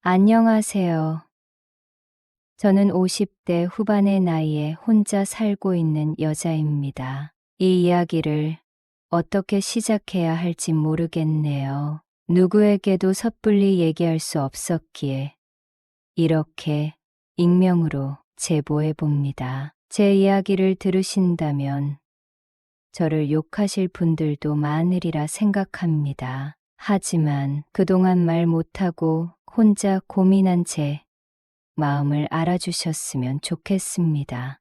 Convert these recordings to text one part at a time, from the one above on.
안녕하세요. 저는 50대 후반의 나이에 혼자 살고 있는 여자입니다. 이 이야기를 어떻게 시작해야 할지 모르겠네요. 누구에게도 섣불리 얘기할 수 없었기에 이렇게 익명으로 제보해 봅니다. 제 이야기를 들으신다면 저를 욕하실 분들도 많으리라 생각합니다. 하지만 그동안 말 못하고 혼자 고민한 제 마음을 알아주셨으면 좋겠습니다.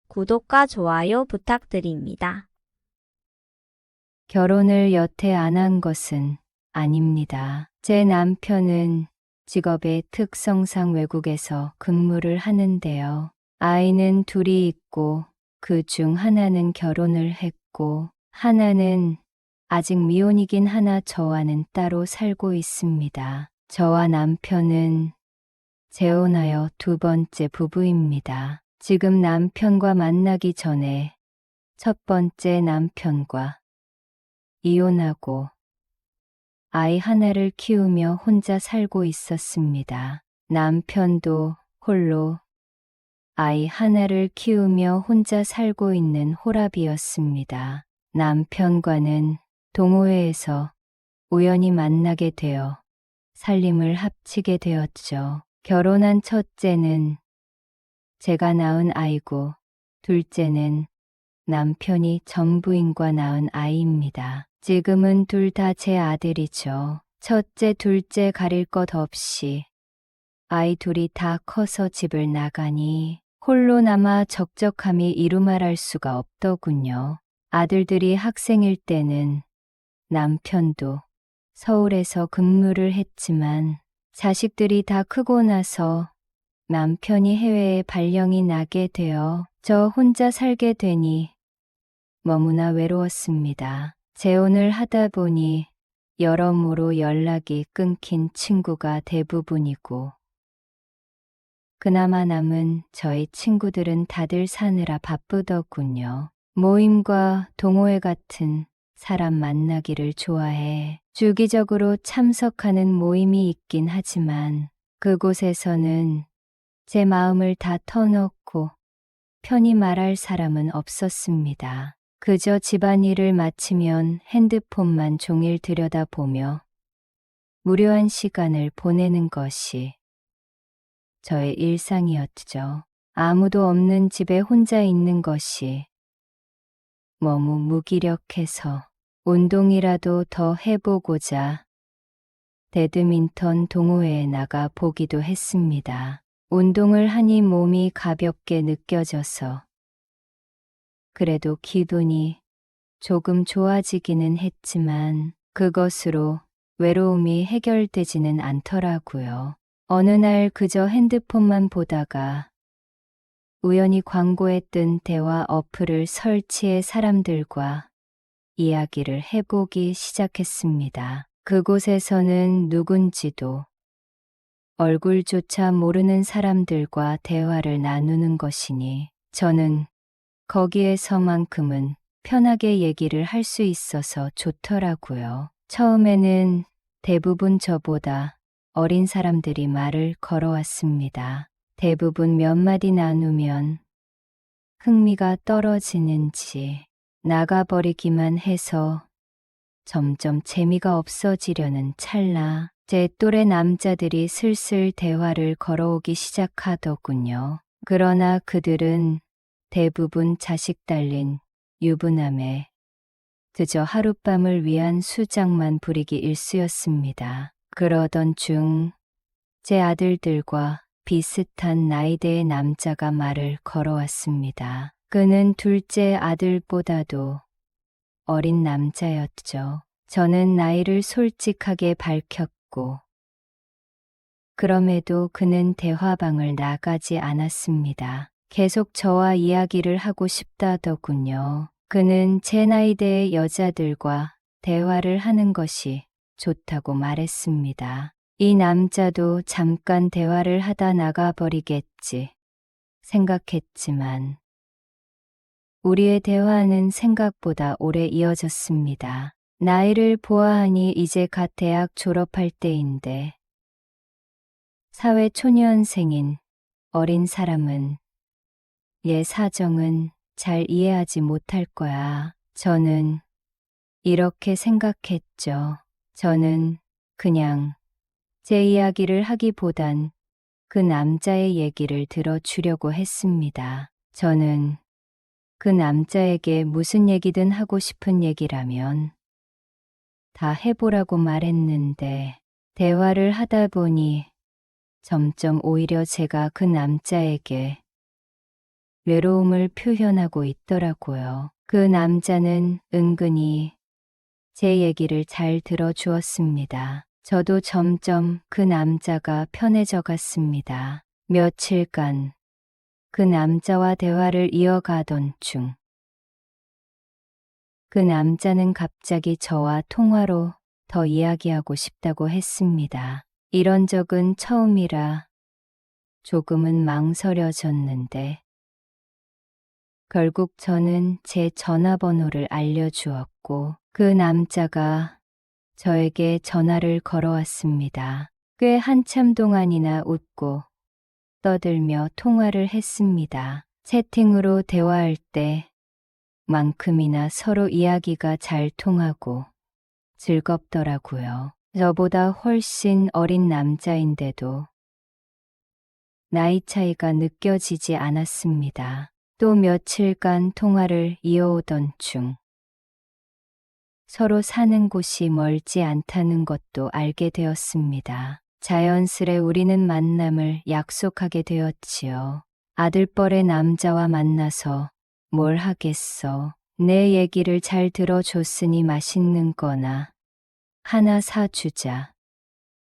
구독과 좋아요 부탁드립니다. 결혼을 여태 안 한 것은 아닙니다. 제 남편은 직업의 특성상 외국에서 근무를 하는데요. 아이는 둘이 있고 그 중 하나는 결혼을 했고 하나는 아직 미혼이긴 하나 저와는 따로 살고 있습니다. 저와 남편은 재혼하여 두 번째 부부입니다. 지금 남편과 만나기 전에 첫 번째 남편과 이혼하고 아이 하나를 키우며 혼자 살고 있었습니다. 남편도 홀로 아이 하나를 키우며 혼자 살고 있는 호랍이었습니다. 남편과는 동호회에서 우연히 만나게 되어 살림을 합치게 되었죠. 결혼한 첫째는 제가 낳은 아이고 둘째는 남편이 전부인과 낳은 아이입니다. 지금은 둘 다 제 아들이죠. 첫째, 둘째 가릴 것 없이 아이 둘이 다 커서 집을 나가니 홀로 남아 적적함이 이루 말할 수가 없더군요. 아들들이 학생일 때는 남편도 서울에서 근무를 했지만 자식들이 다 크고 나서 남편이 해외에 발령이 나게 되어 저 혼자 살게 되니 너무나 외로웠습니다. 재혼을 하다 보니 여러모로 연락이 끊긴 친구가 대부분이고 그나마 남은 저희 친구들은 다들 사느라 바쁘더군요. 모임과 동호회 같은 사람 만나기를 좋아해 주기적으로 참석하는 모임이 있긴 하지만 그곳에서는 제 마음을 다 터놓고 편히 말할 사람은 없었습니다. 그저 집안일을 마치면 핸드폰만 종일 들여다보며 무료한 시간을 보내는 것이 저의 일상이었죠. 아무도 없는 집에 혼자 있는 것이 너무 무기력해서 운동이라도 더 해보고자 배드민턴 동호회에 나가 보기도 했습니다. 운동을 하니 몸이 가볍게 느껴져서 그래도 기분이 조금 좋아지기는 했지만 그것으로 외로움이 해결되지는 않더라고요. 어느 날 그저 핸드폰만 보다가 우연히 광고에 뜬 대화 어플을 설치해 사람들과 이야기를 해보기 시작했습니다. 그곳에서는 누군지도 얼굴조차 모르는 사람들과 대화를 나누는 것이니 저는 거기에서만큼은 편하게 얘기를 할 수 있어서 좋더라고요. 처음에는 대부분 저보다 어린 사람들이 말을 걸어왔습니다. 대부분 몇 마디 나누면 흥미가 떨어지는지 나가버리기만 해서 점점 재미가 없어지려는 찰나 제 또래 남자들이 슬슬 대화를 걸어오기 시작하더군요. 그러나 그들은 대부분 자식 딸린 유부남에 그저 하룻밤을 위한 수작만 부리기 일쑤였습니다. 그러던 중 제 아들들과 비슷한 나이대의 남자가 말을 걸어왔습니다. 그는 둘째 아들보다도 어린 남자였죠. 저는 나이를 솔직하게 밝혔고 그럼에도 그는 대화방을 나가지 않았습니다. 계속 저와 이야기를 하고 싶다더군요. 그는 제 나이대의 여자들과 대화를 하는 것이 좋다고 말했습니다. 이 남자도 잠깐 대화를 하다 나가버리겠지 생각했지만 우리의 대화는 생각보다 오래 이어졌습니다. 나이를 보아하니 이제 갓 대학 졸업할 때인데 사회 초년생인 어린 사람은 얘 사정은 잘 이해하지 못할 거야. 저는 이렇게 생각했죠. 저는 그냥 제 이야기를 하기보단 그 남자의 얘기를 들어주려고 했습니다. 저는 그 남자에게 무슨 얘기든 하고 싶은 얘기라면 다 해보라고 말했는데 대화를 하다 보니 점점 오히려 제가 그 남자에게 외로움을 표현하고 있더라고요. 그 남자는 은근히 제 얘기를 잘 들어주었습니다. 저도 점점 그 남자가 편해져 갔습니다. 며칠간 그 남자와 대화를 이어가던 중 그 남자는 갑자기 저와 통화로 더 이야기하고 싶다고 했습니다. 이런 적은 처음이라 조금은 망설여졌는데 결국 저는 제 전화번호를 알려주었고 그 남자가 저에게 전화를 걸어왔습니다. 꽤 한참 동안이나 웃고 떠들며 통화를 했습니다. 채팅으로 대화할 때만큼이나 서로 이야기가 잘 통하고 즐겁더라고요. 저보다 훨씬 어린 남자인데도 나이 차이가 느껴지지 않았습니다. 또 며칠간 통화를 이어오던 중 서로 사는 곳이 멀지 않다는 것도 알게 되었습니다. 자연스레 우리는 만남을 약속하게 되었지요. 아들뻘의 남자와 만나서 뭘 하겠어. 내 얘기를 잘 들어줬으니 맛있는 거나 하나 사주자.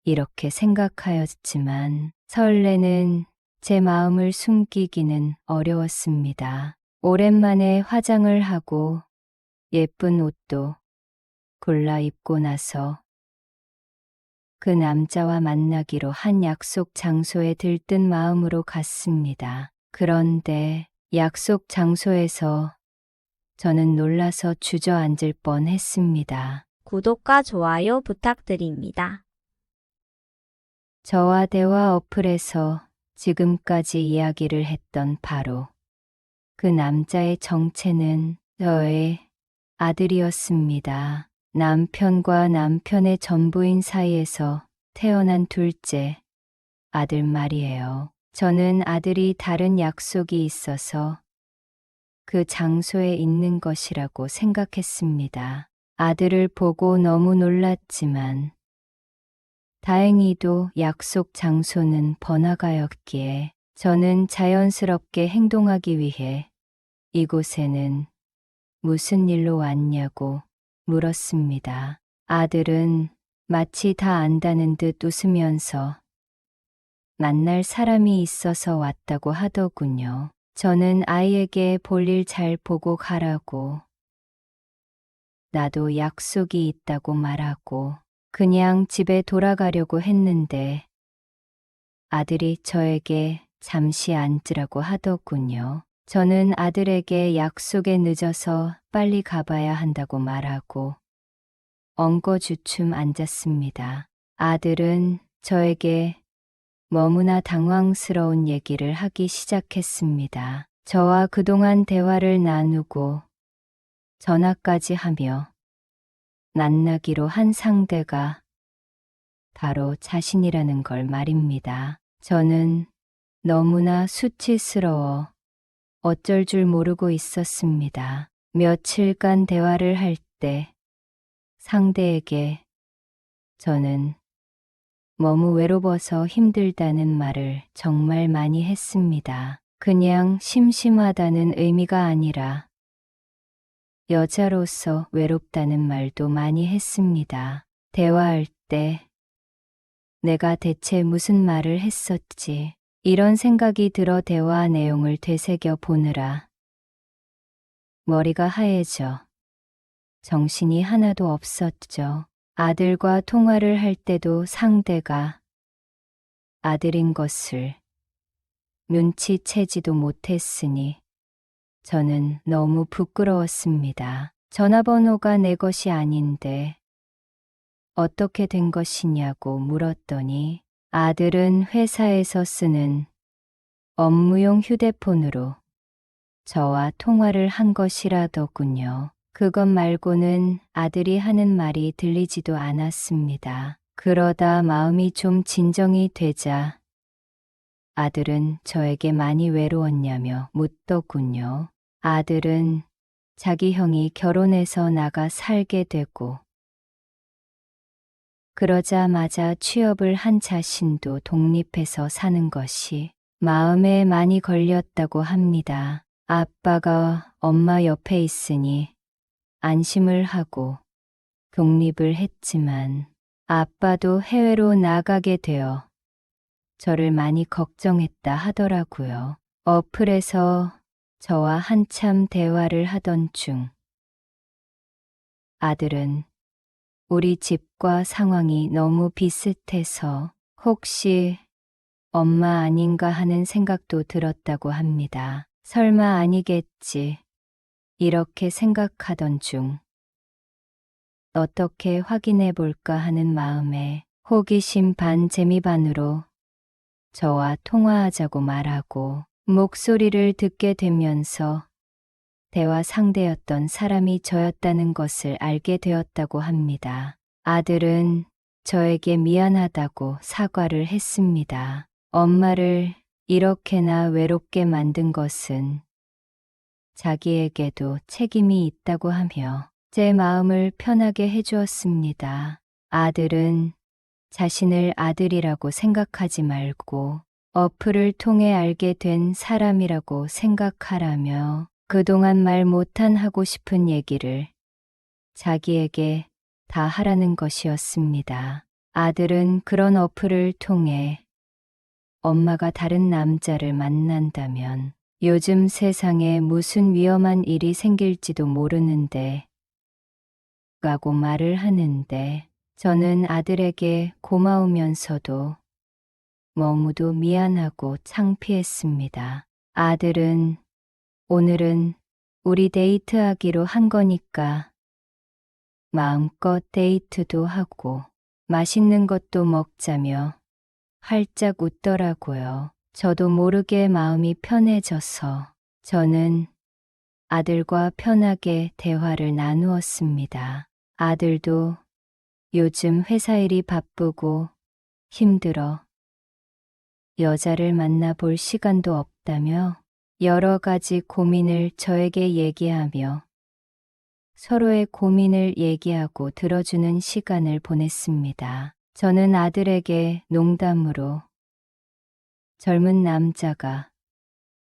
이렇게 생각하였지만 설레는 제 마음을 숨기기는 어려웠습니다. 오랜만에 화장을 하고 예쁜 옷도 골라 입고 나서 그 남자와 만나기로 한 약속 장소에 들뜬 마음으로 갔습니다. 그런데 약속 장소에서 저는 놀라서 주저앉을 뻔했습니다. 구독과 좋아요 부탁드립니다. 저와 대화 어플에서 지금까지 이야기를 했던 바로 그 남자의 정체는 저의 아들이었습니다. 남편과 남편의 전부인 사이에서 태어난 둘째 아들 말이에요. 저는 아들이 다른 약속이 있어서 그 장소에 있는 것이라고 생각했습니다. 아들을 보고 너무 놀랐지만 다행히도 약속 장소는 번화가였기에 저는 자연스럽게 행동하기 위해 이곳에는 무슨 일로 왔냐고 물었습니다. 아들은 마치 다 안다는 듯 웃으면서 만날 사람이 있어서 왔다고 하더군요. 저는 아이에게 볼일 잘 보고 가라고, 나도 약속이 있다고 말하고 그냥 집에 돌아가려고 했는데 아들이 저에게 잠시 앉으라고 하더군요. 저는 아들에게 약속에 늦어서 빨리 가봐야 한다고 말하고 엉거주춤 앉았습니다. 아들은 저에게 너무나 당황스러운 얘기를 하기 시작했습니다. 저와 그동안 대화를 나누고 전화까지 하며 만나기로 한 상대가 바로 자신이라는 걸 말입니다. 저는 너무나 수치스러워 어쩔 줄 모르고 있었습니다. 며칠간 대화를 할 때 상대에게 저는 너무 외로워서 힘들다는 말을 정말 많이 했습니다. 그냥 심심하다는 의미가 아니라 여자로서 외롭다는 말도 많이 했습니다. 대화할 때 내가 대체 무슨 말을 했었지? 이런 생각이 들어 대화 내용을 되새겨 보느라 머리가 하얘져 정신이 하나도 없었죠. 아들과 통화를 할 때도 상대가 아들인 것을 눈치채지도 못했으니 저는 너무 부끄러웠습니다. 전화번호가 내 것이 아닌데 어떻게 된 것이냐고 물었더니 아들은 회사에서 쓰는 업무용 휴대폰으로 저와 통화를 한 것이라더군요. 그것 말고는 아들이 하는 말이 들리지도 않았습니다. 그러다 마음이 좀 진정이 되자 아들은 저에게 많이 외로웠냐며 묻더군요. 아들은 자기 형이 결혼해서 나가 살게 되고 그러자마자 취업을 한 자신도 독립해서 사는 것이 마음에 많이 걸렸다고 합니다. 아빠가 엄마 옆에 있으니 안심을 하고 독립을 했지만 아빠도 해외로 나가게 되어 저를 많이 걱정했다 하더라고요. 어플에서 저와 한참 대화를 하던 중 아들은 우리 집과 상황이 너무 비슷해서 혹시 엄마 아닌가 하는 생각도 들었다고 합니다. 설마 아니겠지. 이렇게 생각하던 중 어떻게 확인해 볼까 하는 마음에 호기심 반 재미 반으로 저와 통화하자고 말하고 목소리를 듣게 되면서 대화 상대였던 사람이 저였다는 것을 알게 되었다고 합니다. 아들은 저에게 미안하다고 사과를 했습니다. 엄마를 이렇게나 외롭게 만든 것은 자기에게도 책임이 있다고 하며 제 마음을 편하게 해주었습니다. 아들은 자신을 아들이라고 생각하지 말고 어플을 통해 알게 된 사람이라고 생각하라며 그동안 말 못한 하고 싶은 얘기를 자기에게 다 하라는 것이었습니다. 아들은 그런 어플을 통해 엄마가 다른 남자를 만난다면 요즘 세상에 무슨 위험한 일이 생길지도 모르는데 라고 말을 하는데 저는 아들에게 고마우면서도 너무도 미안하고 창피했습니다. 아들은 오늘은 우리 데이트하기로 한 거니까 마음껏 데이트도 하고 맛있는 것도 먹자며 활짝 웃더라고요. 저도 모르게 마음이 편해져서 저는 아들과 편하게 대화를 나누었습니다. 아들도 요즘 회사 일이 바쁘고 힘들어 여자를 만나볼 시간도 없다며 여러 가지 고민을 저에게 얘기하며 서로의 고민을 얘기하고 들어주는 시간을 보냈습니다. 저는 아들에게 농담으로 젊은 남자가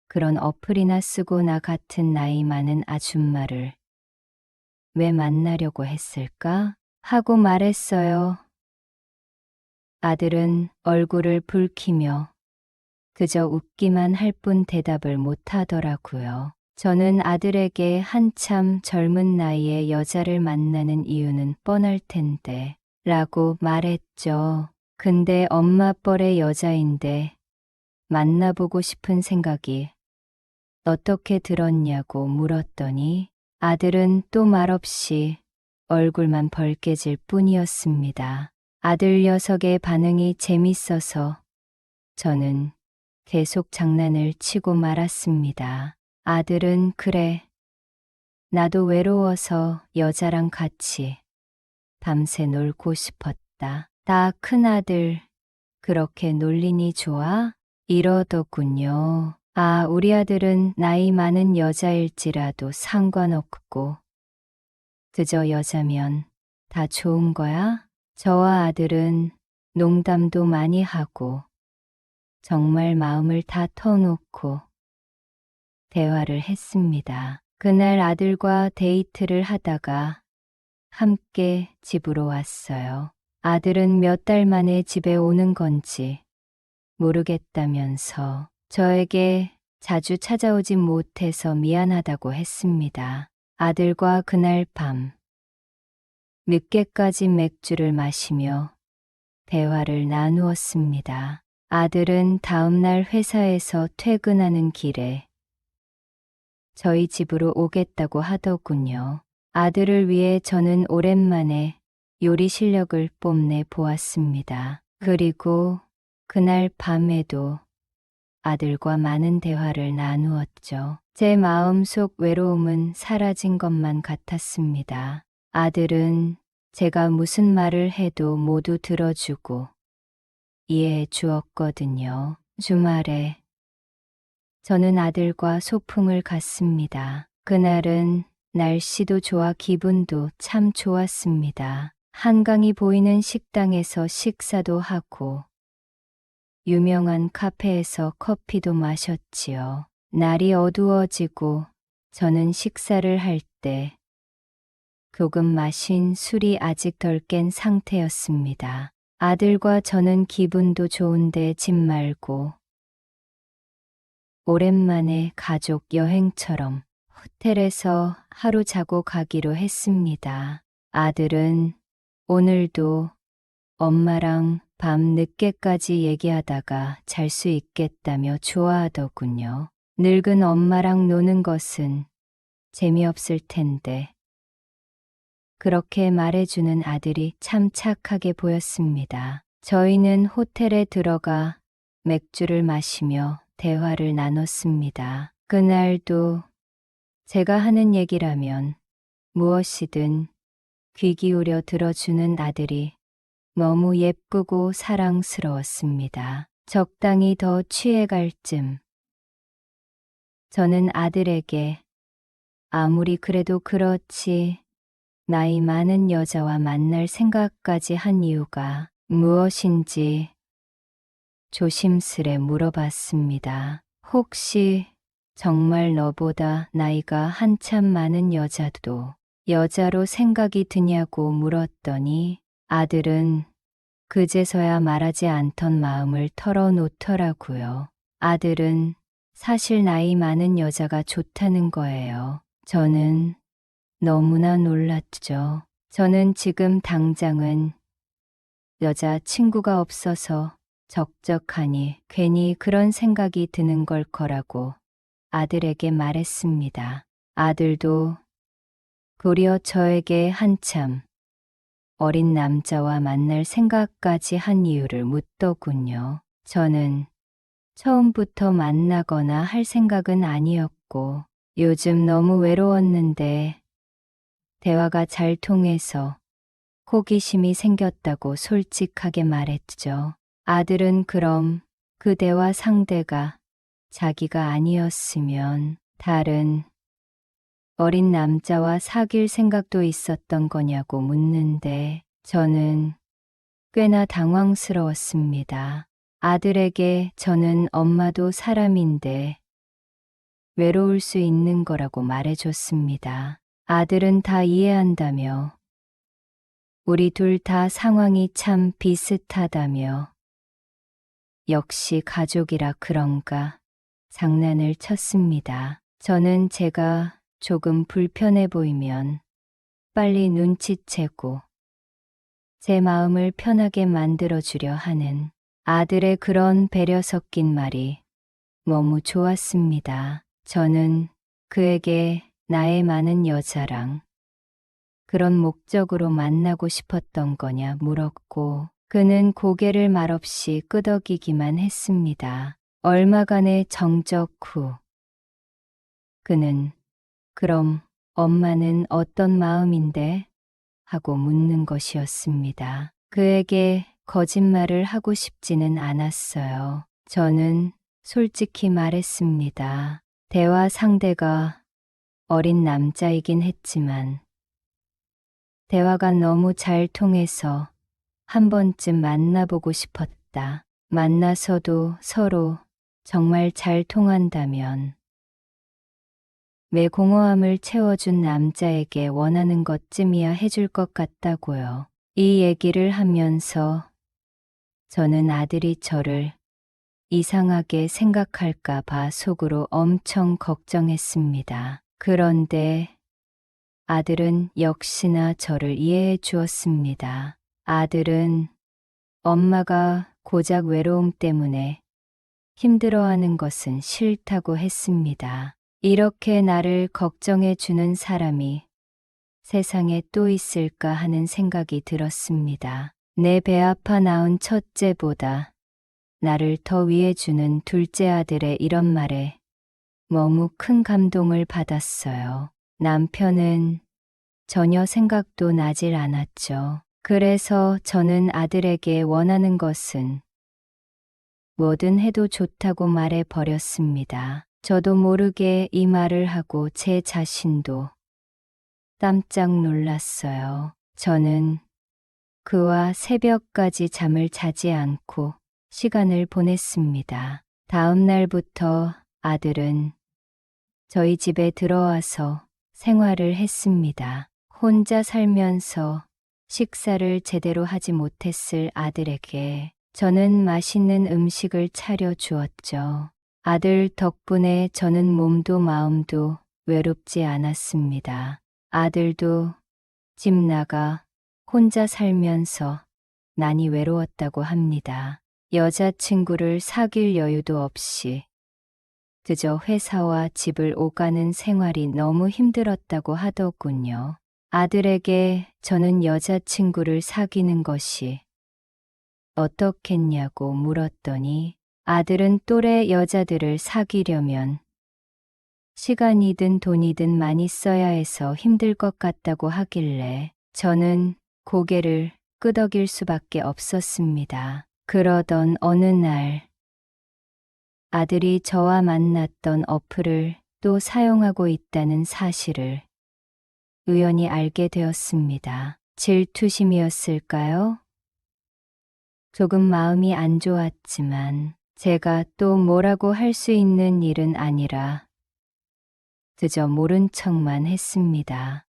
그런 어플이나 쓰고 나 같은 나이 많은 아줌마를 왜 만나려고 했을까? 하고 말했어요. 아들은 얼굴을 붉히며 그저 웃기만 할 뿐 대답을 못 하더라고요. 저는 아들에게 한참 젊은 나이에 여자를 만나는 이유는 뻔할 텐데 라고 말했죠. 근데 엄마 뻘의 여자인데 만나보고 싶은 생각이 어떻게 들었냐고 물었더니 아들은 또 말없이 얼굴만 벌개질 뿐이었습니다. 아들 녀석의 반응이 재밌어서 저는 계속 장난을 치고 말았습니다. 아들은 그래, 나도 외로워서 여자랑 같이 밤새 놀고 싶었다. 다 큰아들, 그렇게 놀리니 좋아? 이러더군요. 아, 우리 아들은 나이 많은 여자일지라도 상관없고 그저 여자면 다 좋은 거야? 저와 아들은 농담도 많이 하고 정말 마음을 다 터놓고 대화를 했습니다. 그날 아들과 데이트를 하다가 함께 집으로 왔어요. 아들은 몇 달 만에 집에 오는 건지 모르겠다면서 저에게 자주 찾아오지 못해서 미안하다고 했습니다. 아들과 그날 밤 늦게까지 맥주를 마시며 대화를 나누었습니다. 아들은 다음날 회사에서 퇴근하는 길에 저희 집으로 오겠다고 하더군요. 아들을 위해 저는 오랜만에 요리 실력을 뽐내 보았습니다. 그리고 그날 밤에도 아들과 많은 대화를 나누었죠. 제 마음속 외로움은 사라진 것만 같았습니다. 아들은 제가 무슨 말을 해도 모두 들어주고 이해해 주었거든요. 주말에 저는 아들과 소풍을 갔습니다. 그날은 날씨도 좋아 기분도 참 좋았습니다. 한강이 보이는 식당에서 식사도 하고 유명한 카페에서 커피도 마셨지요. 날이 어두워지고 저는 식사를 할 때 조금 마신 술이 아직 덜 깬 상태였습니다. 아들과 저는 기분도 좋은데 집 말고 오랜만에 가족 여행처럼 호텔에서 하루 자고 가기로 했습니다. 아들은 오늘도 엄마랑 밤 늦게까지 얘기하다가 잘 수 있겠다며 좋아하더군요. 늙은 엄마랑 노는 것은 재미없을 텐데. 그렇게 말해주는 아들이 참 착하게 보였습니다. 저희는 호텔에 들어가 맥주를 마시며 대화를 나눴습니다. 그날도 제가 하는 얘기라면 무엇이든 귀 기울여 들어주는 아들이 너무 예쁘고 사랑스러웠습니다. 적당히 더 취해갈 쯤 저는 아들에게 아무리 그래도 그렇지 나이 많은 여자와 만날 생각까지 한 이유가 무엇인지 조심스레 물어봤습니다. 혹시 정말 너보다 나이가 한참 많은 여자도 여자로 생각이 드냐고 물었더니 아들은 그제서야 말하지 않던 마음을 털어놓더라고요. 아들은 사실 나이 많은 여자가 좋다는 거예요. 저는 너무나 놀랐죠. 저는 지금 당장은 여자 친구가 없어서 적적하니 괜히 그런 생각이 드는 걸 거라고 아들에게 말했습니다. 아들도 도리어 저에게 한참 어린 남자와 만날 생각까지 한 이유를 묻더군요. 저는 처음부터 만나거나 할 생각은 아니었고 요즘 너무 외로웠는데 대화가 잘 통해서 호기심이 생겼다고 솔직하게 말했죠. 아들은 그럼 그 대화 상대가 자기가 아니었으면 다른 어린 남자와 사귈 생각도 있었던 거냐고 묻는데 저는 꽤나 당황스러웠습니다. 아들에게 저는 엄마도 사람인데 외로울 수 있는 거라고 말해줬습니다. 아들은 다 이해한다며 우리 둘 다 상황이 참 비슷하다며 역시 가족이라 그런가 장난을 쳤습니다. 저는 제가 조금 불편해 보이면 빨리 눈치채고 제 마음을 편하게 만들어주려 하는 아들의 그런 배려 섞인 말이 너무 좋았습니다. 저는 그에게 나의 많은 여자랑 그런 목적으로 만나고 싶었던 거냐 물었고 그는 고개를 말없이 끄덕이기만 했습니다. 얼마간의 정적 후 그는 그럼 엄마는 어떤 마음인데? 하고 묻는 것이었습니다. 그에게 거짓말을 하고 싶지는 않았어요. 저는 솔직히 말했습니다. 대화 상대가 어린 남자이긴 했지만 대화가 너무 잘 통해서 한 번쯤 만나보고 싶었다. 만나서도 서로 정말 잘 통한다면 내 공허함을 채워준 남자에게 원하는 것쯤이야 해줄 것 같다고요. 이 얘기를 하면서 저는 아들이 저를 이상하게 생각할까 봐 속으로 엄청 걱정했습니다. 그런데 아들은 역시나 저를 이해해 주었습니다. 아들은 엄마가 고작 외로움 때문에 힘들어하는 것은 싫다고 했습니다. 이렇게 나를 걱정해 주는 사람이 세상에 또 있을까 하는 생각이 들었습니다. 내 배 아파 낳은 첫째보다 나를 더 위해주는 둘째 아들의 이런 말에 너무 큰 감동을 받았어요. 남편은 전혀 생각도 나질 않았죠. 그래서 저는 아들에게 원하는 것은 뭐든 해도 좋다고 말해 버렸습니다. 저도 모르게 이 말을 하고 제 자신도 깜짝 놀랐어요. 저는 그와 새벽까지 잠을 자지 않고 시간을 보냈습니다. 다음 날부터 아들은 저희 집에 들어와서 생활을 했습니다. 혼자 살면서 식사를 제대로 하지 못했을 아들에게 저는 맛있는 음식을 차려 주었죠. 아들 덕분에 저는 몸도 마음도 외롭지 않았습니다. 아들도 집 나가 혼자 살면서 많이 외로웠다고 합니다. 여자친구를 사귈 여유도 없이 그저 회사와 집을 오가는 생활이 너무 힘들었다고 하더군요. 아들에게 저는 여자친구를 사귀는 것이 어떻겠냐고 물었더니 아들은 또래 여자들을 사귀려면 시간이든 돈이든 많이 써야 해서 힘들 것 같다고 하길래 저는 고개를 끄덕일 수밖에 없었습니다. 그러던 어느 날 아들이 저와 만났던 어플을 또 사용하고 있다는 사실을 우연히 알게 되었습니다. 질투심이었을까요? 조금 마음이 안 좋았지만 제가 또 뭐라고 할 수 있는 일은 아니라 그저 모른 척만 했습니다.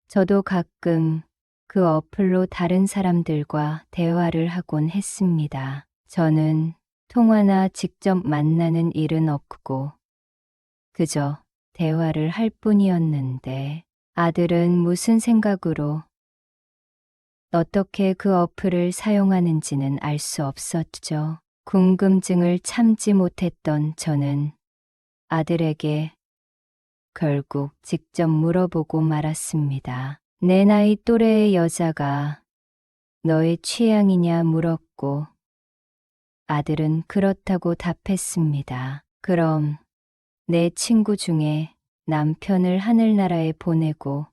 저도 가끔 그 어플로 다른 사람들과 대화를 하곤 했습니다. 저는 통화나 직접 만나는 일은 없고 그저 대화를 할 뿐이었는데 아들은 무슨 생각으로 어떻게 그 어플을 사용하는지는 알 수 없었죠. 궁금증을 참지 못했던 저는 아들에게 결국 직접 물어보고 말았습니다. 내 나이 또래의 여자가 너의 취향이냐 물었고 아들은 그렇다고 답했습니다. 그럼 내 친구 중에 남편을 하늘나라에 보내고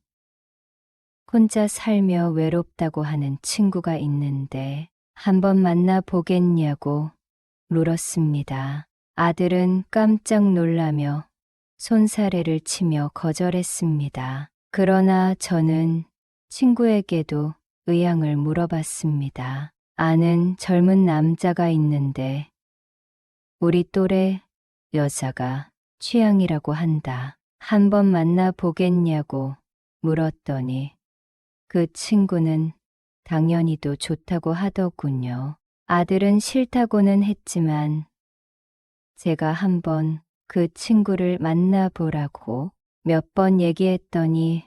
혼자 살며 외롭다고 하는 친구가 있는데 한번 만나보겠냐고 물었습니다. 아들은 깜짝 놀라며 손사래를 치며 거절했습니다. 그러나 저는 친구에게도 의향을 물어봤습니다. 아는 젊은 남자가 있는데 우리 또래 여자가 취향이라고 한다. 한번 만나보겠냐고 물었더니 그 친구는 당연히도 좋다고 하더군요. 아들은 싫다고는 했지만 제가 한번 그 친구를 만나보라고 몇 번 얘기했더니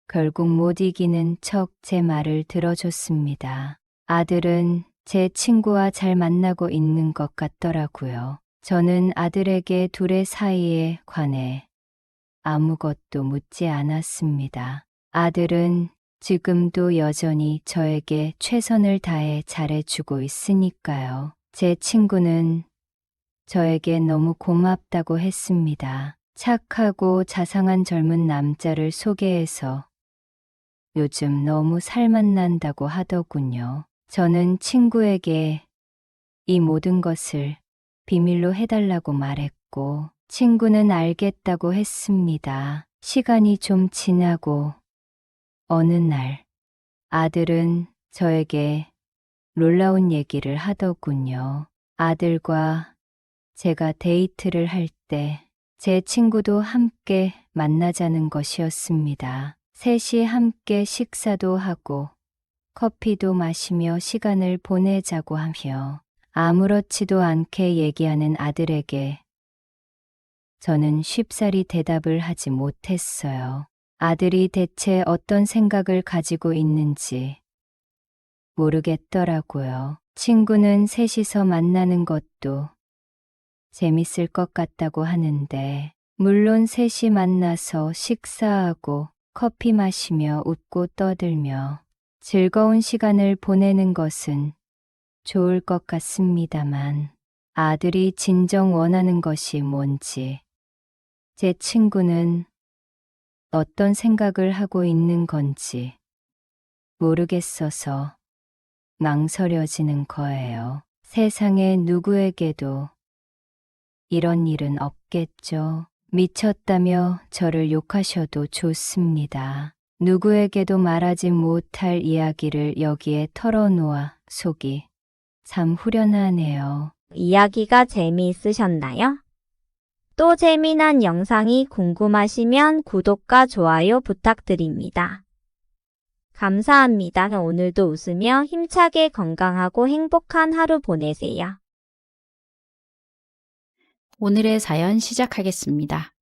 결국 못 이기는 척 제 말을 들어줬습니다. 아들은 제 친구와 잘 만나고 있는 것 같더라고요. 저는 아들에게 둘의 사이에 관해 아무것도 묻지 않았습니다. 아들은 지금도 여전히 저에게 최선을 다해 잘해주고 있으니까요. 제 친구는 저에게 너무 고맙다고 했습니다. 착하고 자상한 젊은 남자를 소개해서 요즘 너무 살맛난다고 하더군요. 저는 친구에게 이 모든 것을 비밀로 해달라고 말했고 친구는 알겠다고 했습니다. 시간이 좀 지나고 어느 날 아들은 저에게 놀라운 얘기를 하더군요. 아들과 제가 데이트를 할 때 제 친구도 함께 만나자는 것이었습니다. 셋이 함께 식사도 하고 커피도 마시며 시간을 보내자고 하며 아무렇지도 않게 얘기하는 아들에게 저는 쉽사리 대답을 하지 못했어요. 아들이 대체 어떤 생각을 가지고 있는지 모르겠더라고요. 친구는 셋이서 만나는 것도 재밌을 것 같다고 하는데, 물론 셋이 만나서 식사하고 커피 마시며 웃고 떠들며 즐거운 시간을 보내는 것은 좋을 것 같습니다만 아들이 진정 원하는 것이 뭔지, 제 친구는 어떤 생각을 하고 있는 건지 모르겠어서 망설여지는 거예요. 세상에 누구에게도 이런 일은 없겠죠. 미쳤다며 저를 욕하셔도 좋습니다. 누구에게도 말하지 못할 이야기를 여기에 털어놓아 속이 참 후련하네요. 이야기가 재미있으셨나요? 또 재미난 영상이 궁금하시면 구독과 좋아요 부탁드립니다. 감사합니다. 오늘도 웃으며 힘차게 건강하고 행복한 하루 보내세요. 오늘의 사연 시작하겠습니다.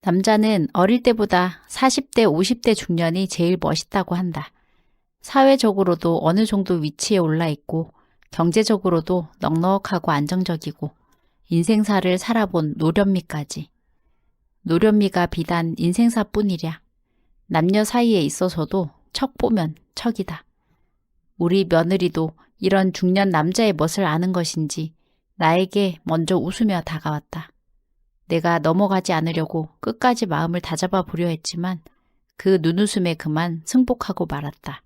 남자는 어릴 때보다 40대, 50대 중년이 제일 멋있다고 한다. 사회적으로도 어느 정도 위치에 올라 있고 경제적으로도 넉넉하고 안정적이고 인생사를 살아본 노련미까지. 노련미가 비단 인생사뿐이랴. 남녀 사이에 있어서도 척 보면 척이다. 우리 며느리도 이런 중년 남자의 멋을 아는 것인지 나에게 먼저 웃으며 다가왔다. 내가 넘어가지 않으려고 끝까지 마음을 다잡아 보려 했지만 그 눈웃음에 그만 승복하고 말았다.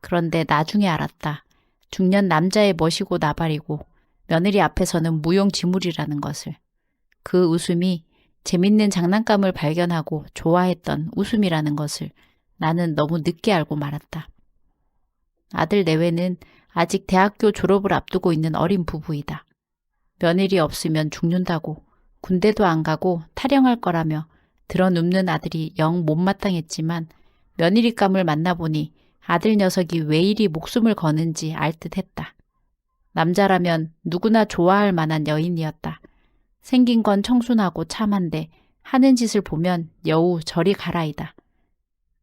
그런데 나중에 알았다. 중년 남자의 멋이고 나발이고 며느리 앞에서는 무용지물이라는 것을. 그 웃음이 재밌는 장난감을 발견하고 좋아했던 웃음이라는 것을 나는 너무 늦게 알고 말았다. 아들 내외는 아직 대학교 졸업을 앞두고 있는 어린 부부이다. 며느리 없으면 죽는다고 군대도 안 가고 탈영할 거라며 드러눕는 아들이 영 못마땅했지만 며느리감을 만나보니 아들 녀석이 왜 이리 목숨을 거는지 알 듯했다. 남자라면 누구나 좋아할 만한 여인이었다. 생긴 건 청순하고 참한데 하는 짓을 보면 여우 저리 가라이다.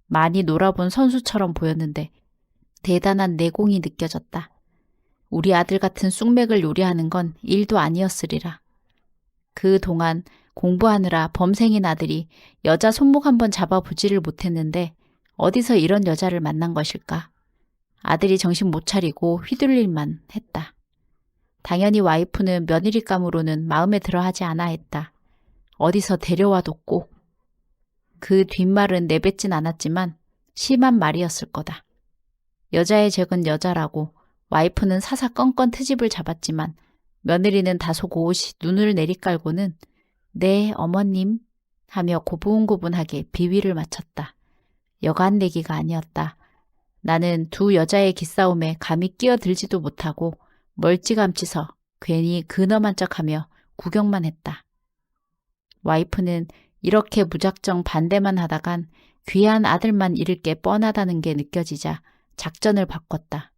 많이 놀아본 선수처럼 보였는데 대단한 내공이 느껴졌다. 우리 아들 같은 쑥맥을 요리하는 건 일도 아니었으리라. 그 동안 공부하느라 범생인 아들이 여자 손목 한번 잡아보지를 못했는데 어디서 이런 여자를 만난 것일까? 아들이 정신 못 차리고 휘둘릴만 했다. 당연히 와이프는 며느리감으로는 마음에 들어 하지 않아 했다. 어디서 데려와뒀고. 그 뒷말은 내뱉진 않았지만 심한 말이었을 거다. 여자의 적은 여자라고 와이프는 사사건건 트집을 잡았지만 며느리는 다소 고우시 눈을 내리깔고는 네 어머님 하며 고분고분하게 비위를 맞췄다. 여간 내기가 아니었다. 나는 두 여자의 기싸움에 감히 끼어들지도 못하고 멀찌감치서 괜히 근엄한 척하며 구경만 했다. 와이프는 이렇게 무작정 반대만 하다간 귀한 아들만 잃을 게 뻔하다는 게 느껴지자 작전을 바꿨다.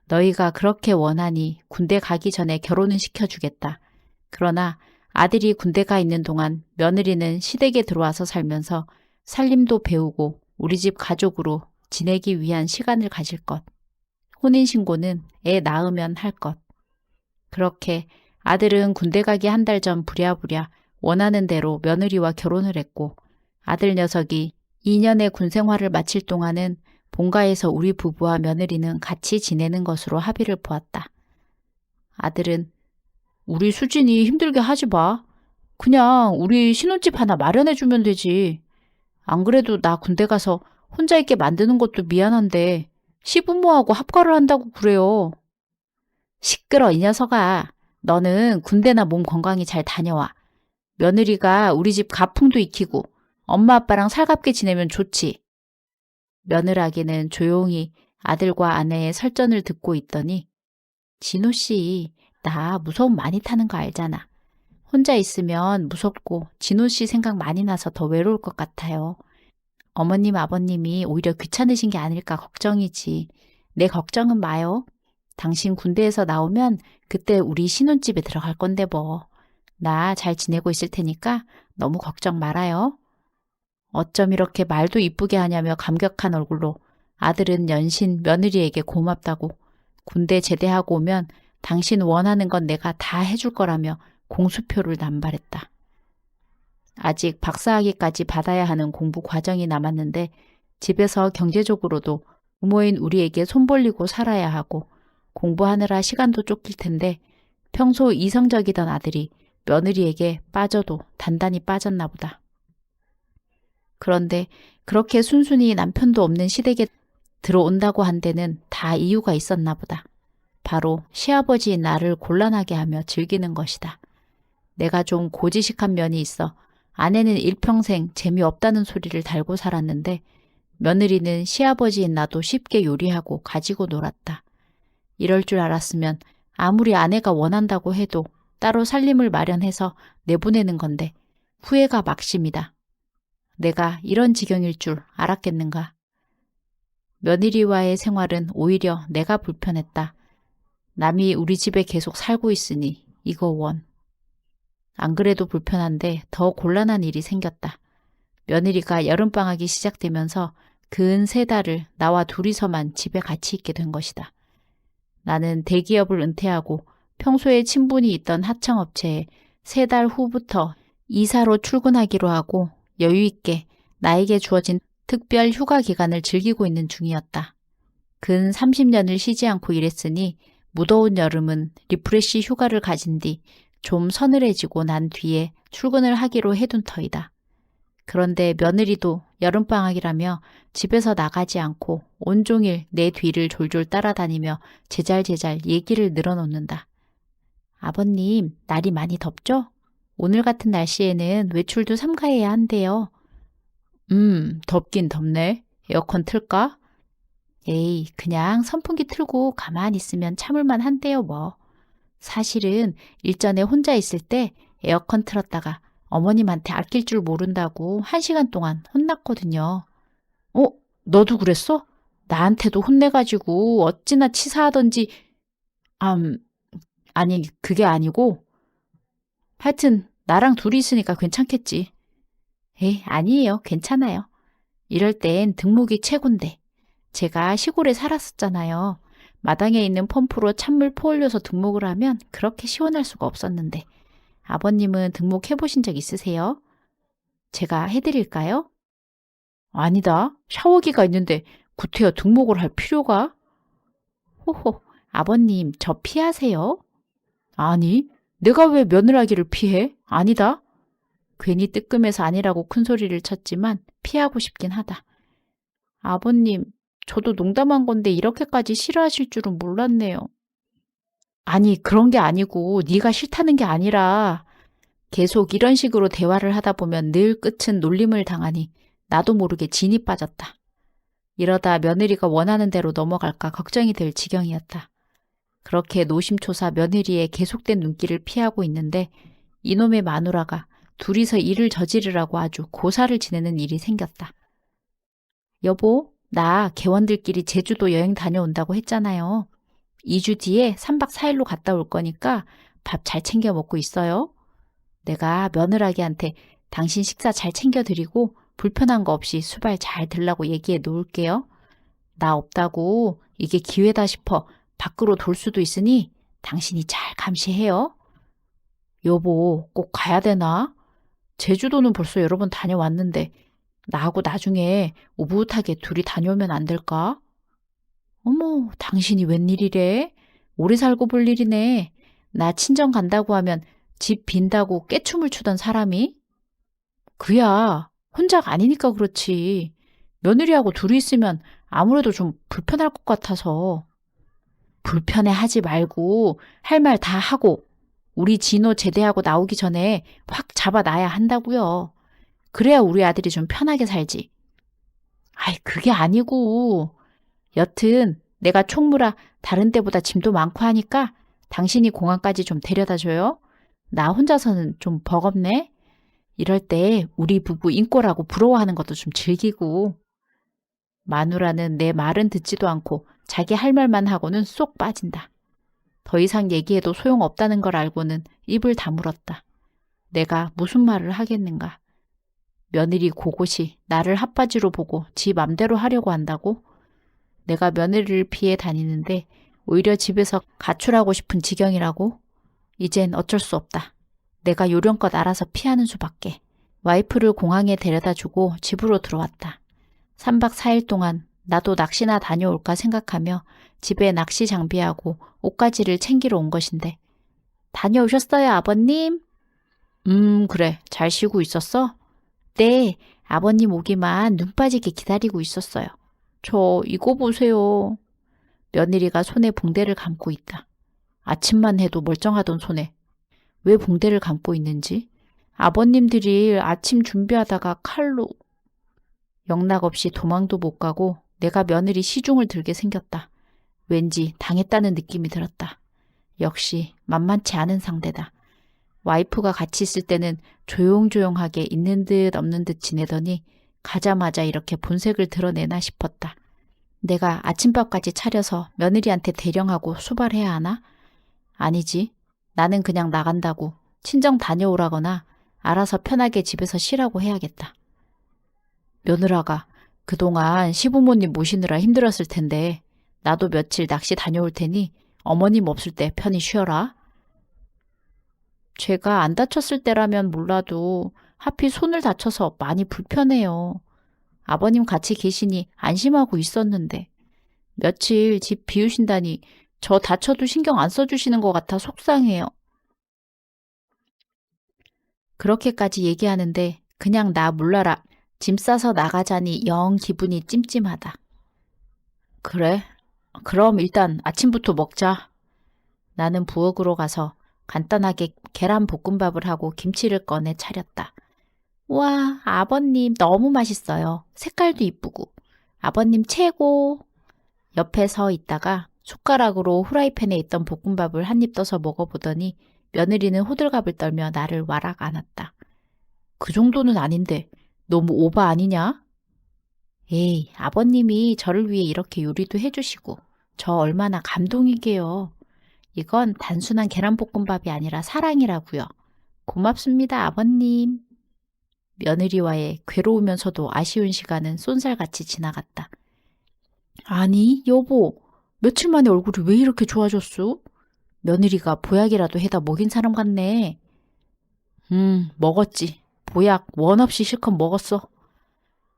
너희가 그렇게 원하니 군대 가기 전에 결혼은 시켜주겠다. 그러나 아들이 군대 가 있는 동안 며느리는 시댁에 들어와서 살면서 살림도 배우고 우리 집 가족으로 지내기 위한 시간을 가질 것. 혼인신고는 애 낳으면 할 것. 그렇게 아들은 군대 가기 한 달 전 부랴부랴 원하는 대로 며느리와 결혼을 했고 아들 녀석이 2년의 군 생활을 마칠 동안은 본가에서 우리 부부와 며느리는 같이 지내는 것으로 합의를 보았다. 아들은 우리 수진이 힘들게 하지 마. 그냥 우리 신혼집 하나 마련해주면 되지. 안 그래도 나 군대 가서 혼자 있게 만드는 것도 미안한데 시부모하고 합가를 한다고 그래요. 시끄러 이 녀석아. 너는 군대나 몸 건강히 잘 다녀와. 며느리가 우리 집 가풍도 익히고 엄마 아빠랑 살갑게 지내면 좋지. 며느라기는 조용히 아들과 아내의 설전을 듣고 있더니 진호씨, 나 무서움 많이 타는 거 알잖아. 혼자 있으면 무섭고 진호씨 생각 많이 나서 더 외로울 것 같아요. 어머님 아버님이 오히려 귀찮으신 게 아닐까 걱정이지. 내 걱정은 마요. 당신 군대에서 나오면 그때 우리 신혼집에 들어갈 건데 뭐. 나 잘 지내고 있을 테니까 너무 걱정 말아요. 어쩜 이렇게 말도 이쁘게 하냐며 감격한 얼굴로 아들은 연신 며느리에게 고맙다고 군대 제대하고 오면 당신 원하는 건 내가 다 해줄 거라며 공수표를 남발했다. 아직 박사학위까지 받아야 하는 공부 과정이 남았는데 집에서 경제적으로도 부모인 우리에게 손 벌리고 살아야 하고 공부하느라 시간도 쫓길 텐데 평소 이성적이던 아들이 며느리에게 빠져도 단단히 빠졌나 보다. 그런데 그렇게 순순히 남편도 없는 시댁에 들어온다고 한 데는 다 이유가 있었나 보다. 바로 시아버지인 나를 곤란하게 하며 즐기는 것이다. 내가 좀 고지식한 면이 있어 아내는 일평생 재미없다는 소리를 달고 살았는데 며느리는 시아버지인 나도 쉽게 요리하고 가지고 놀았다. 이럴 줄 알았으면 아무리 아내가 원한다고 해도 따로 살림을 마련해서 내보내는 건데 후회가 막심이다. 내가 이런 지경일 줄 알았겠는가. 며느리와의 생활은 오히려 내가 불편했다. 남이 우리 집에 계속 살고 있으니 이거 원. 안 그래도 불편한데 더 곤란한 일이 생겼다. 며느리가 여름방학이 시작되면서 근 3달을 나와 둘이서만 집에 같이 있게 된 것이다. 나는 대기업을 은퇴하고 평소에 친분이 있던 하청업체에 3달 후부터 이사로 출근하기로 하고 여유 있게 나에게 주어진 특별 휴가 기간을 즐기고 있는 중이었다. 근 30년을 쉬지 않고 일했으니 무더운 여름은 리프레시 휴가를 가진 뒤 좀 서늘해지고 난 뒤에 출근을 하기로 해둔 터이다. 그런데 며느리도 여름방학이라며 집에서 나가지 않고 온종일 내 뒤를 졸졸 따라다니며 제잘제잘 얘기를 늘어놓는다. 아버님, 날이 많이 덥죠? 오늘 같은 날씨에는 외출도 삼가해야 한대요. 덥긴 덥네. 에어컨 틀까? 에이, 그냥 선풍기 틀고 가만히 있으면 참을만 한데요, 뭐. 사실은 일전에 혼자 있을 때 에어컨 틀었다가 어머님한테 아낄 줄 모른다고 1시간 동안 혼났거든요. 너도 그랬어? 나한테도 혼내가지고 어찌나 치사하던지. 아니, 그게 아니고. 하여튼 나랑 둘이 있으니까 괜찮겠지. 에이, 아니에요. 괜찮아요. 이럴 땐 등목이 최곤데. 제가 시골에 살았었잖아요. 마당에 있는 펌프로 찬물 퍼올려서 등목을 하면 그렇게 시원할 수가 없었는데. 아버님은 등목 해보신 적 있으세요? 제가 해드릴까요? 아니다. 샤워기가 있는데 구태여 등목을 할 필요가? 호호, 아버님 저 피하세요? 아니, 내가 왜 며느라기를 피해? 아니다. 괜히 뜨끔해서 아니라고 큰 소리를 쳤지만 피하고 싶긴 하다. 아버님, 저도 농담한 건데 이렇게까지 싫어하실 줄은 몰랐네요. 아니, 그런 게 아니고 네가 싫다는 게 아니라 계속 이런 식으로 대화를 하다 보면 늘 끝은 놀림을 당하니 나도 모르게 진이 빠졌다. 이러다 며느리가 원하는 대로 넘어갈까 걱정이 될 지경이었다. 그렇게 노심초사 며느리의 계속된 눈길을 피하고 있는데 이놈의 마누라가 둘이서 일을 저지르라고 아주 고사를 지내는 일이 생겼다. 여보, 나 개원들끼리 제주도 여행 다녀온다고 했잖아요. 2주 뒤에 3박 4일로 갔다 올 거니까 밥 잘 챙겨 먹고 있어요. 내가 며느라기한테 당신 식사 잘 챙겨드리고 불편한 거 없이 수발 잘 들라고 얘기해 놓을게요. 나 없다고 이게 기회다 싶어 밖으로 돌 수도 있으니 당신이 잘 감시해요. 여보, 꼭 가야 되나? 제주도는 벌써 여러 번 다녀왔는데 나하고 나중에 오붓하게 둘이 다녀오면 안 될까? 어머, 당신이 웬일이래? 오래 살고 볼 일이네. 나 친정 간다고 하면 집 빈다고 깨춤을 추던 사람이? 그야, 혼자가 아니니까 그렇지. 며느리하고 둘이 있으면 아무래도 좀 불편할 것 같아서. 불편해 하지 말고 할 말 다 하고 우리 진호 제대하고 나오기 전에 확 잡아놔야 한다고요. 그래야 우리 아들이 좀 편하게 살지. 아이, 그게 아니고. 여튼 내가 총무라 다른 때보다 짐도 많고 하니까 당신이 공항까지 좀 데려다줘요. 나 혼자서는 좀 버겁네. 이럴 때 우리 부부 인꼬라고 부러워하는 것도 좀 즐기고. 마누라는 내 말은 듣지도 않고 자기 할 말만 하고는 쏙 빠진다. 더 이상 얘기해도 소용없다는 걸 알고는 입을 다물었다. 내가 무슨 말을 하겠는가. 며느리 고곳이 나를 핫바지로 보고 지 맘대로 하려고 한다고? 내가 며느리를 피해 다니는데 오히려 집에서 가출하고 싶은 지경이라고? 이젠 어쩔 수 없다. 내가 요령껏 알아서 피하는 수밖에. 와이프를 공항에 데려다주고 집으로 들어왔다. 3박 4일 동안 나도 낚시나 다녀올까 생각하며 집에 낚시 장비하고 옷가지를 챙기러 온 것인데. 다녀오셨어요, 아버님? 그래. 잘 쉬고 있었어? 네, 아버님 오기만 눈 빠지게 기다리고 있었어요. 저 이거 보세요. 며느리가 손에 봉대를 감고 있다. 아침만 해도 멀쩡하던 손에 왜 봉대를 감고 있는지. 아버님들이 아침 준비하다가 칼로. 영락없이 도망도 못 가고 내가 며느리 시중을 들게 생겼다. 왠지 당했다는 느낌이 들었다. 역시 만만치 않은 상대다. 와이프가 같이 있을 때는 조용조용하게 있는 듯 없는 듯 지내더니 가자마자 이렇게 본색을 드러내나 싶었다. 내가 아침밥까지 차려서 며느리한테 대령하고 수발해야 하나? 아니지. 나는 그냥 나간다고 친정 다녀오라거나 알아서 편하게 집에서 쉬라고 해야겠다. 며느라가 그동안 시부모님 모시느라 힘들었을 텐데 나도 며칠 낚시 다녀올 테니 어머님 없을 때 편히 쉬어라. 제가 안 다쳤을 때라면 몰라도 하필 손을 다쳐서 많이 불편해요. 아버님 같이 계시니 안심하고 있었는데 며칠 집 비우신다니 저 다쳐도 신경 안 써주시는 것 같아 속상해요. 그렇게까지 얘기하는데 그냥 나 몰라라. 짐 싸서 나가자니 영 기분이 찜찜하다. 그래? 그럼 일단 아침부터 먹자. 나는 부엌으로 가서 간단하게 계란 볶음밥을 하고 김치를 꺼내 차렸다. 와, 아버님 너무 맛있어요. 색깔도 이쁘고. 아버님 최고. 옆에 서 있다가 숟가락으로 후라이팬에 있던 볶음밥을 한 입 떠서 먹어보더니 며느리는 호들갑을 떨며 나를 와락 안았다. 그 정도는 아닌데 너무 오바 아니냐? 에이, 아버님이 저를 위해 이렇게 요리도 해주시고 저 얼마나 감동이게요. 이건 단순한 계란볶음밥이 아니라 사랑이라고요. 고맙습니다, 아버님. 며느리와의 괴로우면서도 아쉬운 시간은 쏜살같이 지나갔다. 아니, 여보, 며칠 만에 얼굴이 왜 이렇게 좋아졌어? 며느리가 보약이라도 해다 먹인 사람 같네. 먹었지. 보약 원 없이 실컷 먹었어.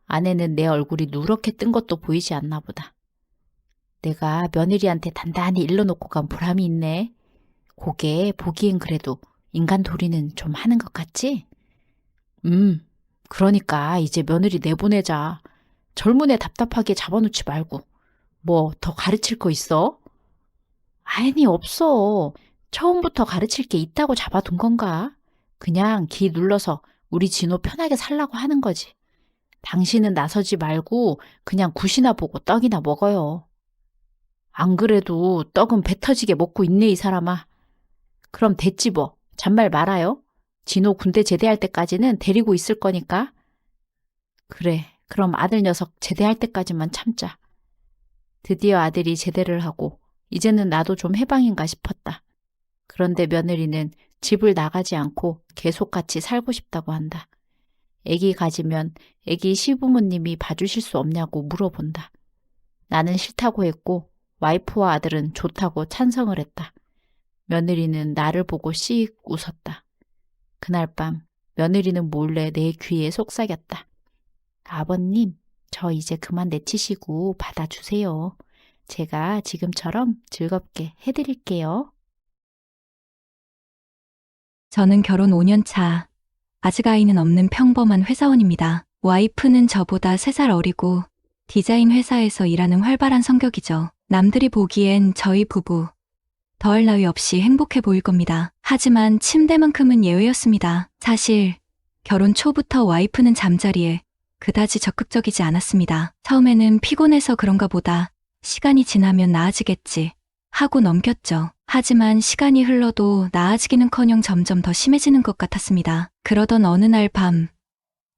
아내는 내 얼굴이 누렇게 뜬 것도 보이지 않나 보다. 내가 며느리한테 단단히 일러놓고 간 보람이 있네. 그게 보기엔 그래도 인간 도리는 좀 하는 것 같지? 그러니까 이제 며느리 내보내자. 젊은 애 답답하게 잡아놓지 말고. 뭐 더 가르칠 거 있어? 아니, 없어. 처음부터 가르칠 게 있다고 잡아둔 건가? 그냥 기 눌러서 우리 진호 편하게 살라고 하는 거지. 당신은 나서지 말고 그냥 굿이나 보고 떡이나 먹어요. 안 그래도 떡은 배 터지게 먹고 있네, 이 사람아. 그럼 됐지 뭐. 잔말 말아요. 진호 군대 제대할 때까지는 데리고 있을 거니까. 그래, 그럼 아들 녀석 제대할 때까지만 참자. 드디어 아들이 제대를 하고 이제는 나도 좀 해방인가 싶었다. 그런데 며느리는 집을 나가지 않고 계속 같이 살고 싶다고 한다. 애기 가지면 애기 시부모님이 봐주실 수 없냐고 물어본다. 나는 싫다고 했고 와이프와 아들은 좋다고 찬성을 했다. 며느리는 나를 보고 씩 웃었다. 그날 밤 며느리는 몰래 내 귀에 속삭였다. 아버님, 저 이제 그만 내치시고 받아주세요. 제가 지금처럼 즐겁게 해드릴게요. 저는 결혼 5년 차, 아직 아이는 없는 평범한 회사원입니다. 와이프는 저보다 3살 어리고 디자인 회사에서 일하는 활발한 성격이죠. 남들이 보기엔 저희 부부 더할 나위 없이 행복해 보일 겁니다. 하지만 침대만큼은 예외였습니다. 사실 결혼 초부터 와이프는 잠자리에 그다지 적극적이지 않았습니다. 처음에는 피곤해서 그런가 보다 시간이 지나면 나아지겠지 하고 넘겼죠. 하지만 시간이 흘러도 나아지기는커녕 점점 더 심해지는 것 같았습니다. 그러던 어느 날 밤,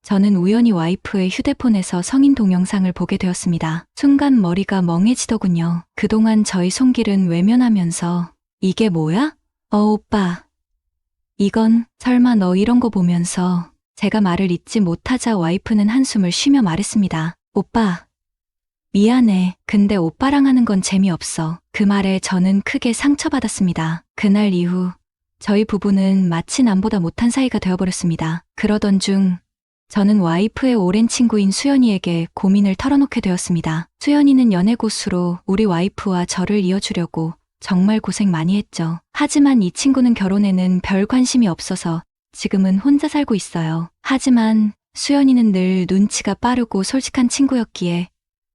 저는 우연히 와이프의 휴대폰에서 성인 동영상을 보게 되었습니다. 순간 머리가 멍해지더군요. 그동안 저희 손길은 외면하면서 이게 뭐야? 오빠. 이건 설마 너 이런 거 보면서 제가 말을 잇지 못하자 와이프는 한숨을 쉬며 말했습니다. 오빠. 미안해. 근데 오빠랑 하는 건 재미없어. 그 말에 저는 크게 상처받았습니다. 그날 이후 저희 부부는 마치 남보다 못한 사이가 되어버렸습니다. 그러던 중 저는 와이프의 오랜 친구인 수연이에게 고민을 털어놓게 되었습니다. 수연이는 연애고수로 우리 와이프와 저를 이어주려고 정말 고생 많이 했죠. 하지만 이 친구는 결혼에는 별 관심이 없어서 지금은 혼자 살고 있어요. 하지만 수연이는 늘 눈치가 빠르고 솔직한 친구였기에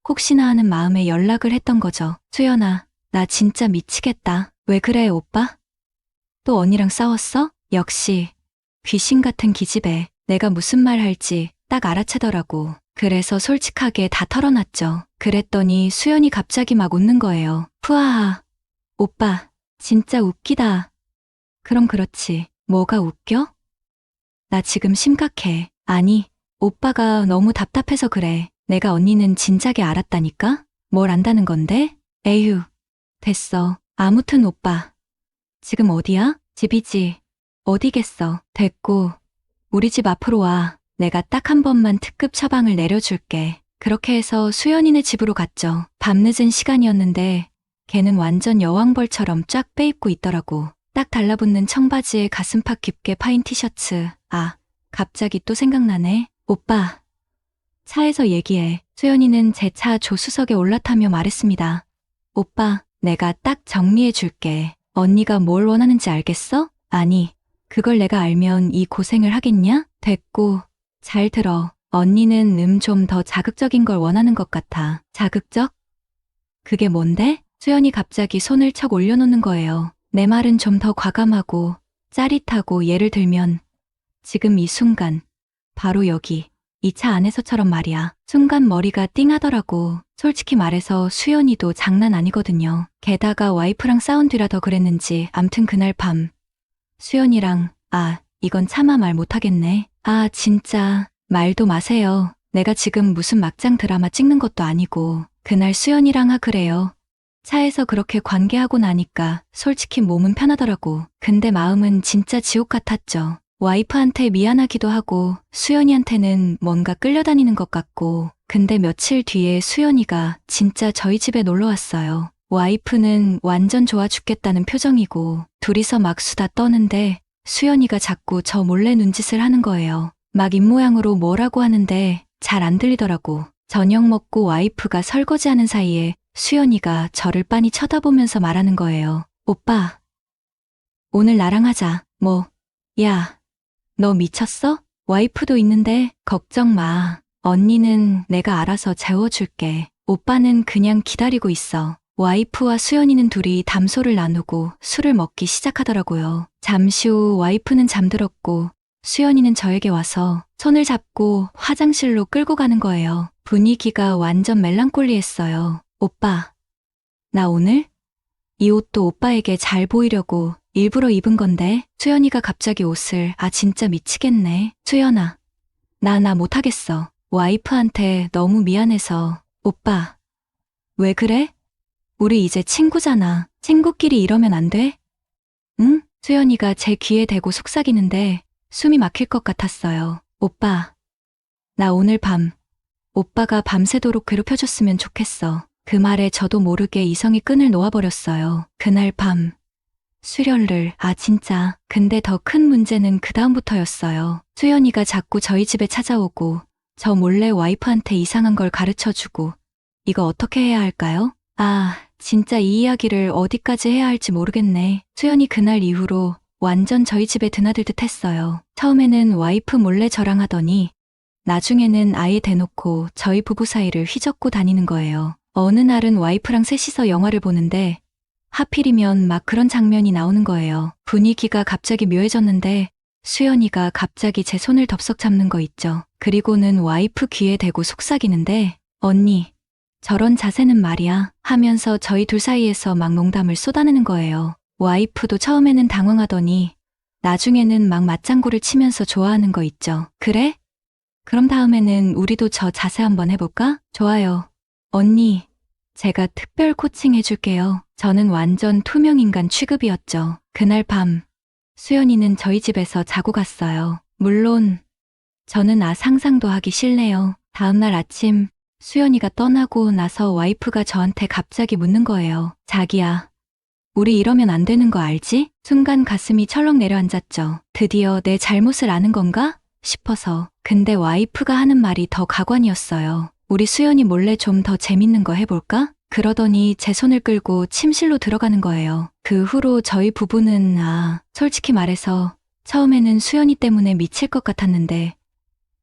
혹시나 하는 마음에 연락을 했던 거죠. 수연아, 나 진짜 미치겠다. 왜 그래, 오빠? 또 언니랑 싸웠어? 역시 귀신 같은 기집애. 내가 무슨 말 할지 딱 알아채더라고. 그래서 솔직하게 다 털어놨죠. 그랬더니 수연이 갑자기 막 웃는 거예요. 푸아하. 오빠, 진짜 웃기다. 그럼 그렇지. 뭐가 웃겨? 나 지금 심각해. 아니, 오빠가 너무 답답해서 그래. 내가 언니는 진작에 알았다니까? 뭘 안다는 건데? 에휴, 됐어. 아무튼 오빠. 지금 어디야? 집이지. 어디겠어. 됐고. 우리 집 앞으로 와. 내가 딱 한 번만 특급 처방을 내려줄게. 그렇게 해서 수연이네 집으로 갔죠. 밤늦은 시간이었는데 걔는 완전 여왕벌처럼 쫙 빼입고 있더라고. 딱 달라붙는 청바지에 가슴팍 깊게 파인 티셔츠. 아, 갑자기 또 생각나네. 오빠, 차에서 얘기해. 수연이는 제 차 조수석에 올라타며 말했습니다. 오빠, 내가 딱 정리해 줄게. 언니가 뭘 원하는지 알겠어? 아니, 그걸 내가 알면 이 고생을 하겠냐? 됐고, 잘 들어. 언니는 좀 더 자극적인 걸 원하는 것 같아. 자극적? 그게 뭔데? 수연이 갑자기 손을 척 올려놓는 거예요. 내 말은 좀 더 과감하고 짜릿하고 예를 들면 지금 이 순간, 바로 여기, 이 차 안에서처럼 말이야. 순간 머리가 띵하더라고. 솔직히 말해서 수연이도 장난 아니거든요. 게다가 와이프랑 싸운 뒤라 더 그랬는지 암튼 그날 밤 수연이랑 이건 차마 말 못하겠네. 진짜 말도 마세요. 내가 지금 무슨 막장 드라마 찍는 것도 아니고 그날 수연이랑 그래요. 차에서 그렇게 관계하고 나니까 솔직히 몸은 편하더라고. 근데 마음은 진짜 지옥 같았죠. 와이프한테 미안하기도 하고 수연이한테는 뭔가 끌려다니는 것 같고. 근데 며칠 뒤에 수연이가 진짜 저희 집에 놀러 왔어요. 와이프는 완전 좋아 죽겠다는 표정이고 둘이서 막 수다 떠는데 수연이가 자꾸 저 몰래 눈짓을 하는 거예요. 막 입모양으로 뭐라고 하는데 잘 안 들리더라고. 저녁 먹고 와이프가 설거지하는 사이에 수연이가 저를 빤히 쳐다보면서 말하는 거예요. 오빠, 오늘 나랑 하자. 뭐, 야, 너 미쳤어? 와이프도 있는데 걱정 마. 언니는 내가 알아서 재워줄게. 오빠는 그냥 기다리고 있어. 와이프와 수연이는 둘이 담소를 나누고 술을 먹기 시작하더라고요. 잠시 후 와이프는 잠들었고 수연이는 저에게 와서 손을 잡고 화장실로 끌고 가는 거예요. 분위기가 완전 멜랑콜리했어요. 오빠, 나 오늘 이 옷도 오빠에게 잘 보이려고 일부러 입은 건데. 수연이가 갑자기 옷을 진짜 미치겠네. 수연아, 나 못하겠어. 와이프한테 너무 미안해서. 오빠, 왜 그래? 우리 이제 친구잖아. 친구끼리 이러면 안 돼? 응? 수연이가 제 귀에 대고 속삭이는데 숨이 막힐 것 같았어요. 오빠, 나 오늘 밤 오빠가 밤새도록 괴롭혀줬으면 좋겠어. 그 말에 저도 모르게 이성이 끈을 놓아버렸어요. 그날 밤 수련를 진짜. 근데 더 큰 문제는 그 다음부터였어요. 수연이가 자꾸 저희 집에 찾아오고 저 몰래 와이프한테 이상한 걸 가르쳐주고. 이거 어떻게 해야 할까요? 진짜 이 이야기를 어디까지 해야 할지 모르겠네. 수연이 그날 이후로 완전 저희 집에 드나들 듯 했어요. 처음에는 와이프 몰래 저랑 하더니 나중에는 아예 대놓고 저희 부부 사이를 휘젓고 다니는 거예요. 어느 날은 와이프랑 셋이서 영화를 보는데 하필이면 막 그런 장면이 나오는 거예요. 분위기가 갑자기 묘해졌는데 수연이가 갑자기 제 손을 덥석 잡는 거 있죠. 그리고는 와이프 귀에 대고 속삭이는데 언니, 저런 자세는 말이야 하면서 저희 둘 사이에서 막 농담을 쏟아내는 거예요. 와이프도 처음에는 당황하더니 나중에는 막 맞장구를 치면서 좋아하는 거 있죠. 그래? 그럼 다음에는 우리도 저 자세 한번 해볼까? 좋아요. 언니, 제가 특별 코칭 해줄게요. 저는 완전 투명인간 취급이었죠. 그날 밤 수연이는 저희 집에서 자고 갔어요. 물론 저는 상상도 하기 싫네요. 다음날 아침 수연이가 떠나고 나서 와이프가 저한테 갑자기 묻는 거예요. 자기야, 우리 이러면 안 되는 거 알지? 순간 가슴이 철렁 내려앉았죠. 드디어 내 잘못을 아는 건가? 싶어서. 근데 와이프가 하는 말이 더 가관이었어요. 우리 수연이 몰래 좀 더 재밌는 거 해볼까? 그러더니 제 손을 끌고 침실로 들어가는 거예요. 그 후로 저희 부부는 솔직히 말해서 처음에는 수연이 때문에 미칠 것 같았는데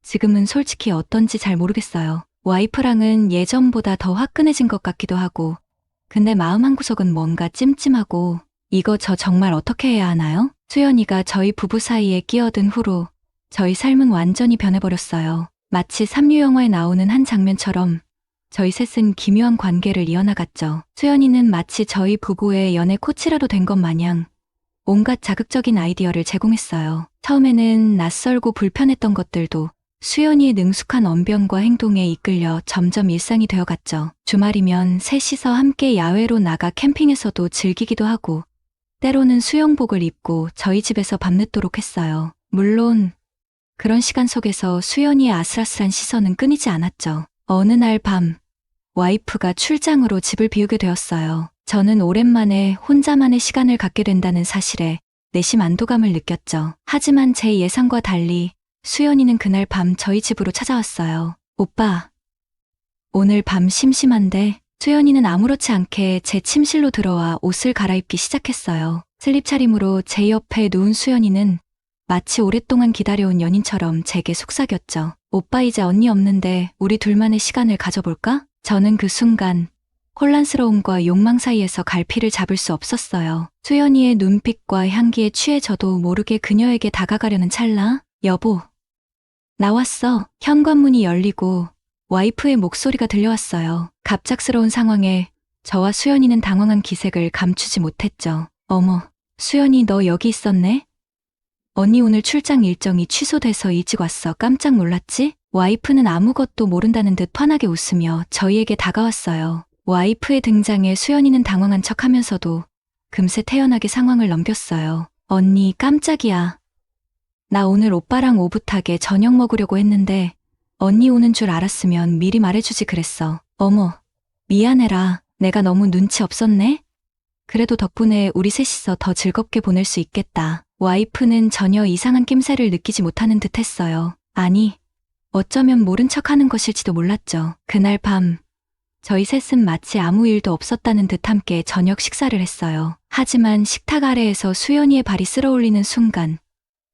지금은 솔직히 어떤지 잘 모르겠어요. 와이프랑은 예전보다 더 화끈해진 것 같기도 하고 근데 마음 한구석은 뭔가 찜찜하고 이거 저 정말 어떻게 해야 하나요? 수연이가 저희 부부 사이에 끼어든 후로 저희 삶은 완전히 변해버렸어요. 마치 삼류 영화에 나오는 한 장면처럼 저희 셋은 기묘한 관계를 이어나갔죠. 수연이는 마치 저희 부부의 연애 코치라도 된 것 마냥 온갖 자극적인 아이디어를 제공했어요. 처음에는 낯설고 불편했던 것들도 수연이의 능숙한 언변과 행동에 이끌려 점점 일상이 되어갔죠. 주말이면 셋이서 함께 야외로 나가 캠핑에서도 즐기기도 하고 때로는 수영복을 입고 저희 집에서 밤늦도록 했어요. 물론 그런 시간 속에서 수연이의 아슬아슬한 시선은 끊이지 않았죠. 어느 날 밤 와이프가 출장으로 집을 비우게 되었어요. 저는 오랜만에 혼자만의 시간을 갖게 된다는 사실에 내심 안도감을 느꼈죠. 하지만 제 예상과 달리 수연이는 그날 밤 저희 집으로 찾아왔어요. 오빠, 오늘 밤 심심한데. 수연이는 아무렇지 않게 제 침실로 들어와 옷을 갈아입기 시작했어요. 슬립 차림으로 제 옆에 누운 수연이는 마치 오랫동안 기다려온 연인처럼 제게 속삭였죠. 오빠 이제 언니 없는데 우리 둘만의 시간을 가져볼까? 저는 그 순간 혼란스러움과 욕망 사이에서 갈피를 잡을 수 없었어요. 수연이의 눈빛과 향기에 취해 저도 모르게 그녀에게 다가가려는 찰나, 여보, 나왔어. 현관문이 열리고 와이프의 목소리가 들려왔어요. 갑작스러운 상황에 저와 수연이는 당황한 기색을 감추지 못했죠. 어머, 수연이 너 여기 있었네? 언니 오늘 출장 일정이 취소돼서 일찍 왔어. 깜짝 놀랐지? 와이프는 아무것도 모른다는 듯 환하게 웃으며 저희에게 다가왔어요. 와이프의 등장에 수연이는 당황한 척하면서도 금세 태연하게 상황을 넘겼어요. 언니 깜짝이야. 나 오늘 오빠랑 오붓하게 저녁 먹으려고 했는데 언니 오는 줄 알았으면 미리 말해주지 그랬어. 어머, 미안해라. 내가 너무 눈치 없었네? 그래도 덕분에 우리 셋이서 더 즐겁게 보낼 수 있겠다. 와이프는 전혀 이상한 낌새를 느끼지 못하는 듯 했어요. 아니, 어쩌면 모른 척하는 것일지도 몰랐죠. 그날 밤, 저희 셋은 마치 아무 일도 없었다는 듯 함께 저녁 식사를 했어요. 하지만 식탁 아래에서 수연이의 발이 쓸어올리는 순간,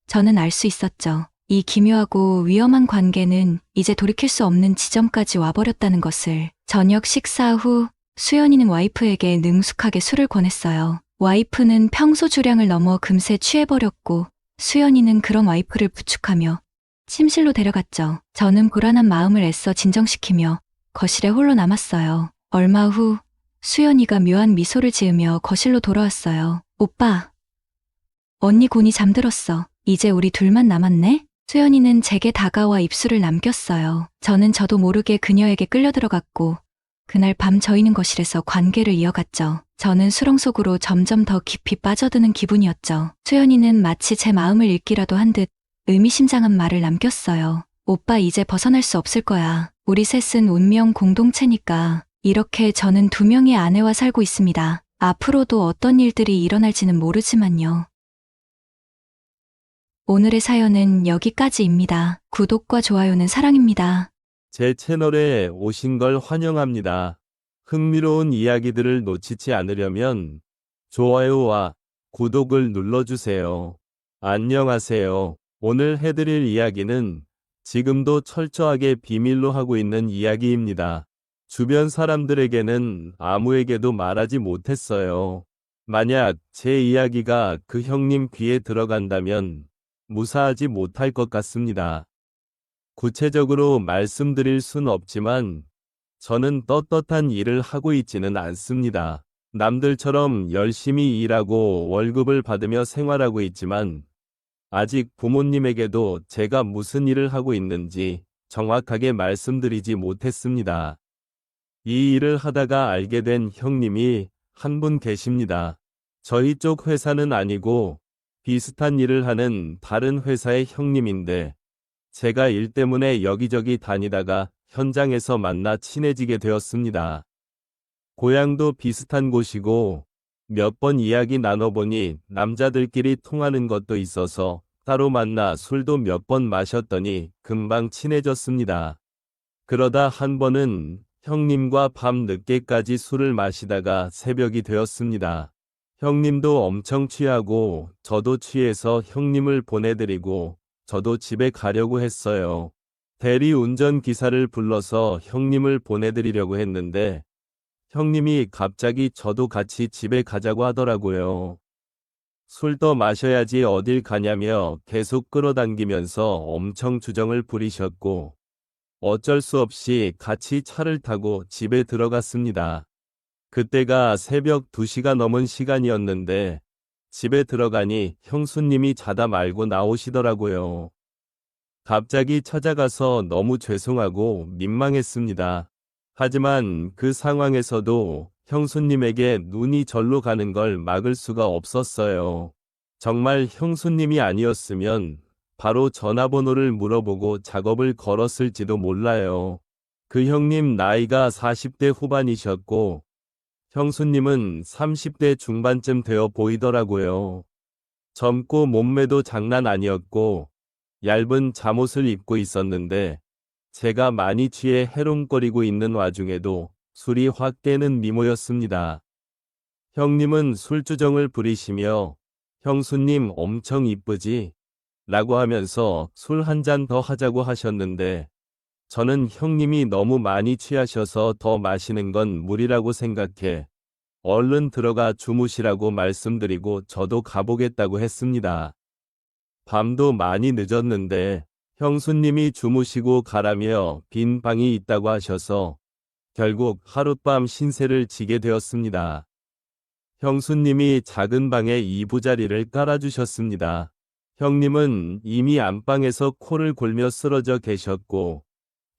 저는 알 수 있었죠. 이 기묘하고 위험한 관계는 이제 돌이킬 수 없는 지점까지 와버렸다는 것을. 저녁 식사 후 수연이는 와이프에게 능숙하게 술을 권했어요. 와이프는 평소 주량을 넘어 금세 취해버렸고 수연이는 그런 와이프를 부축하며 침실로 데려갔죠. 저는 불안한 마음을 애써 진정시키며 거실에 홀로 남았어요. 얼마 후 수연이가 묘한 미소를 지으며 거실로 돌아왔어요. 오빠, 언니 곤히 잠들었어. 이제 우리 둘만 남았네? 수연이는 제게 다가와 입술을 남겼어요. 저는 저도 모르게 그녀에게 끌려 들어갔고 그날 밤 저희는 거실에서 관계를 이어갔죠. 저는 수렁 속으로 점점 더 깊이 빠져드는 기분이었죠. 수연이는 마치 제 마음을 읽기라도 한 듯 의미심장한 말을 남겼어요. 오빠 이제 벗어날 수 없을 거야. 우리 셋은 운명 공동체니까. 이렇게 저는 2명의 아내와 살고 있습니다. 앞으로도 어떤 일들이 일어날지는 모르지만요. 오늘의 사연은 여기까지입니다. 구독과 좋아요는 사랑입니다. 제 채널에 오신 걸 환영합니다. 흥미로운 이야기들을 놓치지 않으려면 좋아요와 구독을 눌러주세요. 안녕하세요. 오늘 해드릴 이야기는 지금도 철저하게 비밀로 하고 있는 이야기입니다. 주변 사람들에게는 아무에게도 말하지 못했어요. 만약 제 이야기가 그 형님 귀에 들어간다면 무사하지 못할 것 같습니다. 구체적으로 말씀드릴 순 없지만 저는 떳떳한 일을 하고 있지는 않습니다. 남들처럼 열심히 일하고 월급을 받으며 생활하고 있지만 아직 부모님에게도 제가 무슨 일을 하고 있는지 정확하게 말씀드리지 못했습니다. 이 일을 하다가 알게 된 형님이 한 분 계십니다. 저희 쪽 회사는 아니고 비슷한 일을 하는 다른 회사의 형님인데 제가 일 때문에 여기저기 다니다가 현장에서 만나 친해지게 되었습니다. 고향도 비슷한 곳이고 몇 번 이야기 나눠보니 남자들끼리 통하는 것도 있어서 따로 만나 술도 몇 번 마셨더니 금방 친해졌습니다. 그러다 한 번은 형님과 밤 늦게까지 술을 마시다가 새벽이 되었습니다. 형님도 엄청 취하고 저도 취해서 형님을 보내드리고 저도 집에 가려고 했어요. 대리 운전기사를 불러서 형님을 보내드리려고 했는데 형님이 갑자기 저도 같이 집에 가자고 하더라고요. 술 더 마셔야지 어딜 가냐며 계속 끌어당기면서 엄청 주정을 부리셨고 어쩔 수 없이 같이 차를 타고 집에 들어갔습니다. 그때가 새벽 2시가 넘은 시간이었는데 집에 들어가니 형수님이 자다 말고 나오시더라고요. 갑자기 찾아가서 너무 죄송하고 민망했습니다. 하지만 그 상황에서도 형수님에게 눈이 절로 가는 걸 막을 수가 없었어요. 정말 형수님이 아니었으면 바로 전화번호를 물어보고 작업을 걸었을지도 몰라요. 그 형님 나이가 40대 후반이셨고 형수님은 30대 중반쯤 되어 보이더라고요. 젊고 몸매도 장난 아니었고 얇은 잠옷을 입고 있었는데 제가 많이 취해 해롱거리고 있는 와중에도 술이 확 깨는 미모였습니다. 형님은 술주정을 부리시며 형수님 엄청 이쁘지? 라고 하면서 술 한 잔 더 하자고 하셨는데 저는 형님이 너무 많이 취하셔서 더 마시는 건 무리라고 생각해 얼른 들어가 주무시라고 말씀드리고 저도 가보겠다고 했습니다. 밤도 많이 늦었는데 형수님이 주무시고 가라며 빈 방이 있다고 하셔서 결국 하룻밤 신세를 지게 되었습니다. 형수님이 작은 방에 이부자리를 깔아주셨습니다. 형님은 이미 안방에서 코를 골며 쓰러져 계셨고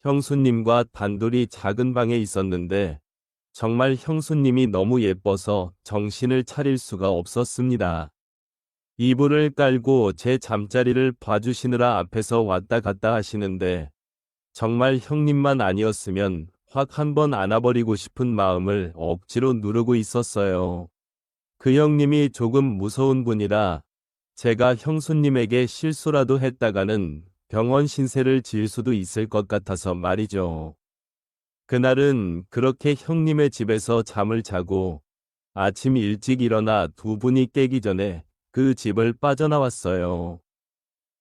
형수님과 단둘이 작은 방에 있었는데 정말 형수님이 너무 예뻐서 정신을 차릴 수가 없었습니다. 이불을 깔고 제 잠자리를 봐주시느라 앞에서 왔다 갔다 하시는데 정말 형님만 아니었으면 확 한번 안아버리고 싶은 마음을 억지로 누르고 있었어요. 그 형님이 조금 무서운 분이라 제가 형수님에게 실수라도 했다가는 병원 신세를 질 수도 있을 것 같아서 말이죠. 그날은 그렇게 형님의 집에서 잠을 자고 아침 일찍 일어나 두 분이 깨기 전에 그 집을 빠져나왔어요.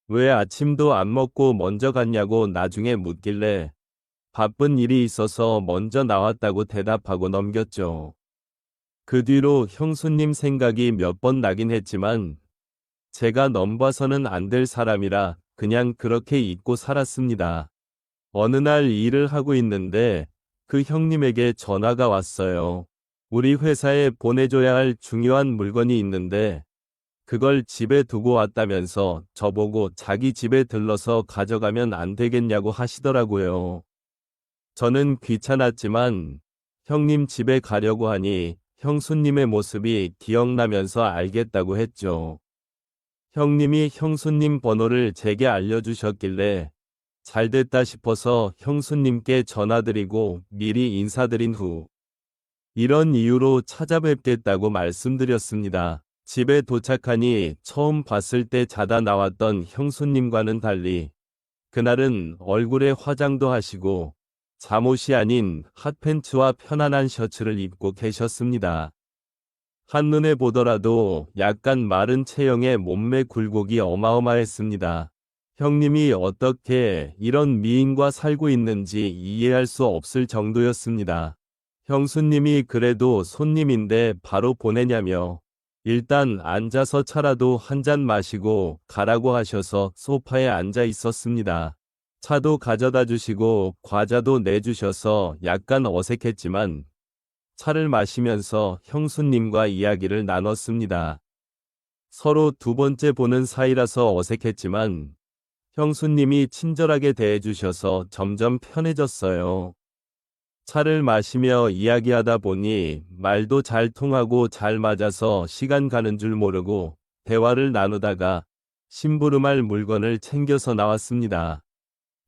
왜 아침도 안 먹고 먼저 갔냐고 나중에 묻길래 바쁜 일이 있어서 먼저 나왔다고 대답하고 넘겼죠. 그 뒤로 형수님 생각이 몇 번 나긴 했지만 제가 넘봐서는 안 될 사람이라 그냥 그렇게 잊고 살았습니다. 어느 날 일을 하고 있는데 그 형님에게 전화가 왔어요. 우리 회사에 보내줘야 할 중요한 물건이 있는데 그걸 집에 두고 왔다면서 저보고 자기 집에 들러서 가져가면 안 되겠냐고 하시더라고요. 저는 귀찮았지만 형님 집에 가려고 하니 형수님의 모습이 기억나면서 알겠다고 했죠. 형님이 형수님 번호를 제게 알려주셨길래 잘됐다 싶어서 형수님께 전화드리고 미리 인사드린 후 이런 이유로 찾아뵙겠다고 말씀드렸습니다. 집에 도착하니 처음 봤을 때 자다 나왔던 형수님과는 달리 그날은 얼굴에 화장도 하시고 잠옷이 아닌 핫팬츠와 편안한 셔츠를 입고 계셨습니다. 한눈에 보더라도 약간 마른 체형의 몸매 굴곡이 어마어마했습니다. 형님이 어떻게 이런 미인과 살고 있는지 이해할 수 없을 정도였습니다. 형수님이 그래도 손님인데 바로 보내냐며 일단 앉아서 차라도 한 잔 마시고 가라고 하셔서 소파에 앉아 있었습니다. 차도 가져다 주시고 과자도 내주셔서 약간 어색했지만 차를 마시면서 형수님과 이야기를 나눴습니다. 서로 두 번째 보는 사이라서 어색했지만 형수님이 친절하게 대해주셔서 점점 편해졌어요. 차를 마시며 이야기하다 보니 말도 잘 통하고 잘 맞아서 시간 가는 줄 모르고 대화를 나누다가 심부름할 물건을 챙겨서 나왔습니다.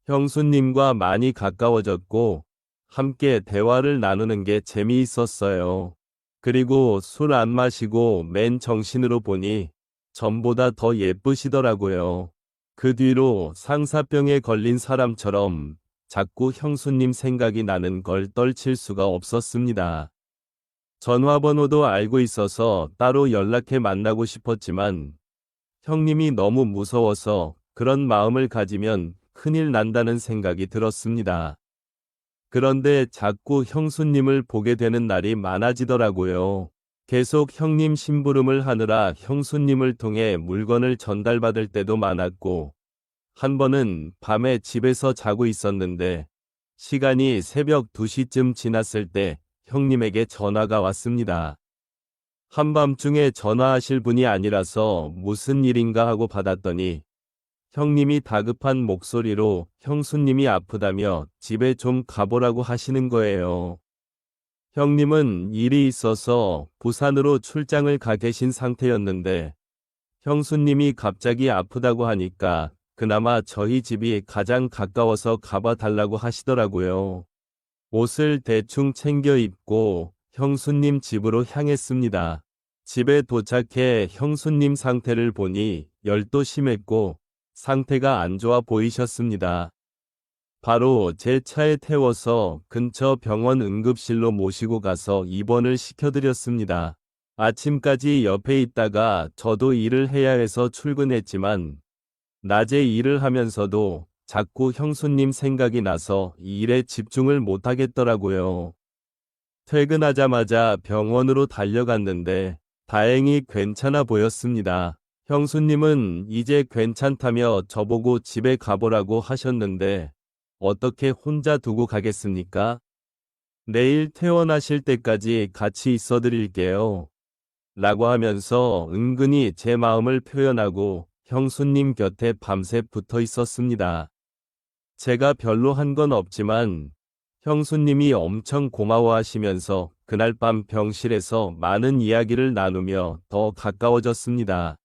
형수님과 많이 가까워졌고 함께 대화를 나누는 게 재미있었어요. 그리고 술 안 마시고 맨 정신으로 보니 전보다 더 예쁘시더라고요. 그 뒤로 상사병에 걸린 사람처럼 자꾸 형수님 생각이 나는 걸 떨칠 수가 없었습니다. 전화번호도 알고 있어서 따로 연락해 만나고 싶었지만 형님이 너무 무서워서 그런 마음을 가지면 큰일 난다는 생각이 들었습니다. 그런데 자꾸 형수님을 보게 되는 날이 많아지더라고요. 계속 형님 심부름을 하느라 형수님을 통해 물건을 전달받을 때도 많았고, 한 번은 밤에 집에서 자고 있었는데, 시간이 새벽 2시쯤 지났을 때 형님에게 전화가 왔습니다. 한밤중에 전화하실 분이 아니라서 무슨 일인가 하고 받았더니, 형님이 다급한 목소리로 형수님이 아프다며 집에 좀 가보라고 하시는 거예요. 형님은 일이 있어서 부산으로 출장을 가 계신 상태였는데 형수님이 갑자기 아프다고 하니까 그나마 저희 집이 가장 가까워서 가봐 달라고 하시더라고요. 옷을 대충 챙겨 입고 형수님 집으로 향했습니다. 집에 도착해 형수님 상태를 보니 열도 심했고 상태가 안 좋아 보이셨습니다. 바로 제 차에 태워서 근처 병원 응급실로 모시고 가서 입원을 시켜드렸습니다. 아침까지 옆에 있다가 저도 일을 해야 해서 출근했지만 낮에 일을 하면서도 자꾸 형수님 생각이 나서 일에 집중을 못하겠더라고요. 퇴근하자마자 병원으로 달려갔는데 다행히 괜찮아 보였습니다. 형수님은 이제 괜찮다며 저보고 집에 가보라고 하셨는데 어떻게 혼자 두고 가겠습니까? 내일 퇴원하실 때까지 같이 있어 드릴게요. 라고 하면서 은근히 제 마음을 표현하고 형수님 곁에 밤새 붙어 있었습니다. 제가 별로 한 건 없지만 형수님이 엄청 고마워하시면서 그날 밤 병실에서 많은 이야기를 나누며 더 가까워졌습니다.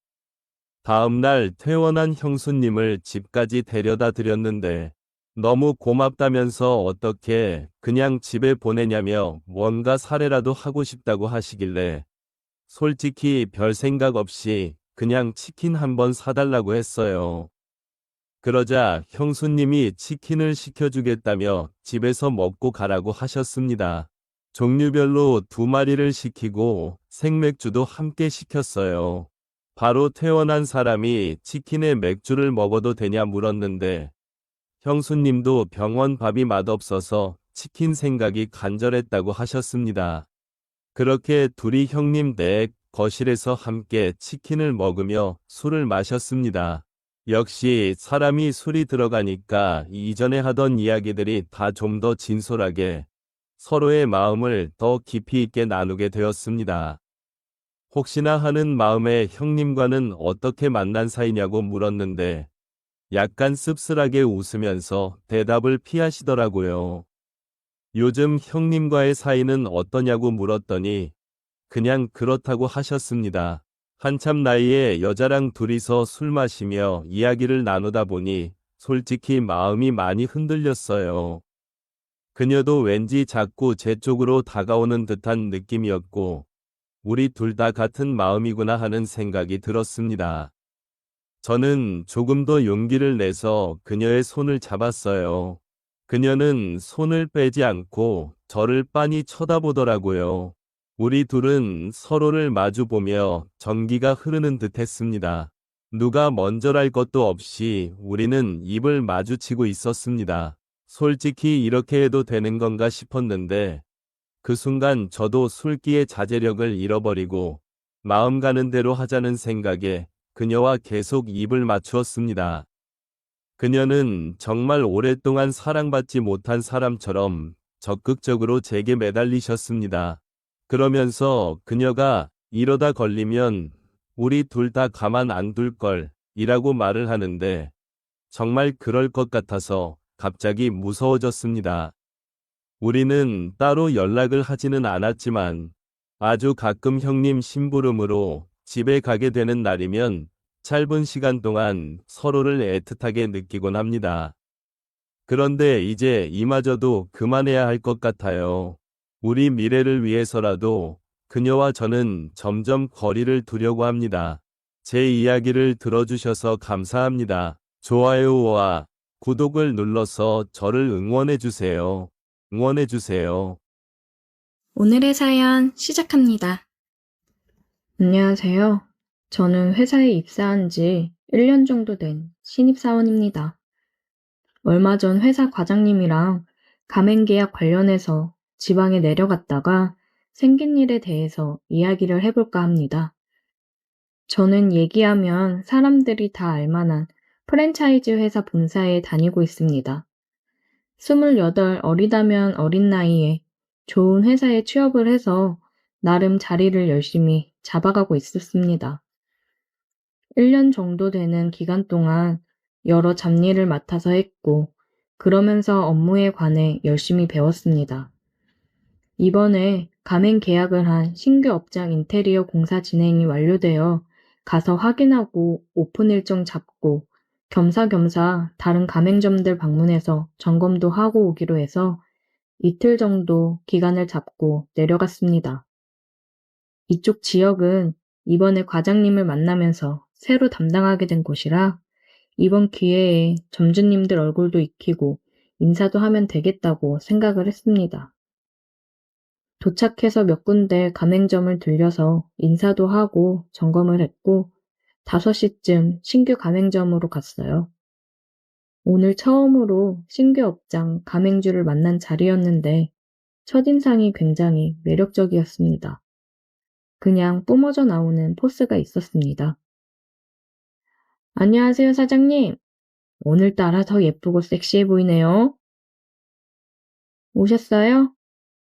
다음날 퇴원한 형수님을 집까지 데려다 드렸는데 너무 고맙다면서 어떻게 그냥 집에 보내냐며 뭔가 사례라도 하고 싶다고 하시길래 솔직히 별 생각 없이 그냥 치킨 한번 사달라고 했어요. 그러자 형수님이 치킨을 시켜주겠다며 집에서 먹고 가라고 하셨습니다. 종류별로 2마리를 시키고 생맥주도 함께 시켰어요. 바로 퇴원한 사람이 치킨에 맥주를 먹어도 되냐 물었는데 형수님도 병원 밥이 맛없어서 치킨 생각이 간절했다고 하셨습니다. 그렇게 둘이 형님 댁 거실에서 함께 치킨을 먹으며 술을 마셨습니다. 역시 사람이 술이 들어가니까 이전에 하던 이야기들이 다 좀 더 진솔하게 서로의 마음을 더 깊이 있게 나누게 되었습니다. 혹시나 하는 마음에 형님과는 어떻게 만난 사이냐고 물었는데 약간 씁쓸하게 웃으면서 대답을 피하시더라고요. 요즘 형님과의 사이는 어떠냐고 물었더니 그냥 그렇다고 하셨습니다. 한참 나이에 여자랑 둘이서 술 마시며 이야기를 나누다 보니 솔직히 마음이 많이 흔들렸어요. 그녀도 왠지 자꾸 제 쪽으로 다가오는 듯한 느낌이었고 우리 둘 다 같은 마음이구나 하는 생각이 들었습니다. 저는 조금 더 용기를 내서 그녀의 손을 잡았어요. 그녀는 손을 빼지 않고 저를 빤히 쳐다보더라고요. 우리 둘은 서로를 마주보며 전기가 흐르는 듯 했습니다. 누가 먼저랄 것도 없이 우리는 입을 마주치고 있었습니다. 솔직히 이렇게 해도 되는 건가 싶었는데 그 순간 저도 술기의 자제력을 잃어버리고 마음 가는 대로 하자는 생각에 그녀와 계속 입을 맞추었습니다. 그녀는 정말 오랫동안 사랑받지 못한 사람처럼 적극적으로 제게 매달리셨습니다. 그러면서 그녀가 이러다 걸리면 우리 둘 다 가만 안 둘 걸 이라고 말을 하는데 정말 그럴 것 같아서 갑자기 무서워졌습니다. 우리는 따로 연락을 하지는 않았지만 아주 가끔 형님 심부름으로 집에 가게 되는 날이면 짧은 시간 동안 서로를 애틋하게 느끼곤 합니다. 그런데 이제 이마저도 그만해야 할 것 같아요. 우리 미래를 위해서라도 그녀와 저는 점점 거리를 두려고 합니다. 제 이야기를 들어주셔서 감사합니다. 좋아요와 구독을 눌러서 저를 응원해주세요. 응원해주세요. 오늘의 사연 시작합니다. 안녕하세요. 저는 회사에 입사한 지 1년 정도 된 신입사원입니다. 얼마 전 회사 과장님이랑 가맹계약 관련해서 지방에 내려갔다가 생긴 일에 대해서 이야기를 해볼까 합니다. 저는 얘기하면 사람들이 다 알만한 프랜차이즈 회사 본사에 다니고 있습니다. 28 어리다면 어린 나이에 좋은 회사에 취업을 해서 나름 자리를 열심히 잡아가고 있었습니다. 1년 정도 되는 기간 동안 여러 잡일을 맡아서 했고, 그러면서 업무에 관해 열심히 배웠습니다. 이번에 가맹 계약을 한 신규 업장 인테리어 공사 진행이 완료되어 가서 확인하고 오픈 일정 잡고 겸사겸사 다른 가맹점들 방문해서 점검도 하고 오기로 해서 이틀 정도 기간을 잡고 내려갔습니다. 이쪽 지역은 이번에 과장님을 만나면서 새로 담당하게 된 곳이라 이번 기회에 점주님들 얼굴도 익히고 인사도 하면 되겠다고 생각을 했습니다. 도착해서 몇 군데 가맹점을 들려서 인사도 하고 점검을 했고 5시쯤 신규 가맹점으로 갔어요. 오늘 처음으로 신규 업장 가맹주를 만난 자리였는데 첫인상이 굉장히 매력적이었습니다. 그냥 뿜어져 나오는 포스가 있었습니다. 안녕하세요, 사장님. 오늘따라 더 예쁘고 섹시해 보이네요. 오셨어요?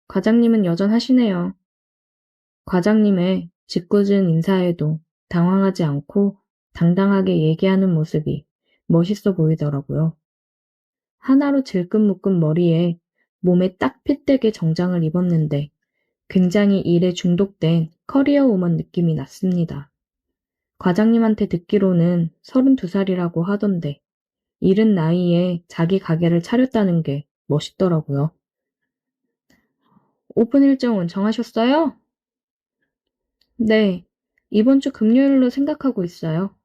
과장님은 여전하시네요. 과장님의 짓궂은 인사에도 당황하지 않고 당당하게 얘기하는 모습이 멋있어 보이더라고요. 하나로 질끈묶은 머리에 몸에 딱 핏되게 정장을 입었는데 굉장히 일에 중독된 커리어 우먼 느낌이 났습니다. 과장님한테 듣기로는 32살이라고 하던데 이른 나이에 자기 가게를 차렸다는 게 멋있더라고요. 오픈 일정은 정하셨어요? 네, 이번 주 금요일로 생각하고 있어요.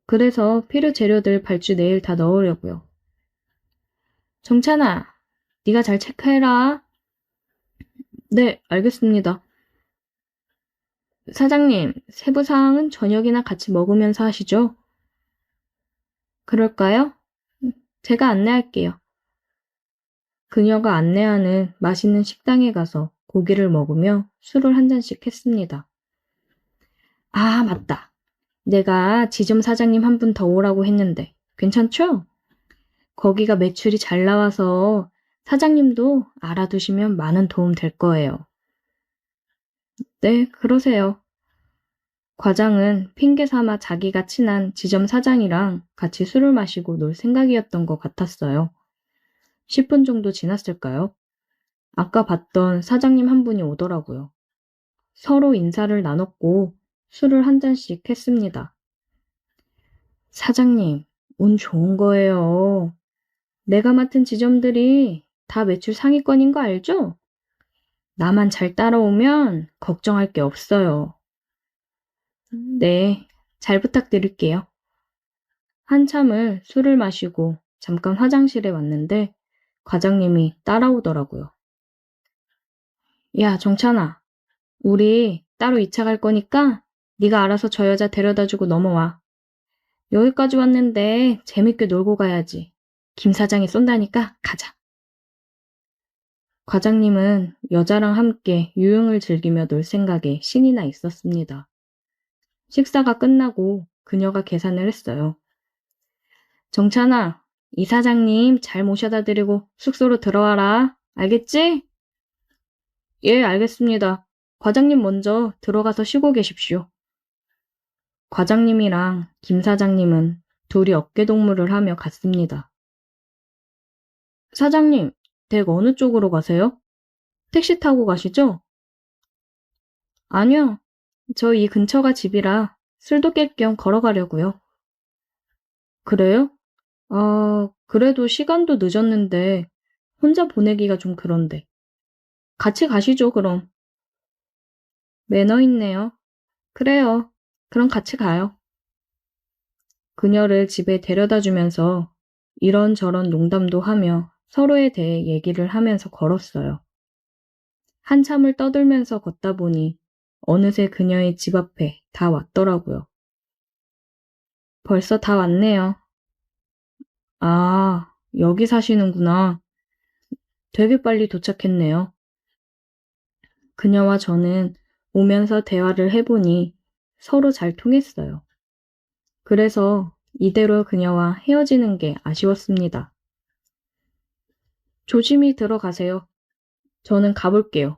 그래서 필요 재료들 발주 내일 다 넣으려고요. 정찬아, 네가 잘 체크해라. 네, 알겠습니다. 사장님, 세부 사항은 저녁이나 같이 먹으면서 하시죠? 그럴까요? 제가 안내할게요. 그녀가 안내하는 맛있는 식당에 가서 고기를 먹으며 술을 한 잔씩 했습니다. 아, 맞다. 내가 지점 사장님 한 분 더 오라고 했는데 괜찮죠? 거기가 매출이 잘 나와서 사장님도 알아두시면 많은 도움 될 거예요. 네, 그러세요. 과장은 핑계 삼아 자기가 친한 지점 사장이랑 같이 술을 마시고 놀 생각이었던 것 같았어요. 10분 정도 지났을까요? 아까 봤던 사장님 한 분이 오더라고요. 서로 인사를 나눴고 술을 한 잔씩 했습니다. 사장님, 운 좋은 거예요. 내가 맡은 지점들이 다 매출 상위권인 거 알죠? 나만 잘 따라오면 걱정할 게 없어요. 네, 잘 부탁드릴게요. 한참을 술을 마시고 잠깐 화장실에 왔는데 과장님이 따라오더라고요. 야, 정찬아, 우리 따로 2차 갈 거니까 네가 알아서 저 여자 데려다주고 넘어와. 여기까지 왔는데 재밌게 놀고 가야지. 김 사장이 쏜다니까 가자. 과장님은 여자랑 함께 유흥을 즐기며 놀 생각에 신이 나 있었습니다. 식사가 끝나고 그녀가 계산을 했어요. 정찬아, 이 사장님 잘 모셔다 드리고 숙소로 들어와라. 알겠지? 예, 알겠습니다. 과장님 먼저 들어가서 쉬고 계십시오. 과장님이랑 김 사장님은 둘이 어깨동무를 하며 갔습니다. 사장님, 댁 어느 쪽으로 가세요? 택시 타고 가시죠? 아니요. 저 이 근처가 집이라 술도 깰 겸 걸어가려고요. 그래요? 그래도 시간도 늦었는데 혼자 보내기가 좀 그런데. 같이 가시죠, 그럼. 매너 있네요. 그래요. 그럼 같이 가요. 그녀를 집에 데려다 주면서 이런저런 농담도 하며 서로에 대해 얘기를 하면서 걸었어요. 한참을 떠들면서 걷다 보니 어느새 그녀의 집 앞에 다 왔더라고요. 벌써 다 왔네요. 아, 여기 사시는구나. 되게 빨리 도착했네요. 그녀와 저는 오면서 대화를 해보니 서로 잘 통했어요. 그래서 이대로 그녀와 헤어지는 게 아쉬웠습니다. 조심히 들어가세요. 저는 가볼게요.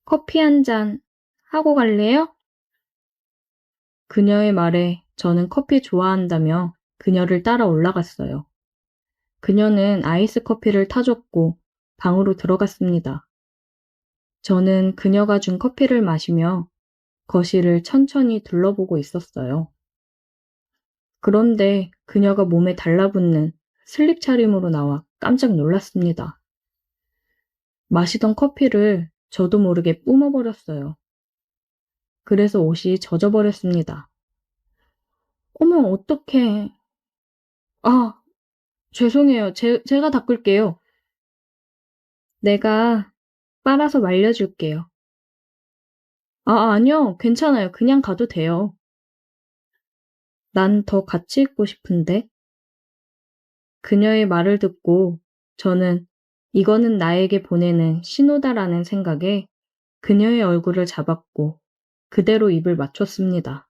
커피 한 잔 하고 갈래요? 그녀의 말에 저는 커피 좋아한다며 그녀를 따라 올라갔어요. 그녀는 아이스 커피를 타줬고 방으로 들어갔습니다. 저는 그녀가 준 커피를 마시며 거실을 천천히 둘러보고 있었어요. 그런데 그녀가 몸에 달라붙는 슬립 차림으로 나와 깜짝 놀랐습니다. 마시던 커피를 저도 모르게 뿜어버렸어요. 그래서 옷이 젖어버렸습니다. 어머, 어떡해. 아, 죄송해요. 제가 닦을게요. 내가 빨아서 말려줄게요. 아니요. 괜찮아요. 그냥 가도 돼요. 난 더 같이 있고 싶은데. 그녀의 말을 듣고 저는 이거는 나에게 보내는 신호다라는 생각에 그녀의 얼굴을 잡았고 그대로 입을 맞췄습니다.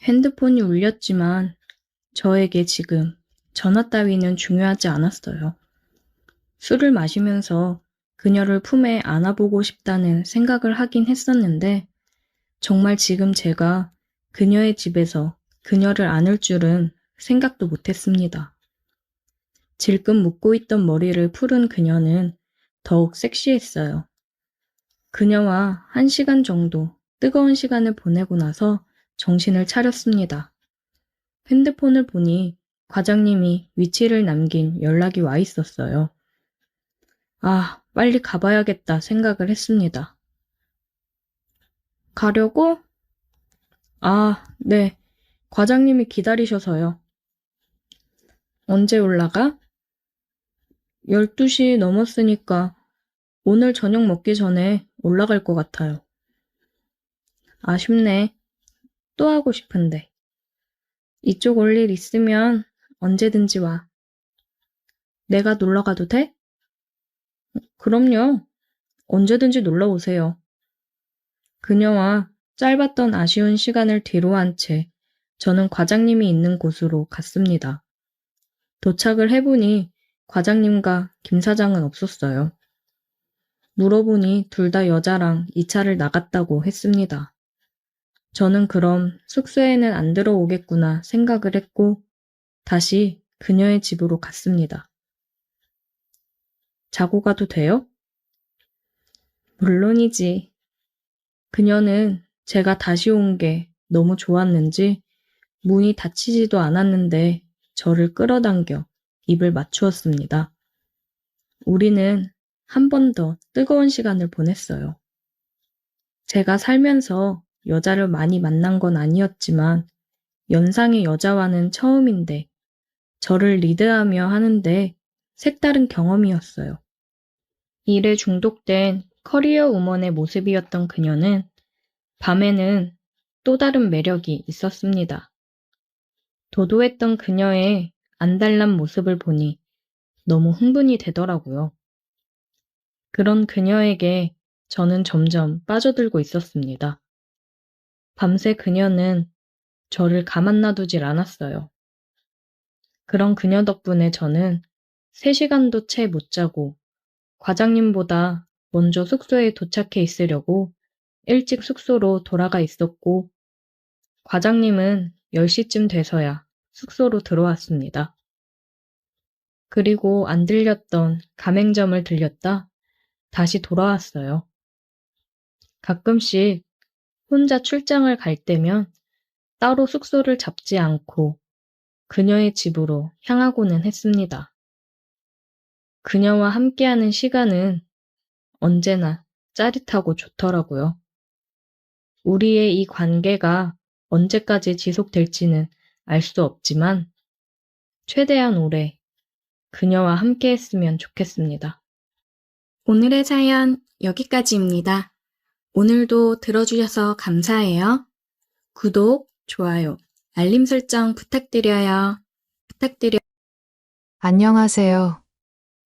핸드폰이 울렸지만 저에게 지금 전화 따위는 중요하지 않았어요. 술을 마시면서 그녀를 품에 안아보고 싶다는 생각을 하긴 했었는데 정말 지금 제가 그녀의 집에서 그녀를 안을 줄은 생각도 못했습니다. 질끈 묶고 있던 머리를 풀은 그녀는 더욱 섹시했어요. 그녀와 1시간 정도 뜨거운 시간을 보내고 나서 정신을 차렸습니다. 핸드폰을 보니 과장님이 위치를 남긴 연락이 와 있었어요. 아, 빨리 가봐야겠다 생각을 했습니다. 가려고? 아, 네. 과장님이 기다리셔서요. 언제 올라가? 12시 넘었으니까 오늘 저녁 먹기 전에 올라갈 것 같아요. 아쉽네. 또 하고 싶은데. 이쪽 올 일 있으면 언제든지 와. 내가 놀러 가도 돼? 그럼요. 언제든지 놀러 오세요. 그녀와 짧았던 아쉬운 시간을 뒤로한 채 저는 과장님이 있는 곳으로 갔습니다. 도착을 해보니 과장님과 김 사장은 없었어요. 물어보니 둘 다 여자랑 2차를 나갔다고 했습니다. 저는 그럼 숙소에는 안 들어오겠구나 생각을 했고 다시 그녀의 집으로 갔습니다. 자고 가도 돼요? 물론이지. 그녀는 제가 다시 온 게 너무 좋았는지 문이 닫히지도 않았는데 저를 끌어당겨 입을 맞추었습니다. 우리는 한 번 더 뜨거운 시간을 보냈어요. 제가 살면서 여자를 많이 만난 건 아니었지만 연상의 여자와는 처음인데 저를 리드하며 하는데 색다른 경험이었어요. 일에 중독된 커리어 우먼의 모습이었던 그녀는 밤에는 또 다른 매력이 있었습니다. 도도했던 그녀의 안달난 모습을 보니 너무 흥분이 되더라고요. 그런 그녀에게 저는 점점 빠져들고 있었습니다. 밤새 그녀는 저를 가만 놔두질 않았어요. 그런 그녀 덕분에 저는 3시간도 채 못 자고 과장님보다 먼저 숙소에 도착해 있으려고 일찍 숙소로 돌아가 있었고 과장님은 10시쯤 돼서야 숙소로 들어왔습니다. 그리고 안 들렸던 가맹점을 들렸다 다시 돌아왔어요. 가끔씩 혼자 출장을 갈 때면 따로 숙소를 잡지 않고 그녀의 집으로 향하고는 했습니다. 그녀와 함께하는 시간은 언제나 짜릿하고 좋더라고요. 우리의 이 관계가 언제까지 지속될지는 알 수 없지만 최대한 오래 그녀와 함께 했으면 좋겠습니다. 오늘의 사연 여기까지입니다. 오늘도 들어주셔서 감사해요. 구독, 좋아요, 알림 설정 부탁드려요. 안녕하세요.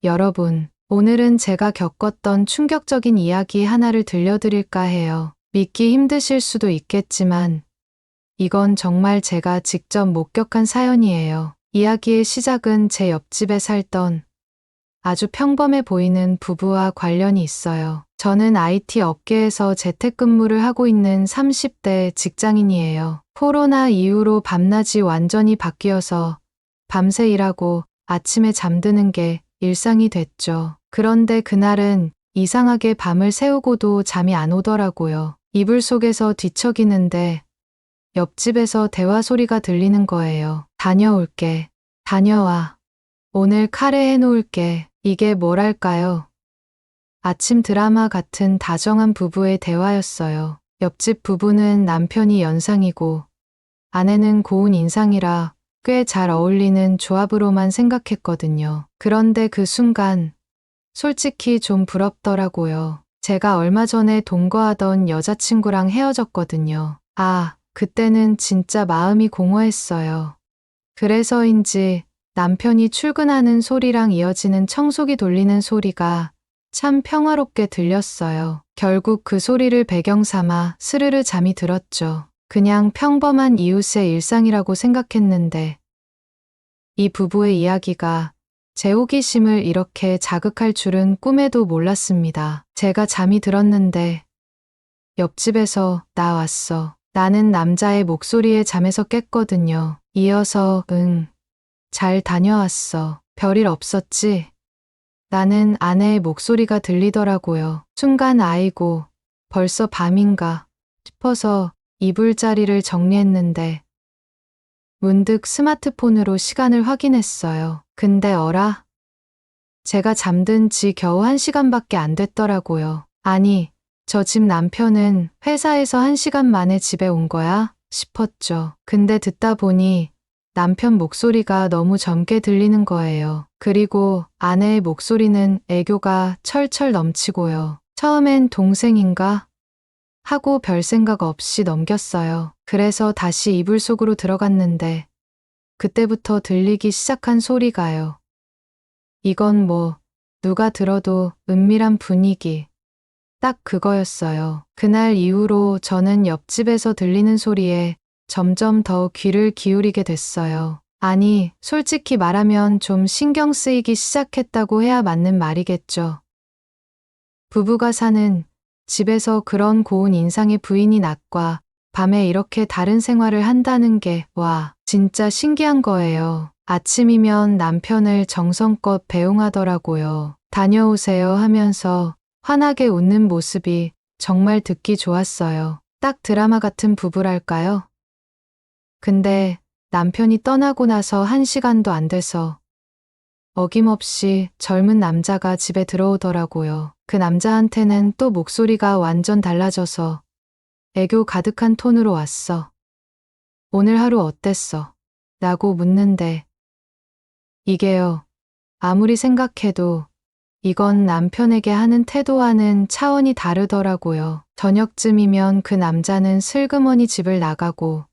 여러분, 오늘은 제가 겪었던 충격적인 이야기 하나를 들려드릴까 해요. 믿기 힘드실 수도 있겠지만, 이건 정말 제가 직접 목격한 사연이에요. 이야기의 시작은 제 옆집에 살던 아주 평범해 보이는 부부와 관련이 있어요. 저는 IT 업계에서 재택근무를 하고 있는 30대 직장인이에요. 코로나 이후로 밤낮이 완전히 바뀌어서 밤새 일하고 아침에 잠드는 게 일상이 됐죠. 그런데 그날은 이상하게 밤을 새우고도 잠이 안 오더라고요. 이불 속에서 뒤척이는데 옆집에서 대화 소리가 들리는 거예요. 다녀올게. 다녀와. 오늘 카레 해놓을게. 이게 뭐랄까요? 아침 드라마 같은 다정한 부부의 대화였어요. 옆집 부부는 남편이 연상이고 아내는 고운 인상이라 꽤 잘 어울리는 조합으로만 생각했거든요. 그런데 그 순간 솔직히 좀 부럽더라고요. 제가 얼마 전에 동거하던 여자친구랑 헤어졌거든요. 그때는 진짜 마음이 공허했어요. 그래서인지 남편이 출근하는 소리랑 이어지는 청소기 돌리는 소리가 참 평화롭게 들렸어요. 결국 그 소리를 배경 삼아 스르르 잠이 들었죠. 그냥 평범한 이웃의 일상이라고 생각했는데 이 부부의 이야기가 제 호기심을 이렇게 자극할 줄은 꿈에도 몰랐습니다. 제가 잠이 들었는데 옆집에서 나 왔어. 나는 남자의 목소리에 잠에서 깼거든요. 이어서 잘 다녀왔어. 별일 없었지? 나는 아내의 목소리가 들리더라고요. 순간 아이고, 벌써 밤인가 싶어서 이불자리를 정리했는데 문득 스마트폰으로 시간을 확인했어요. 근데 어라? 제가 잠든 지 겨우 1시간밖에 안 됐더라고요. 아니, 저 집 남편은 회사에서 1시간 만에 집에 온 거야? 싶었죠. 근데 듣다 보니 남편 목소리가 너무 젊게 들리는 거예요. 그리고 아내의 목소리는 애교가 철철 넘치고요. 처음엔 동생인가? 하고 별 생각 없이 넘겼어요. 그래서 다시 이불 속으로 들어갔는데 그때부터 들리기 시작한 소리가요. 이건 누가 들어도 은밀한 분위기. 딱 그거였어요. 그날 이후로 저는 옆집에서 들리는 소리에 점점 더 귀를 기울이게 됐어요. 아니, 솔직히 말하면 좀 신경 쓰이기 시작했다고 해야 맞는 말이겠죠. 부부가 사는 집에서 그런 고운 인상의 부인이 낮과 밤에 이렇게 다른 생활을 한다는 게, 진짜 신기한 거예요. 아침이면 남편을 정성껏 배웅하더라고요. 다녀오세요 하면서 환하게 웃는 모습이 정말 듣기 좋았어요. 딱 드라마 같은 부부랄까요? 근데 남편이 떠나고 나서 1시간도 안 돼서 어김없이 젊은 남자가 집에 들어오더라고요. 그 남자한테는 또 목소리가 완전 달라져서 애교 가득한 톤으로 왔어. 오늘 하루 어땠어? 라고 묻는데 이게요. 아무리 생각해도 이건 남편에게 하는 태도와는 차원이 다르더라고요. 저녁쯤이면 그 남자는 슬그머니 집을 나가고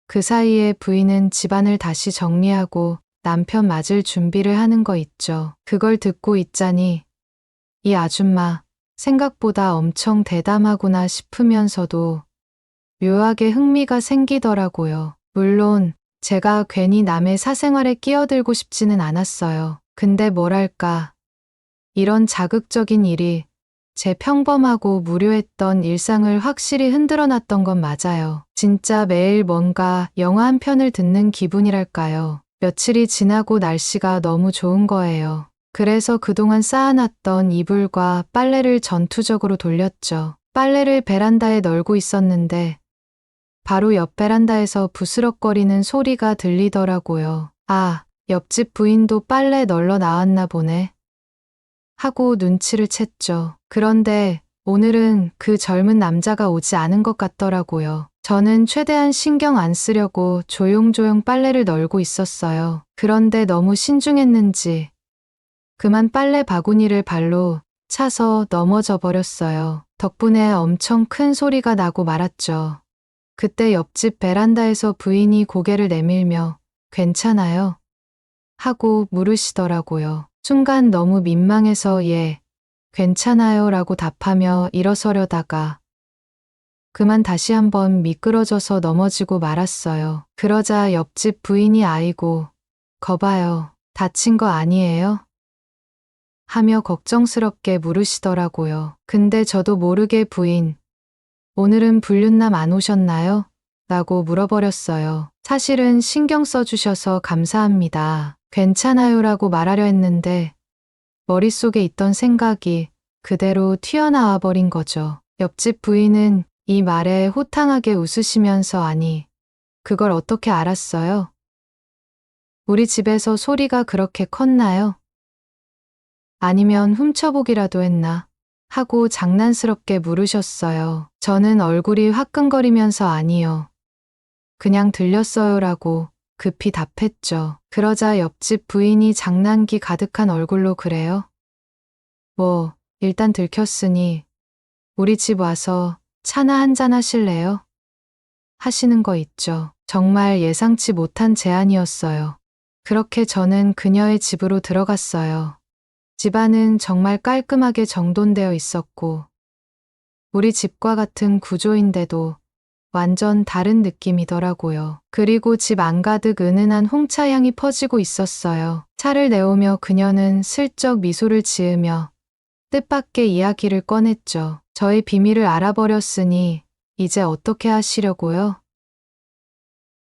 그 사이에 부인은 집안을 다시 정리하고 남편 맞을 준비를 하는 거 있죠. 그걸 듣고 있자니 이 아줌마 생각보다 엄청 대담하구나 싶으면서도 묘하게 흥미가 생기더라고요. 물론 제가 괜히 남의 사생활에 끼어들고 싶지는 않았어요. 근데 뭐랄까, 이런 자극적인 일이 제 평범하고 무료했던 일상을 확실히 흔들어 놨던 건 맞아요. 진짜 매일 뭔가 영화 한 편을 듣는 기분이랄까요. 며칠이 지나고 날씨가 너무 좋은 거예요. 그래서 그동안 쌓아놨던 이불과 빨래를 전투적으로 돌렸죠. 빨래를 베란다에 널고 있었는데 바로 옆 베란다에서 부스럭거리는 소리가 들리더라고요. 옆집 부인도 빨래 널러 나왔나 보네. 하고 눈치를 챘죠. 그런데 오늘은 그 젊은 남자가 오지 않은 것 같더라고요. 저는 최대한 신경 안 쓰려고 조용조용 빨래를 널고 있었어요. 그런데 너무 신중했는지 그만 빨래 바구니를 발로 차서 넘어져 버렸어요. 덕분에 엄청 큰 소리가 나고 말았죠. 그때 옆집 베란다에서 부인이 고개를 내밀며 괜찮아요? 하고 물으시더라고요. 순간 너무 민망해서 예, 괜찮아요 라고 답하며 일어서려다가 그만 다시 한번 미끄러져서 넘어지고 말았어요. 그러자 옆집 부인이 아이고, 거봐요. 다친 거 아니에요? 하며 걱정스럽게 물으시더라고요. 근데 저도 모르게 부인, 오늘은 불륜남 안 오셨나요? 라고 물어버렸어요. 사실은 신경 써주셔서 감사합니다. 괜찮아요라고 말하려 했는데 머릿속에 있던 생각이 그대로 튀어나와 버린 거죠. 옆집 부인은 이 말에 호탕하게 웃으시면서 아니, 그걸 어떻게 알았어요? 우리 집에서 소리가 그렇게 컸나요? 아니면 훔쳐보기라도 했나? 하고 장난스럽게 물으셨어요. 저는 얼굴이 화끈거리면서 아니요. 그냥 들렸어요라고 급히 답했죠. 그러자 옆집 부인이 장난기 가득한 얼굴로 그래요? 뭐, 일단 들켰으니 우리 집 와서 차나 한잔 하실래요? 하시는 거 있죠. 정말 예상치 못한 제안이었어요. 그렇게 저는 그녀의 집으로 들어갔어요. 집안은 정말 깔끔하게 정돈되어 있었고, 우리 집과 같은 구조인데도 완전 다른 느낌이더라고요. 그리고 집 안가득 은은한 홍차향이 퍼지고 있었어요. 차를 내오며 그녀는 슬쩍 미소를 지으며 뜻밖의 이야기를 꺼냈죠. 저의 비밀을 알아버렸으니 이제 어떻게 하시려고요?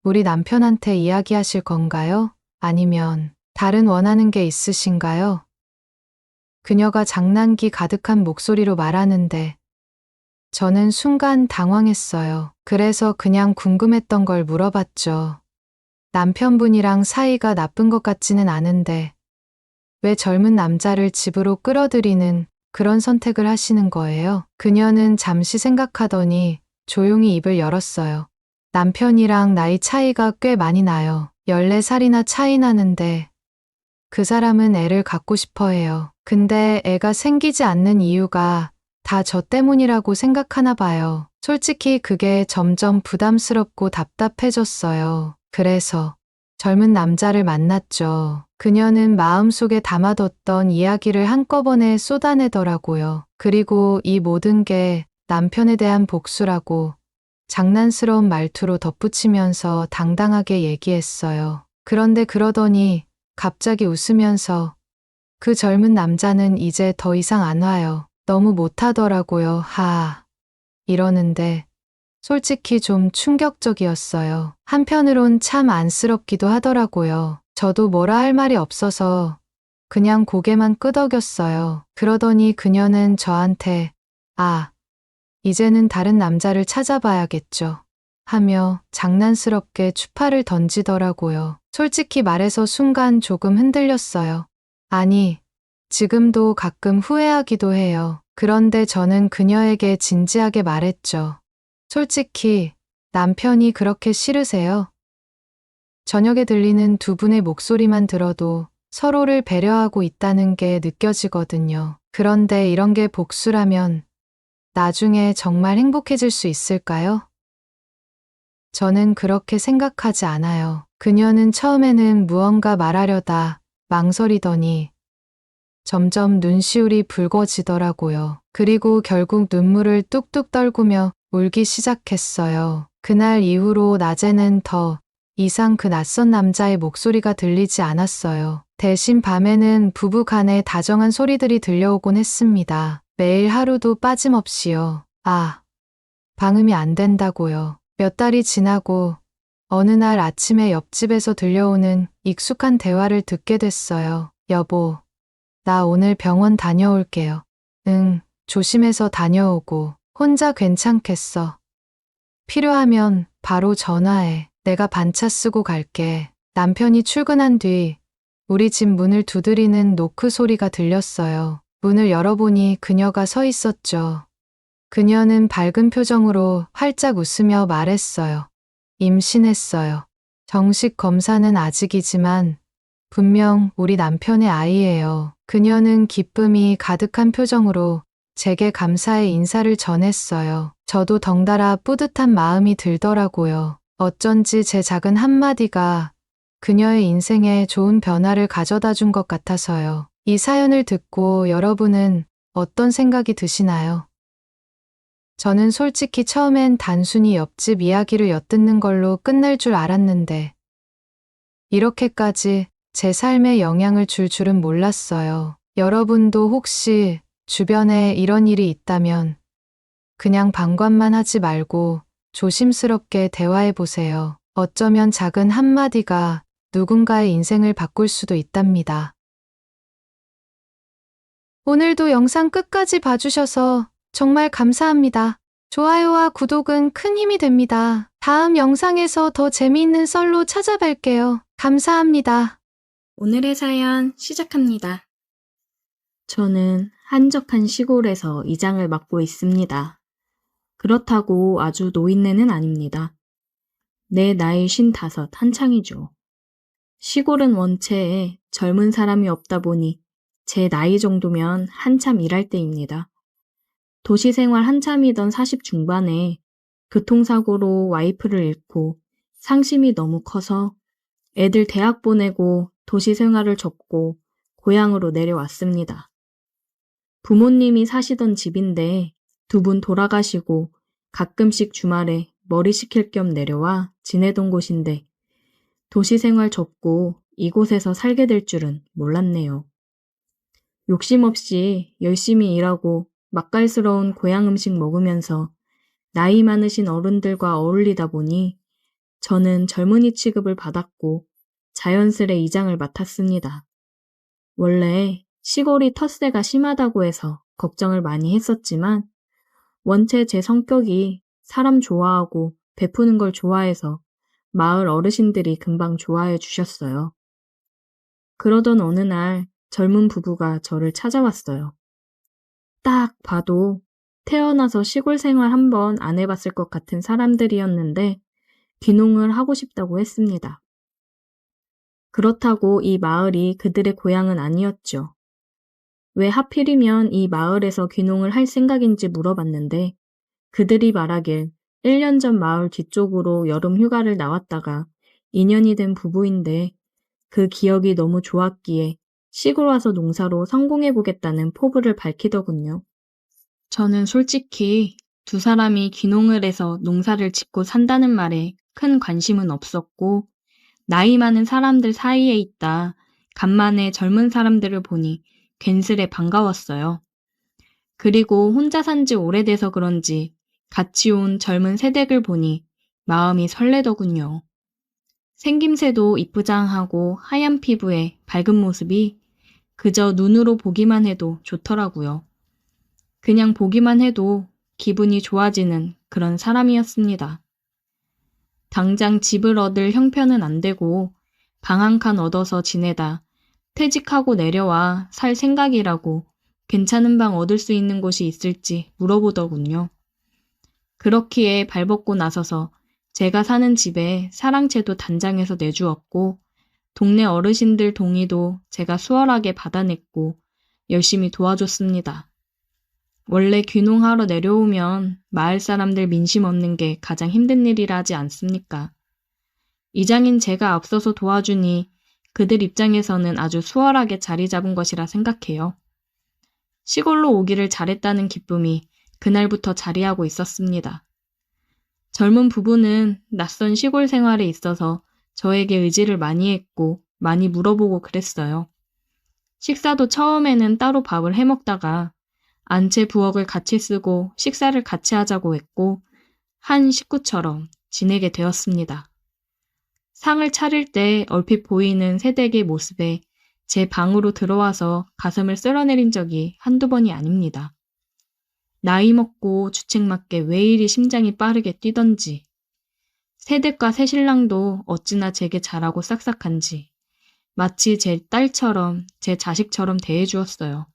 우리 남편한테 이야기하실 건가요? 아니면 다른 원하는 게 있으신가요? 그녀가 장난기 가득한 목소리로 말하는데 저는 순간 당황했어요. 그래서 그냥 궁금했던 걸 물어봤죠. 남편분이랑 사이가 나쁜 것 같지는 않은데 왜 젊은 남자를 집으로 끌어들이는 그런 선택을 하시는 거예요? 그녀는 잠시 생각하더니 조용히 입을 열었어요. 남편이랑 나이 차이가 꽤 많이 나요. 14살이나 차이 나는데 그 사람은 애를 갖고 싶어 해요. 근데 애가 생기지 않는 이유가 다 저 때문이라고 생각하나 봐요. 솔직히 그게 점점 부담스럽고 답답해졌어요. 그래서 젊은 남자를 만났죠. 그녀는 마음속에 담아뒀던 이야기를 한꺼번에 쏟아내더라고요. 그리고 이 모든 게 남편에 대한 복수라고 장난스러운 말투로 덧붙이면서 당당하게 얘기했어요. 그런데 그러더니 갑자기 웃으면서 그 젊은 남자는 이제 더 이상 안 와요. 너무 못하더라고요. 이러는데 솔직히 좀 충격적이었어요. 한편으론 참 안쓰럽기도 하더라고요. 저도 뭐라 할 말이 없어서 그냥 고개만 끄덕였어요. 그러더니 그녀는 저한테 이제는 다른 남자를 찾아봐야겠죠. 하며 장난스럽게 추파를 던지더라고요. 솔직히 말해서 순간 조금 흔들렸어요. 아니, 지금도 가끔 후회하기도 해요. 그런데 저는 그녀에게 진지하게 말했죠. 솔직히 남편이 그렇게 싫으세요? 저녁에 들리는 두 분의 목소리만 들어도 서로를 배려하고 있다는 게 느껴지거든요. 그런데 이런 게 복수라면 나중에 정말 행복해질 수 있을까요? 저는 그렇게 생각하지 않아요. 그녀는 처음에는 무언가 말하려다 망설이더니 점점 눈시울이 붉어지더라고요. 그리고 결국 눈물을 뚝뚝 떨구며 울기 시작했어요. 그날 이후로 낮에는 더 이상 그 낯선 남자의 목소리가 들리지 않았어요. 대신 밤에는 부부 간의 다정한 소리들이 들려오곤 했습니다. 매일 하루도 빠짐없이요. 방음이 안 된다고요. 몇 달이 지나고 어느 날 아침에 옆집에서 들려오는 익숙한 대화를 듣게 됐어요. 여보, 나 오늘 병원 다녀올게요. 응, 조심해서 다녀오고. 혼자 괜찮겠어. 필요하면 바로 전화해. 내가 반차 쓰고 갈게. 남편이 출근한 뒤 우리 집 문을 두드리는 노크 소리가 들렸어요. 문을 열어보니 그녀가 서 있었죠. 그녀는 밝은 표정으로 활짝 웃으며 말했어요. 임신했어요. 정식 검사는 아직이지만 분명 우리 남편의 아이예요. 그녀는 기쁨이 가득한 표정으로 제게 감사의 인사를 전했어요. 저도 덩달아 뿌듯한 마음이 들더라고요. 어쩐지 제 작은 한마디가 그녀의 인생에 좋은 변화를 가져다 준 것 같아서요. 이 사연을 듣고 여러분은 어떤 생각이 드시나요? 저는 솔직히 처음엔 단순히 옆집 이야기를 엿듣는 걸로 끝날 줄 알았는데, 이렇게까지 제 삶에 영향을 줄 줄은 몰랐어요. 여러분도 혹시 주변에 이런 일이 있다면 그냥 방관만 하지 말고 조심스럽게 대화해 보세요. 어쩌면 작은 한마디가 누군가의 인생을 바꿀 수도 있답니다. 오늘도 영상 끝까지 봐주셔서 정말 감사합니다. 좋아요와 구독은 큰 힘이 됩니다. 다음 영상에서 더 재미있는 썰로 찾아뵐게요. 감사합니다. 오늘의 사연 시작합니다. 저는 한적한 시골에서 이장을 맡고 있습니다. 그렇다고 아주 노인네는 아닙니다. 내 나이 55 한창이죠. 시골은 원체 젊은 사람이 없다 보니 제 나이 정도면 한참 일할 때입니다. 도시 생활 한참이던 40 중반에 교통사고로 와이프를 잃고 상심이 너무 커서 애들 대학 보내고 도시 생활을 접고 고향으로 내려왔습니다. 부모님이 사시던 집인데 두 분 돌아가시고 가끔씩 주말에 머리 식힐 겸 내려와 지내던 곳인데 도시 생활 접고 이곳에서 살게 될 줄은 몰랐네요. 욕심 없이 열심히 일하고 맛깔스러운 고향 음식 먹으면서 나이 많으신 어른들과 어울리다 보니 저는 젊은이 취급을 받았고 자연스레 이장을 맡았습니다. 원래 시골이 텃세가 심하다고 해서 걱정을 많이 했었지만 원체 제 성격이 사람 좋아하고 베푸는 걸 좋아해서 마을 어르신들이 금방 좋아해 주셨어요. 그러던 어느 날 젊은 부부가 저를 찾아왔어요. 딱 봐도 태어나서 시골 생활 한번 안 해봤을 것 같은 사람들이었는데 귀농을 하고 싶다고 했습니다. 그렇다고 이 마을이 그들의 고향은 아니었죠. 왜 하필이면 이 마을에서 귀농을 할 생각인지 물어봤는데 그들이 말하길 1년 전 마을 뒤쪽으로 여름 휴가를 나왔다가 2년이 된 부부인데 그 기억이 너무 좋았기에 시골 와서 농사로 성공해보겠다는 포부를 밝히더군요. 저는 솔직히 두 사람이 귀농을 해서 농사를 짓고 산다는 말에 큰 관심은 없었고 나이 많은 사람들 사이에 있다 간만에 젊은 사람들을 보니 괜스레 반가웠어요. 그리고 혼자 산 지 오래돼서 그런지 같이 온 젊은 새댁을 보니 마음이 설레더군요. 생김새도 이쁘장하고 하얀 피부에 밝은 모습이 그저 눈으로 보기만 해도 좋더라고요. 그냥 보기만 해도 기분이 좋아지는 그런 사람이었습니다. 당장 집을 얻을 형편은 안 되고 방 한 칸 얻어서 지내다 퇴직하고 내려와 살 생각이라고 괜찮은 방 얻을 수 있는 곳이 있을지 물어보더군요. 그렇기에 발벗고 나서서 제가 사는 집에 사랑채도 단장해서 내주었고 동네 어르신들 동의도 제가 수월하게 받아냈고 열심히 도와줬습니다. 원래 귀농하러 내려오면 마을 사람들 민심 얻는 게 가장 힘든 일이라 하지 않습니까? 이장인 제가 앞서서 도와주니 그들 입장에서는 아주 수월하게 자리 잡은 것이라 생각해요. 시골로 오기를 잘했다는 기쁨이 그날부터 자리하고 있었습니다. 젊은 부부는 낯선 시골 생활에 있어서 저에게 의지를 많이 했고 많이 물어보고 그랬어요. 식사도 처음에는 따로 밥을 해먹다가 안채 부엌을 같이 쓰고 식사를 같이 하자고 했고 한 식구처럼 지내게 되었습니다. 상을 차릴 때 얼핏 보이는 새댁의 모습에 제 방으로 들어와서 가슴을 쓸어내린 적이 한두 번이 아닙니다. 나이 먹고 주책맞게 왜 이리 심장이 빠르게 뛰던지, 새댁과 새신랑도 어찌나 제게 잘하고 싹싹한지, 마치 제 딸처럼 제 자식처럼 대해주었어요.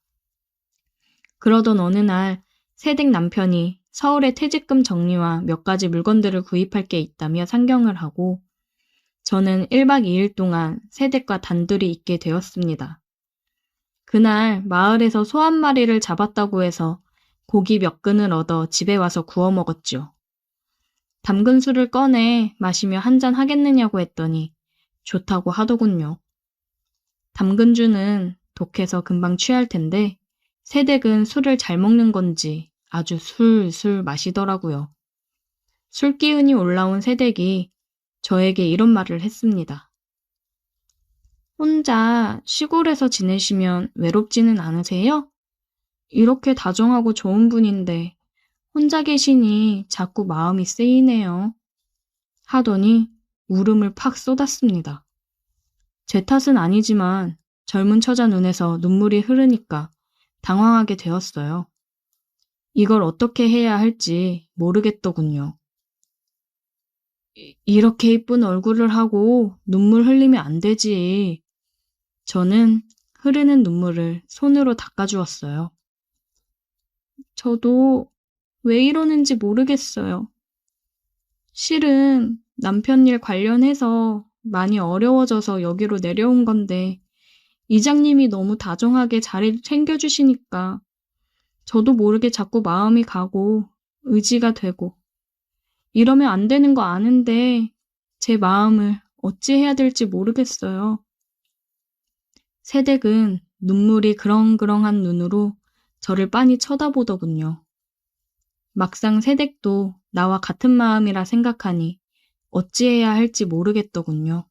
그러던 어느 날 새댁 남편이 서울에 퇴직금 정리와 몇 가지 물건들을 구입할 게 있다며 상경을 하고 저는 1박 2일 동안 새댁과 단둘이 있게 되었습니다. 그날 마을에서 소 한 마리를 잡았다고 해서 고기 몇 근을 얻어 집에 와서 구워 먹었죠. 담근 술을 꺼내 마시며 한잔 하겠느냐고 했더니 좋다고 하더군요. 담근주는 독해서 금방 취할 텐데 새댁은 술을 잘 먹는 건지 아주 술술 마시더라고요. 술 기운이 올라온 새댁이 저에게 이런 말을 했습니다. 혼자 시골에서 지내시면 외롭지는 않으세요? 이렇게 다정하고 좋은 분인데 혼자 계시니 자꾸 마음이 쓰이네요. 하더니 울음을 팍 쏟았습니다. 제 탓은 아니지만 젊은 처자 눈에서 눈물이 흐르니까 당황하게 되었어요. 이걸 어떻게 해야 할지 모르겠더군요. 이렇게 이쁜 얼굴을 하고 눈물 흘리면 안 되지. 저는 흐르는 눈물을 손으로 닦아주었어요. 저도 왜 이러는지 모르겠어요. 실은 남편 일 관련해서 많이 어려워져서 여기로 내려온 건데 이장님이 너무 다정하게 잘 챙겨주시니까 저도 모르게 자꾸 마음이 가고 의지가 되고 이러면 안 되는 거 아는데 제 마음을 어찌 해야 될지 모르겠어요. 새댁은 눈물이 그렁그렁한 눈으로 저를 빤히 쳐다보더군요. 막상 새댁도 나와 같은 마음이라 생각하니 어찌해야 할지 모르겠더군요.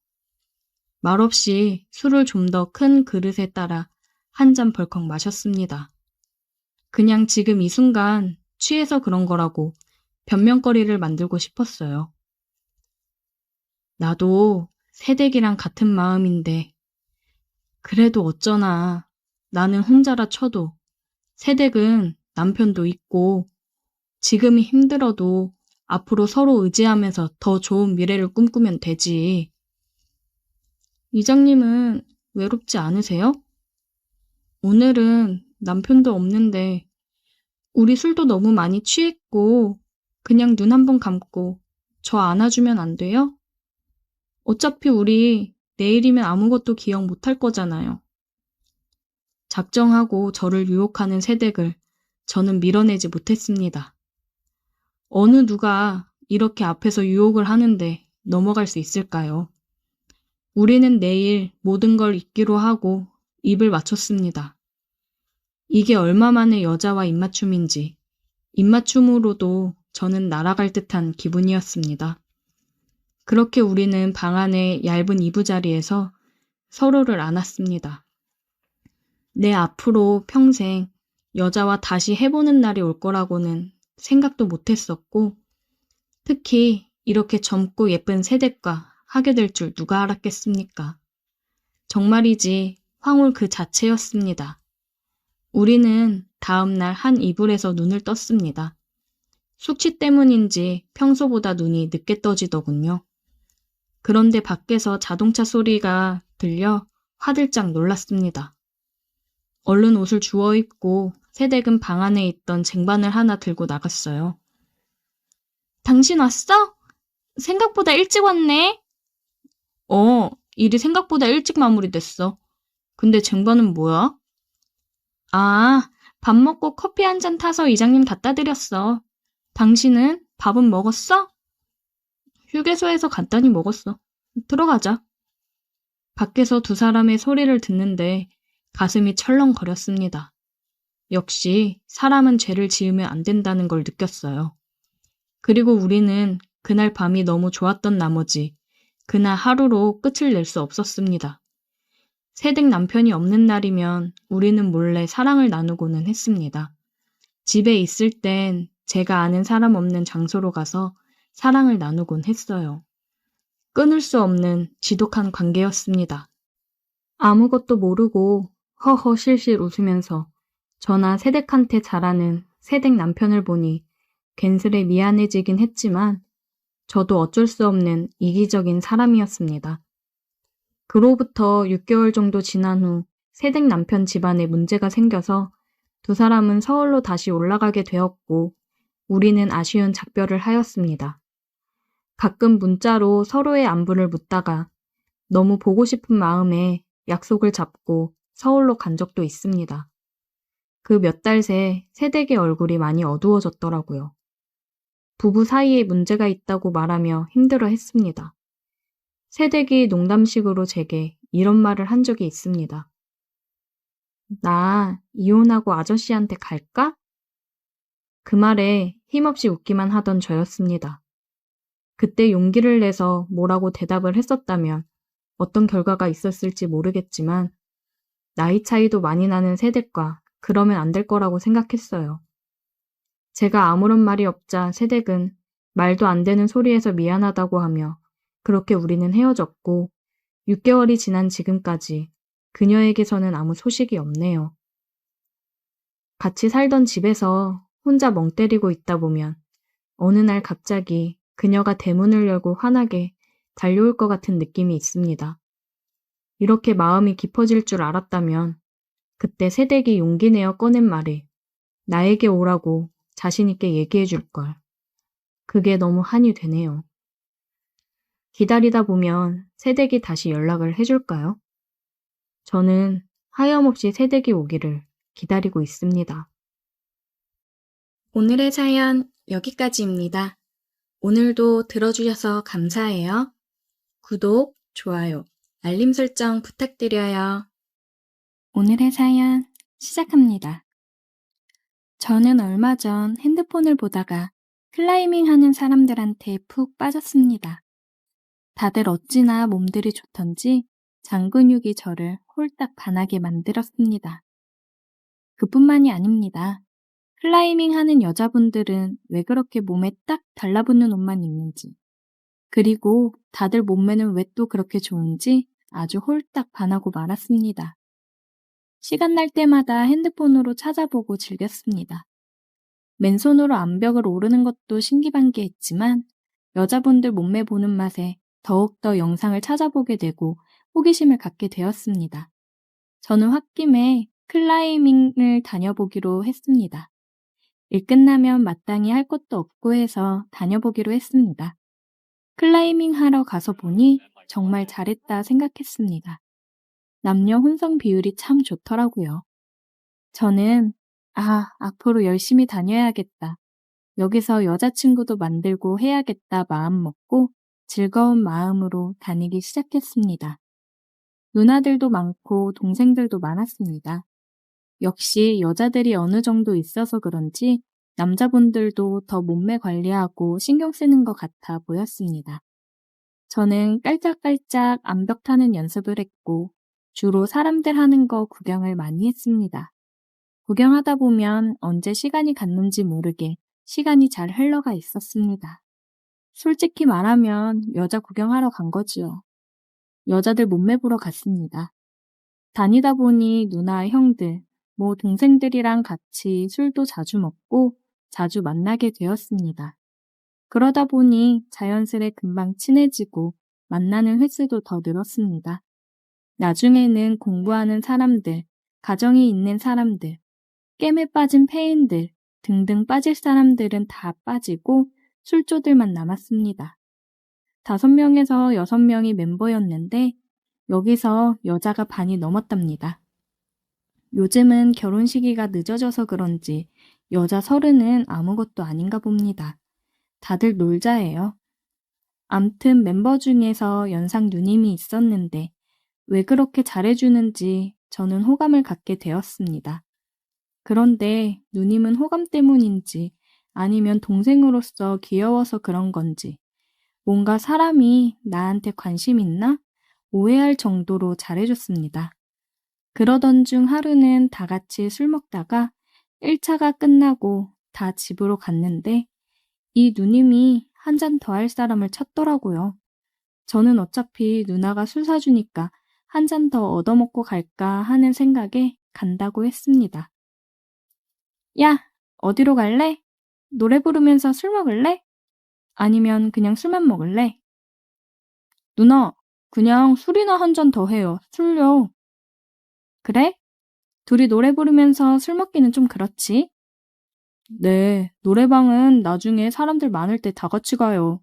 말없이 술을 좀 더 큰 그릇에 따라 한 잔 벌컥 마셨습니다. 그냥 지금 이 순간 취해서 그런 거라고 변명거리를 만들고 싶었어요. 나도 새댁이랑 같은 마음인데 그래도 어쩌나 나는 혼자라 쳐도 새댁은 남편도 있고 지금이 힘들어도 앞으로 서로 의지하면서 더 좋은 미래를 꿈꾸면 되지. 이장님은 외롭지 않으세요? 오늘은 남편도 없는데 우리 술도 너무 많이 취했고 그냥 눈 한 번 감고 저 안아주면 안 돼요? 어차피 우리 내일이면 아무것도 기억 못할 거잖아요. 작정하고 저를 유혹하는 새댁을 저는 밀어내지 못했습니다. 어느 누가 이렇게 앞에서 유혹을 하는데 넘어갈 수 있을까요? 우리는 내일 모든 걸 잊기로 하고 입을 맞췄습니다. 이게 얼마만의 여자와 입맞춤인지 입맞춤으로도 저는 날아갈 듯한 기분이었습니다. 그렇게 우리는 방 안의 얇은 이부자리에서 서로를 안았습니다. 내 앞으로 평생 여자와 다시 해보는 날이 올 거라고는 생각도 못했었고 특히 이렇게 젊고 예쁜 새댁과 하게 될 줄 누가 알았겠습니까? 정말이지 황홀 그 자체였습니다. 우리는 다음날 한 이불에서 눈을 떴습니다. 숙취 때문인지 평소보다 눈이 늦게 떠지더군요. 그런데 밖에서 자동차 소리가 들려 화들짝 놀랐습니다. 얼른 옷을 주워 입고 새댁은 방 안에 있던 쟁반을 하나 들고 나갔어요. 당신 왔어? 생각보다 일찍 왔네. 일이 생각보다 일찍 마무리됐어. 근데 쟁반은 뭐야? 아, 밥 먹고 커피 한 잔 타서 이장님 갖다 드렸어. 당신은 밥은 먹었어? 휴게소에서 간단히 먹었어. 들어가자. 밖에서 두 사람의 소리를 듣는데 가슴이 철렁거렸습니다. 역시 사람은 죄를 지으면 안 된다는 걸 느꼈어요. 그리고 우리는 그날 밤이 너무 좋았던 나머지 그날 하루로 끝을 낼 수 없었습니다. 새댁 남편이 없는 날이면 우리는 몰래 사랑을 나누고는 했습니다. 집에 있을 땐 제가 아는 사람 없는 장소로 가서 사랑을 나누곤 했어요. 끊을 수 없는 지독한 관계였습니다. 아무것도 모르고 허허 실실 웃으면서 저나 새댁한테 잘하는 새댁 남편을 보니 괜스레 미안해지긴 했지만 저도 어쩔 수 없는 이기적인 사람이었습니다. 그로부터 6개월 정도 지난 후 새댁 남편 집안에 문제가 생겨서 두 사람은 서울로 다시 올라가게 되었고 우리는 아쉬운 작별을 하였습니다. 가끔 문자로 서로의 안부를 묻다가 너무 보고 싶은 마음에 약속을 잡고 서울로 간 적도 있습니다. 그 몇 달 새 새댁의 얼굴이 많이 어두워졌더라고요. 부부 사이에 문제가 있다고 말하며 힘들어 했습니다. 새댁이 농담식으로 제게 이런 말을 한 적이 있습니다. 나 이혼하고 아저씨한테 갈까? 그 말에 힘없이 웃기만 하던 저였습니다. 그때 용기를 내서 뭐라고 대답을 했었다면 어떤 결과가 있었을지 모르겠지만 나이 차이도 많이 나는 새댁과 그러면 안 될 거라고 생각했어요. 제가 아무런 말이 없자 새댁은 말도 안 되는 소리에서 미안하다고 하며 그렇게 우리는 헤어졌고 6개월이 지난 지금까지 그녀에게서는 아무 소식이 없네요. 같이 살던 집에서 혼자 멍 때리고 있다 보면 어느 날 갑자기 그녀가 대문을 열고 환하게 달려올 것 같은 느낌이 있습니다. 이렇게 마음이 깊어질 줄 알았다면 그때 새댁이 용기 내어 꺼낸 말에 나에게 오라고 자신 있게 얘기해 줄 걸. 그게 너무 한이 되네요. 기다리다 보면 새댁이 다시 연락을 해줄까요? 저는 하염없이 새댁이 오기를 기다리고 있습니다. 오늘의 사연 여기까지입니다. 오늘도 들어주셔서 감사해요. 구독, 좋아요, 알림 설정 부탁드려요. 오늘의 사연 시작합니다. 저는 얼마 전 핸드폰을 보다가 클라이밍 하는 사람들한테 푹 빠졌습니다. 다들 어찌나 몸들이 좋던지 장근육이 저를 홀딱 반하게 만들었습니다. 그뿐만이 아닙니다. 클라이밍 하는 여자분들은 왜 그렇게 몸에 딱 달라붙는 옷만 입는지, 그리고 다들 몸매는 왜 또 그렇게 좋은지 아주 홀딱 반하고 말았습니다. 시간 날 때마다 핸드폰으로 찾아보고 즐겼습니다. 맨손으로 암벽을 오르는 것도 신기반기했지만 여자분들 몸매 보는 맛에 더욱더 영상을 찾아보게 되고 호기심을 갖게 되었습니다. 저는 홧김에 클라이밍을 다녀보기로 했습니다. 일 끝나면 마땅히 할 것도 없고 해서 다녀보기로 했습니다. 클라이밍 하러 가서 보니 정말 잘했다 생각했습니다. 남녀 혼성 비율이 참 좋더라고요. 저는 앞으로 열심히 다녀야겠다. 여기서 여자친구도 만들고 해야겠다 마음 먹고 즐거운 마음으로 다니기 시작했습니다. 누나들도 많고 동생들도 많았습니다. 역시 여자들이 어느 정도 있어서 그런지 남자분들도 더 몸매 관리하고 신경 쓰는 것 같아 보였습니다. 저는 깔짝깔짝 암벽 타는 연습을 했고 주로 사람들 하는 거 구경을 많이 했습니다. 구경하다 보면 언제 시간이 갔는지 모르게 시간이 잘 흘러가 있었습니다. 솔직히 말하면 여자 구경하러 간 거지요. 여자들 몸매 보러 갔습니다. 다니다 보니 누나, 형들, 동생들이랑 같이 술도 자주 먹고 자주 만나게 되었습니다. 그러다 보니 자연스레 금방 친해지고 만나는 횟수도 더 늘었습니다. 나중에는 공부하는 사람들, 가정이 있는 사람들, 게임에 빠진 페인들 등등 빠질 사람들은 다 빠지고 술조들만 남았습니다. 5명에서 6명이 멤버였는데 여기서 여자가 반이 넘었답니다. 요즘은 결혼 시기가 늦어져서 그런지 여자 30은 아무것도 아닌가 봅니다. 다들 놀자예요. 암튼 멤버 중에서 연상 누님이 있었는데 왜 그렇게 잘해주는지 저는 호감을 갖게 되었습니다. 그런데 누님은 호감 때문인지 아니면 동생으로서 귀여워서 그런 건지 뭔가 사람이 나한테 관심 있나? 오해할 정도로 잘해줬습니다. 그러던 중 하루는 다 같이 술 먹다가 1차가 끝나고 다 집으로 갔는데 이 누님이 한 잔 더 할 사람을 찾더라고요. 저는 어차피 누나가 술 사주니까 한 잔 더 얻어먹고 갈까 하는 생각에 간다고 했습니다. 야, 어디로 갈래? 노래 부르면서 술 먹을래? 아니면 그냥 술만 먹을래? 누나, 그냥 술이나 한 잔 더 해요. 술요. 그래? 둘이 노래 부르면서 술 먹기는 좀 그렇지? 네, 노래방은 나중에 사람들 많을 때 다 같이 가요.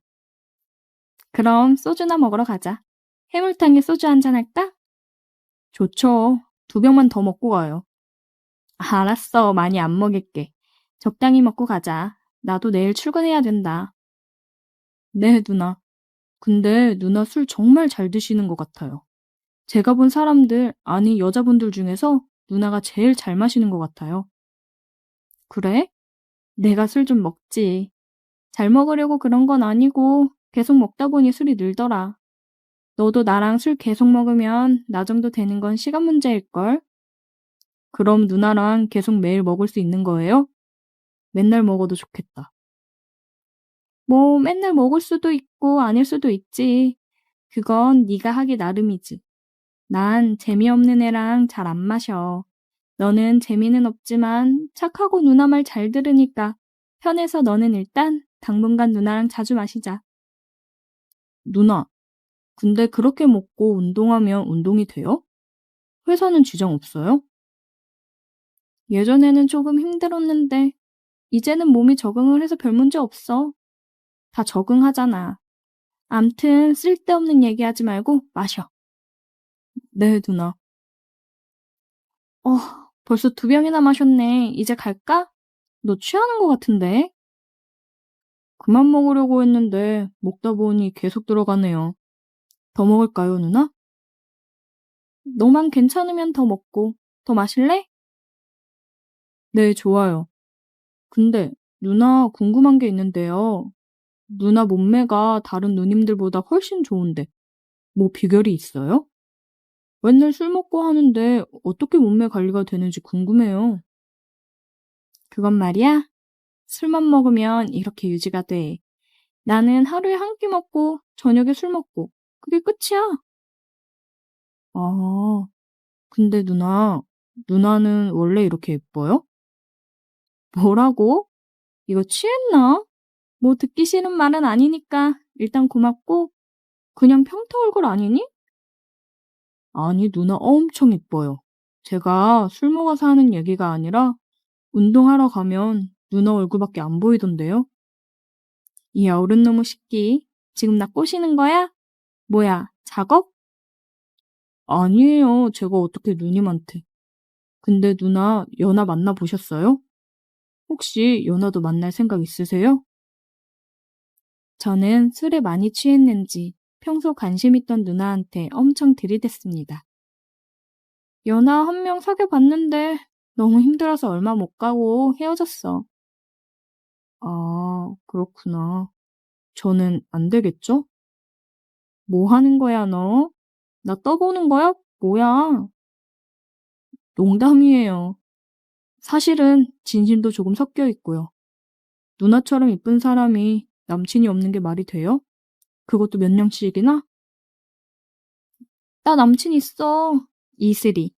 그럼 소주나 먹으러 가자. 해물탕에 소주 한잔 할까? 좋죠. 2병만 더 먹고 가요. 알았어. 많이 안 먹일게. 적당히 먹고 가자. 나도 내일 출근해야 된다. 네, 누나. 근데 누나 술 정말 잘 드시는 것 같아요. 제가 본 사람들, 아니 여자분들 중에서 누나가 제일 잘 마시는 것 같아요. 그래? 내가 술 좀 먹지. 잘 먹으려고 그런 건 아니고 계속 먹다 보니 술이 늘더라. 너도 나랑 술 계속 먹으면 나 정도 되는 건 시간 문제일걸? 그럼 누나랑 계속 매일 먹을 수 있는 거예요? 맨날 먹어도 좋겠다. 뭐 맨날 먹을 수도 있고 아닐 수도 있지. 그건 네가 하기 나름이지. 난 재미없는 애랑 잘 안 마셔. 너는 재미는 없지만 착하고 누나 말 잘 들으니까 편해서 너는 일단 당분간 누나랑 자주 마시자. 누나, 근데 그렇게 먹고 운동하면 운동이 돼요? 회사는 지장 없어요? 예전에는 조금 힘들었는데 이제는 몸이 적응을 해서 별 문제 없어. 다 적응하잖아. 암튼 쓸데없는 얘기하지 말고 마셔. 네, 누나. 벌써 2병이나 마셨네. 이제 갈까? 너 취하는 것 같은데? 그만 먹으려고 했는데 먹다 보니 계속 들어가네요. 더 먹을까요, 누나? 너만 괜찮으면 더 먹고. 더 마실래? 네, 좋아요. 근데 누나 궁금한 게 있는데요. 누나 몸매가 다른 누님들보다 훨씬 좋은데 뭐 비결이 있어요? 맨날 술 먹고 하는데 어떻게 몸매 관리가 되는지 궁금해요. 그건 말이야, 술만 먹으면 이렇게 유지가 돼. 나는 하루에 한 끼 먹고 저녁에 술 먹고 그게 끝이야. 아, 근데 누나는 원래 이렇게 예뻐요? 뭐라고? 이거 취했나? 뭐 듣기 싫은 말은 아니니까 일단 고맙고 그냥 평타 얼굴 아니니? 아니, 누나 엄청 예뻐요. 제가 술 먹어서 하는 얘기가 아니라 운동하러 가면 누나 얼굴밖에 안 보이던데요. 이 어른 놈의 새끼, 지금 나 꼬시는 거야? 뭐야, 작업? 아니에요. 제가 어떻게 누님한테. 근데 누나 연하 만나보셨어요? 혹시 연하도 만날 생각 있으세요? 저는 술에 많이 취했는지 평소 관심 있던 누나한테 엄청 들이댔습니다. 연하 한 명 사귀어봤는데 너무 힘들어서 얼마 못 가고 헤어졌어. 아, 그렇구나. 저는 안 되겠죠? 뭐 하는 거야, 너? 나 떠보는 거야? 뭐야? 농담이에요. 사실은 진심도 조금 섞여 있고요. 누나처럼 이쁜 사람이 남친이 없는 게 말이 돼요? 그것도 몇 년씩이나? 나 남친 있어. 이슬이.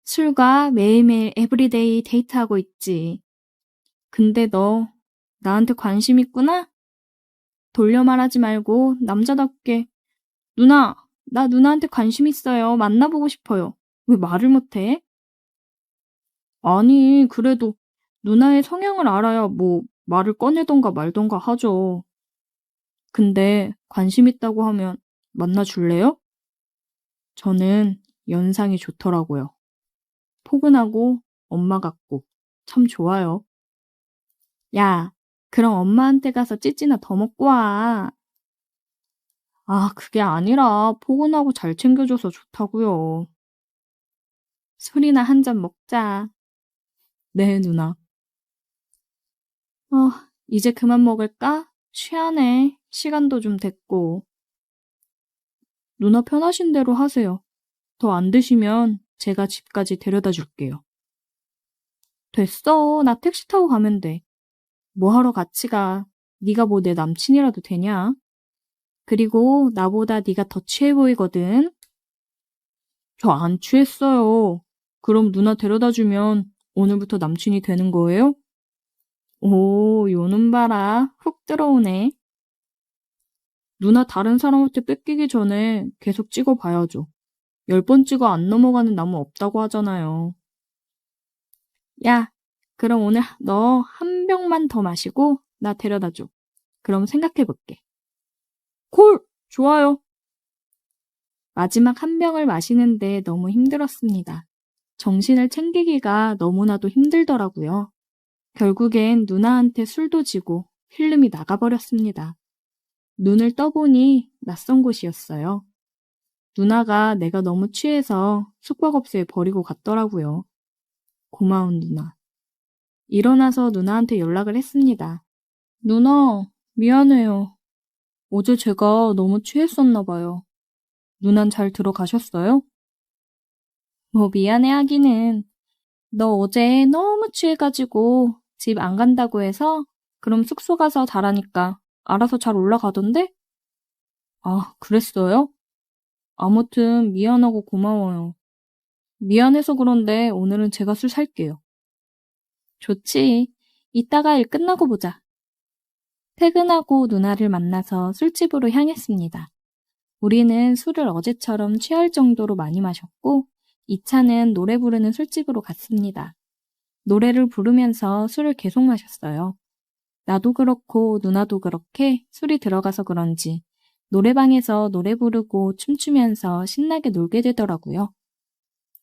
술과 매일매일 에브리데이 데이트하고 있지. 근데 너 나한테 관심 있구나? 돌려 말하지 말고 남자답게 누나, 나 누나한테 관심 있어요. 만나보고 싶어요. 왜 말을 못해? 아니, 그래도 누나의 성향을 알아야 뭐 말을 꺼내던가 말던가 하죠. 근데 관심 있다고 하면 만나줄래요? 저는 연상이 좋더라고요. 포근하고 엄마 같고 참 좋아요. 야, 그럼 엄마한테 가서 찌찌나 더 먹고 와. 아, 그게 아니라 포근하고 잘 챙겨줘서 좋다고요. 술이나 한 잔 먹자. 네, 누나. 이제 그만 먹을까? 취하네. 시간도 좀 됐고. 누나 편하신 대로 하세요. 더 안 드시면 제가 집까지 데려다 줄게요. 됐어. 나 택시 타고 가면 돼. 뭐 하러 같이 가. 네가 뭐 내 남친이라도 되냐? 그리고 나보다 네가 더 취해 보이거든. 저 안 취했어요. 그럼 누나 데려다 주면 오늘부터 남친이 되는 거예요? 오, 요놈 봐라. 훅 들어오네. 누나 다른 사람한테 뺏기기 전에 계속 찍어봐야죠. 10번 찍어 안 넘어가는 나무 없다고 하잖아요. 야, 그럼 오늘 너 한 병만 더 마시고 나 데려다 줘. 그럼 생각해 볼게. 콜! 좋아요. 마지막 한 병을 마시는데 너무 힘들었습니다. 정신을 챙기기가 너무나도 힘들더라고요. 결국엔 누나한테 술도 지고 필름이 나가버렸습니다. 눈을 떠보니 낯선 곳이었어요. 누나가 내가 너무 취해서 숙박업소에 버리고 갔더라고요. 고마운 누나. 일어나서 누나한테 연락을 했습니다. 누나, 미안해요. 어제 제가 너무 취했었나 봐요. 누난 잘 들어가셨어요? 뭐 미안해 하기는. 너 어제 너무 취해가지고 집 안 간다고 해서 그럼 숙소 가서 자라니까 알아서 잘 올라가던데? 아, 그랬어요? 아무튼 미안하고 고마워요. 미안해서 그런데 오늘은 제가 술 살게요. 좋지. 이따가 일 끝나고 보자. 퇴근하고 누나를 만나서 술집으로 향했습니다. 우리는 술을 어제처럼 취할 정도로 많이 마셨고 2차는 노래 부르는 술집으로 갔습니다. 노래를 부르면서 술을 계속 마셨어요. 나도 그렇고 누나도 그렇게 술이 들어가서 그런지 노래방에서 노래 부르고 춤추면서 신나게 놀게 되더라고요.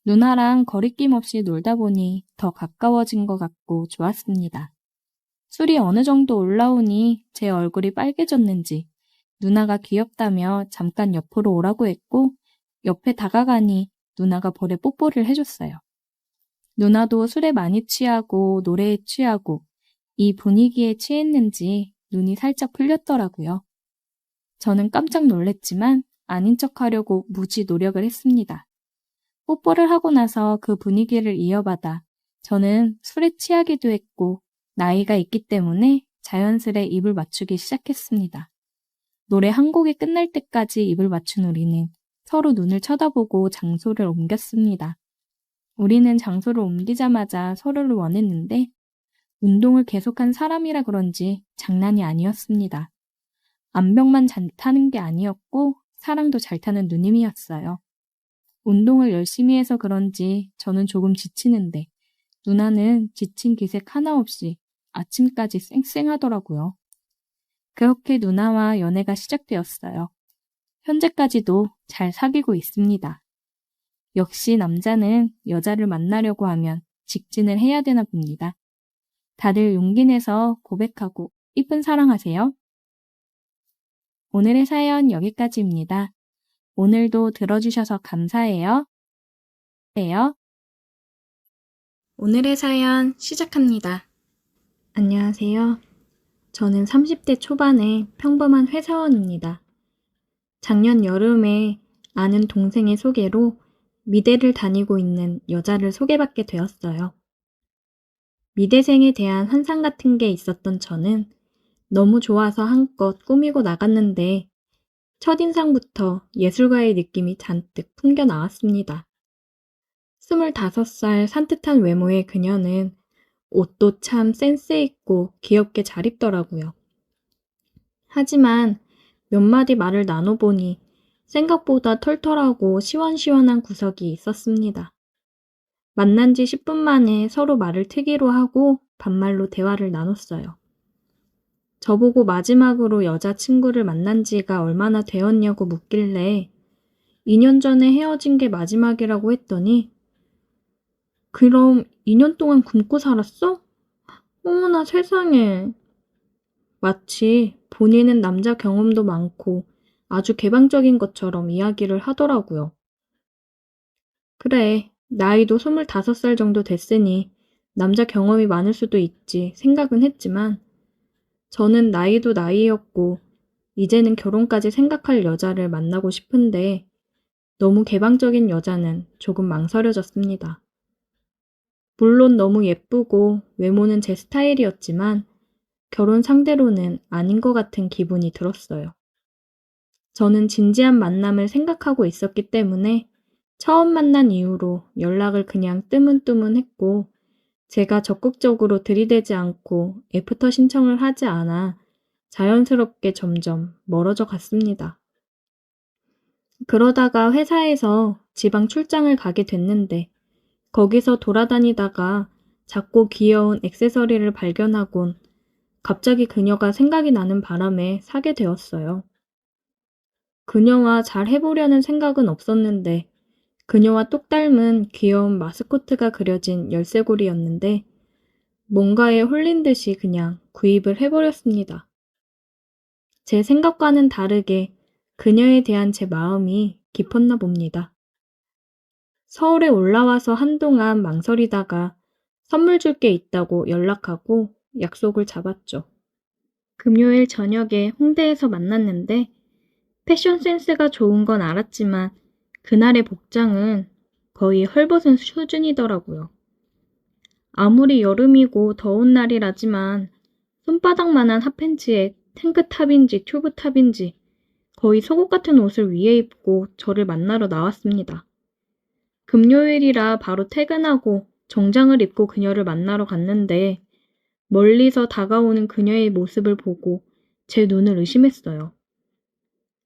누나랑 거리낌 없이 놀다 보니 더 가까워진 것 같고 좋았습니다. 술이 어느 정도 올라오니 제 얼굴이 빨개졌는지 누나가 귀엽다며 잠깐 옆으로 오라고 했고 옆에 다가가니 누나가 볼에 뽀뽀를 해줬어요. 누나도 술에 많이 취하고 노래에 취하고 이 분위기에 취했는지 눈이 살짝 풀렸더라고요. 저는 깜짝 놀랬지만 아닌 척하려고 무지 노력을 했습니다. 뽀뽀를 하고 나서 그 분위기를 이어받아 저는 술에 취하기도 했고 나이가 있기 때문에 자연스레 입을 맞추기 시작했습니다. 노래 한 곡이 끝날 때까지 입을 맞춘 우리는 서로 눈을 쳐다보고 장소를 옮겼습니다. 우리는 장소를 옮기자마자 서로를 원했는데 운동을 계속한 사람이라 그런지 장난이 아니었습니다. 암벽만 잘 타는 게 아니었고 사랑도 잘 타는 누님이었어요. 운동을 열심히 해서 그런지 저는 조금 지치는데 누나는 지친 기색 하나 없이 아침까지 쌩쌩하더라고요. 그렇게 누나와 연애가 시작되었어요. 현재까지도 잘 사귀고 있습니다. 역시 남자는 여자를 만나려고 하면 직진을 해야 되나 봅니다. 다들 용기 내서 고백하고 이쁜 사랑하세요. 오늘의 사연 여기까지입니다. 오늘도 들어주셔서 감사해요. 오늘의 사연 시작합니다. 안녕하세요. 저는 30대 초반의 평범한 회사원입니다. 작년 여름에 아는 동생의 소개로 미대를 다니고 있는 여자를 소개받게 되었어요. 미대생에 대한 환상 같은 게 있었던 저는 너무 좋아서 한껏 꾸미고 나갔는데 첫인상부터 예술가의 느낌이 잔뜩 풍겨 나왔습니다. 25살 산뜻한 외모의 그녀는 옷도 참 센스 있고 귀엽게 잘 입더라고요. 하지만 몇 마디 말을 나눠보니 생각보다 털털하고 시원시원한 구석이 있었습니다. 만난 지 10분 만에 서로 말을 트기로 하고 반말로 대화를 나눴어요. 저보고 마지막으로 여자친구를 만난 지가 얼마나 되었냐고 묻길래 2년 전에 헤어진 게 마지막이라고 했더니 그럼 2년 동안 굶고 살았어? 어머나 세상에. 마치 본인은 남자 경험도 많고 아주 개방적인 것처럼 이야기를 하더라고요. 그래, 나이도 25살 정도 됐으니 남자 경험이 많을 수도 있지 생각은 했지만 저는 나이도 나이였고 이제는 결혼까지 생각할 여자를 만나고 싶은데 너무 개방적인 여자는 조금 망설여졌습니다. 물론 너무 예쁘고 외모는 제 스타일이었지만 결혼 상대로는 아닌 것 같은 기분이 들었어요. 저는 진지한 만남을 생각하고 있었기 때문에 처음 만난 이후로 연락을 그냥 뜨문뜨문했고 제가 적극적으로 들이대지 않고 애프터 신청을 하지 않아 자연스럽게 점점 멀어져 갔습니다. 그러다가 회사에서 지방 출장을 가게 됐는데 거기서 돌아다니다가 작고 귀여운 액세서리를 발견하곤 갑자기 그녀가 생각이 나는 바람에 사게 되었어요. 그녀와 잘 해보려는 생각은 없었는데 그녀와 똑 닮은 귀여운 마스코트가 그려진 열쇠고리였는데 뭔가에 홀린 듯이 그냥 구입을 해버렸습니다. 제 생각과는 다르게 그녀에 대한 제 마음이 깊었나 봅니다. 서울에 올라와서 한동안 망설이다가 선물 줄 게 있다고 연락하고 약속을 잡았죠. 금요일 저녁에 홍대에서 만났는데 패션 센스가 좋은 건 알았지만 그날의 복장은 거의 헐벗은 수준이더라고요. 아무리 여름이고 더운 날이라지만 손바닥만한 핫팬츠에 탱크탑인지 튜브탑인지 거의 속옷 같은 옷을 위에 입고 저를 만나러 나왔습니다. 금요일이라 바로 퇴근하고 정장을 입고 그녀를 만나러 갔는데 멀리서 다가오는 그녀의 모습을 보고 제 눈을 의심했어요.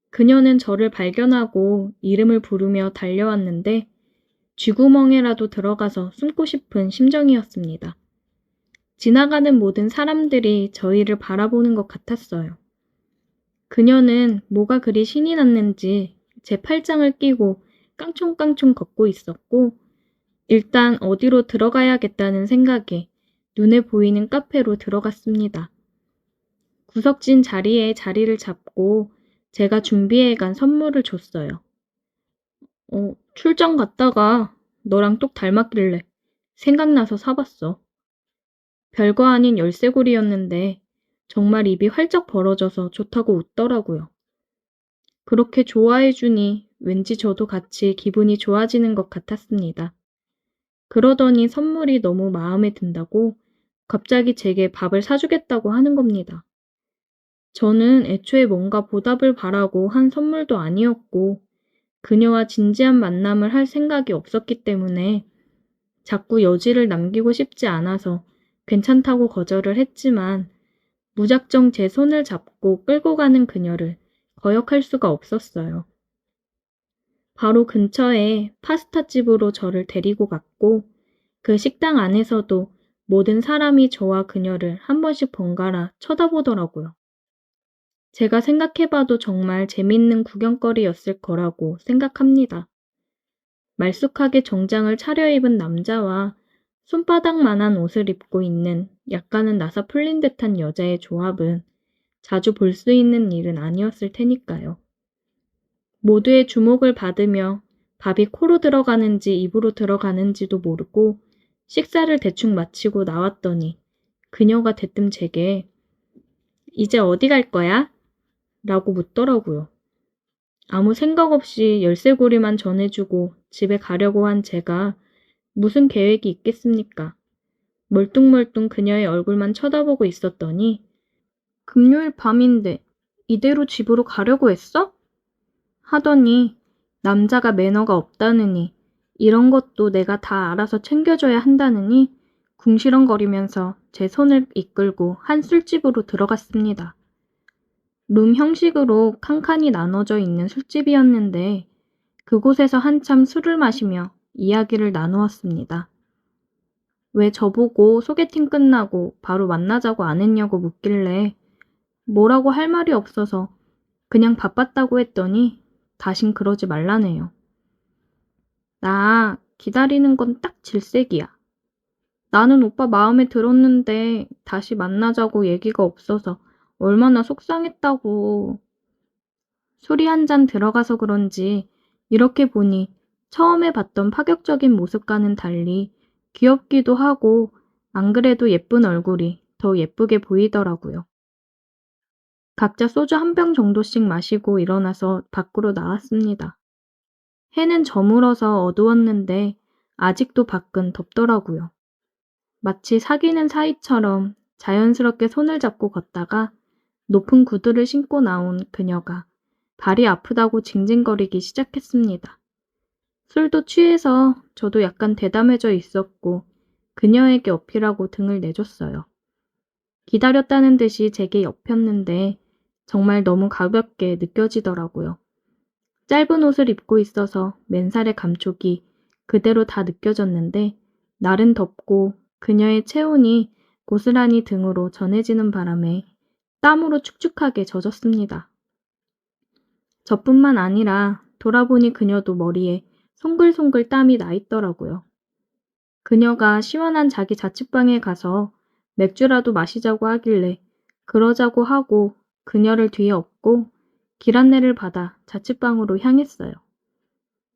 그녀는 저를 발견하고 이름을 부르며 달려왔는데 쥐구멍에라도 들어가서 숨고 싶은 심정이었습니다. 지나가는 모든 사람들이 저희를 바라보는 것 같았어요. 그녀는 뭐가 그리 신이 났는지 제 팔짱을 끼고 깡총깡총 걷고 있었고 일단 어디로 들어가야겠다는 생각에 눈에 보이는 카페로 들어갔습니다. 구석진 자리에 자리를 잡고 제가 준비해간 선물을 줬어요. 출장 갔다가 너랑 똑 닮았길래 생각나서 사봤어. 별거 아닌 열쇠고리였는데 정말 입이 활짝 벌어져서 좋다고 웃더라고요. 그렇게 좋아해주니 왠지 저도 같이 기분이 좋아지는 것 같았습니다. 그러더니 선물이 너무 마음에 든다고 갑자기 제게 밥을 사주겠다고 하는 겁니다. 저는 애초에 뭔가 보답을 바라고 한 선물도 아니었고 그녀와 진지한 만남을 할 생각이 없었기 때문에 자꾸 여지를 남기고 싶지 않아서 괜찮다고 거절을 했지만 무작정 제 손을 잡고 끌고 가는 그녀를 거역할 수가 없었어요. 바로 근처에 파스타집으로 저를 데리고 갔고 그 식당 안에서도 모든 사람이 저와 그녀를 한 번씩 번갈아 쳐다보더라고요. 제가 생각해봐도 정말 재밌는 구경거리였을 거라고 생각합니다. 말쑥하게 정장을 차려입은 남자와 손바닥만한 옷을 입고 있는 약간은 나사 풀린 듯한 여자의 조합은 자주 볼 수 있는 일은 아니었을 테니까요. 모두의 주목을 받으며 밥이 코로 들어가는지 입으로 들어가는지도 모르고 식사를 대충 마치고 나왔더니 그녀가 대뜸 제게 이제 어디 갈 거야? 라고 묻더라고요. 아무 생각 없이 열쇠고리만 전해주고 집에 가려고 한 제가 무슨 계획이 있겠습니까? 멀뚱멀뚱 그녀의 얼굴만 쳐다보고 있었더니 금요일 밤인데 이대로 집으로 가려고 했어? 하더니 남자가 매너가 없다느니 이런 것도 내가 다 알아서 챙겨줘야 한다느니 궁시렁거리면서 제 손을 이끌고 한 술집으로 들어갔습니다. 룸 형식으로 칸칸이 나눠져 있는 술집이었는데 그곳에서 한참 술을 마시며 이야기를 나누었습니다. 왜 저보고 소개팅 끝나고 바로 만나자고 안 했냐고 묻길래 뭐라고 할 말이 없어서 그냥 바빴다고 했더니 다신 그러지 말라네요. 나 기다리는 건 딱 질색이야. 나는 오빠 마음에 들었는데 다시 만나자고 얘기가 없어서 얼마나 속상했다고. 술이 한 잔 들어가서 그런지 이렇게 보니 처음에 봤던 파격적인 모습과는 달리 귀엽기도 하고 안 그래도 예쁜 얼굴이 더 예쁘게 보이더라고요. 각자 소주 한 병 정도씩 마시고 일어나서 밖으로 나왔습니다. 해는 저물어서 어두웠는데 아직도 밖은 덥더라고요. 마치 사귀는 사이처럼 자연스럽게 손을 잡고 걷다가 높은 구두를 신고 나온 그녀가 발이 아프다고 징징거리기 시작했습니다. 술도 취해서 저도 약간 대담해져 있었고 그녀에게 어필하고 등을 내줬어요. 기다렸다는 듯이 제게 엮였는데 정말 너무 가볍게 느껴지더라고요. 짧은 옷을 입고 있어서 맨살의 감촉이 그대로 다 느껴졌는데 날은 덥고 그녀의 체온이 고스란히 등으로 전해지는 바람에 땀으로 축축하게 젖었습니다. 저뿐만 아니라 돌아보니 그녀도 머리에 송글송글 땀이 나 있더라고요. 그녀가 시원한 자기 자취방에 가서 맥주라도 마시자고 하길래 그러자고 하고 그녀를 뒤에 업고 길 안내를 받아 자취방으로 향했어요.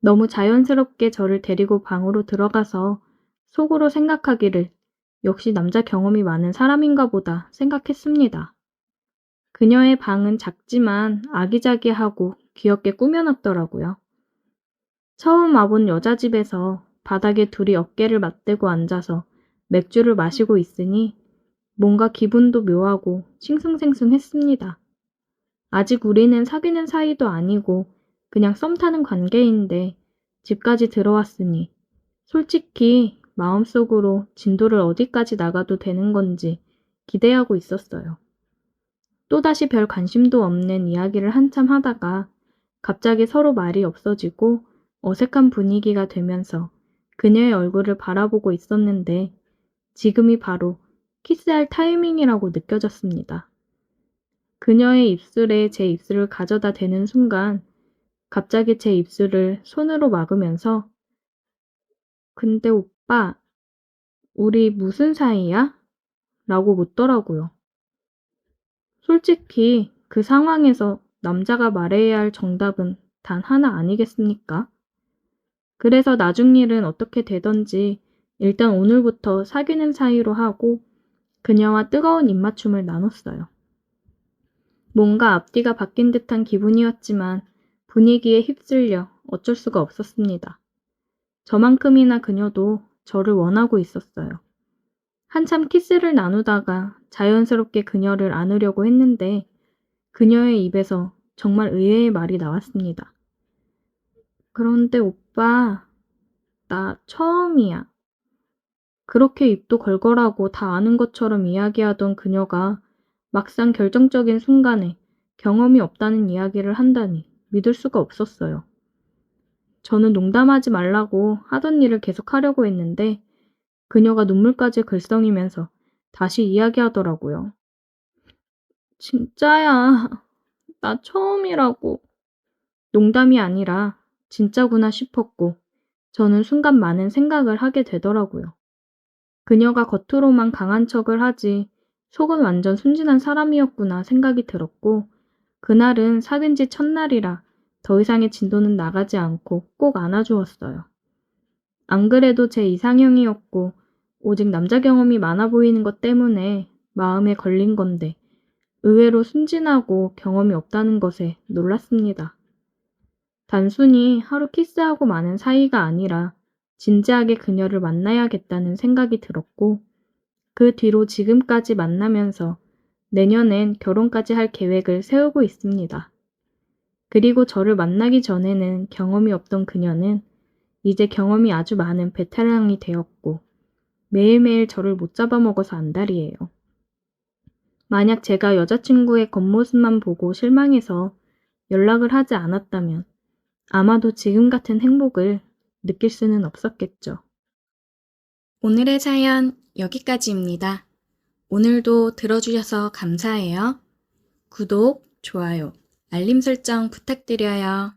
너무 자연스럽게 저를 데리고 방으로 들어가서 속으로 생각하기를 역시 남자 경험이 많은 사람인가 보다 생각했습니다. 그녀의 방은 작지만 아기자기하고 귀엽게 꾸며놨더라고요. 처음 와본 여자 집에서 바닥에 둘이 어깨를 맞대고 앉아서 맥주를 마시고 있으니 뭔가 기분도 묘하고 싱숭생숭했습니다. 아직 우리는 사귀는 사이도 아니고 그냥 썸 타는 관계인데 집까지 들어왔으니 솔직히 마음속으로 진도를 어디까지 나가도 되는 건지 기대하고 있었어요. 또다시 별 관심도 없는 이야기를 한참 하다가 갑자기 서로 말이 없어지고 어색한 분위기가 되면서 그녀의 얼굴을 바라보고 있었는데 지금이 바로 키스할 타이밍이라고 느껴졌습니다. 그녀의 입술에 제 입술을 가져다 대는 순간 갑자기 제 입술을 손으로 막으면서 근데 오빠, 우리 무슨 사이야? 라고 묻더라고요. 솔직히 그 상황에서 남자가 말해야 할 정답은 단 하나 아니겠습니까? 그래서 나중 일은 어떻게 되던지 일단 오늘부터 사귀는 사이로 하고 그녀와 뜨거운 입맞춤을 나눴어요. 뭔가 앞뒤가 바뀐 듯한 기분이었지만 분위기에 휩쓸려 어쩔 수가 없었습니다. 저만큼이나 그녀도 저를 원하고 있었어요. 한참 키스를 나누다가 자연스럽게 그녀를 안으려고 했는데 그녀의 입에서 정말 의외의 말이 나왔습니다. 그런데 오빠, 나 처음이야. 그렇게 입도 걸걸하고 다 아는 것처럼 이야기하던 그녀가 막상 결정적인 순간에 경험이 없다는 이야기를 한다니 믿을 수가 없었어요. 저는 농담하지 말라고 하던 일을 계속하려고 했는데 그녀가 눈물까지 글썽이면서 다시 이야기하더라고요. 진짜야. 나 처음이라고. 농담이 아니라 진짜구나 싶었고 저는 순간 많은 생각을 하게 되더라고요. 그녀가 겉으로만 강한 척을 하지 속은 완전 순진한 사람이었구나 생각이 들었고 그날은 사귄 지 첫날이라 더 이상의 진도는 나가지 않고 꼭 안아주었어요. 안 그래도 제 이상형이었고 오직 남자 경험이 많아 보이는 것 때문에 마음에 걸린 건데 의외로 순진하고 경험이 없다는 것에 놀랐습니다. 단순히 하루 키스하고 마는 사이가 아니라 진지하게 그녀를 만나야겠다는 생각이 들었고 그 뒤로 지금까지 만나면서 내년엔 결혼까지 할 계획을 세우고 있습니다. 그리고 저를 만나기 전에는 경험이 없던 그녀는 이제 경험이 아주 많은 베테랑이 되었고 매일매일 저를 못 잡아먹어서 안달이에요. 만약 제가 여자친구의 겉모습만 보고 실망해서 연락을 하지 않았다면 아마도 지금 같은 행복을 느낄 수는 없었겠죠. 오늘의 사연 여기까지입니다. 오늘도 들어주셔서 감사해요. 구독, 좋아요, 알림 설정 부탁드려요.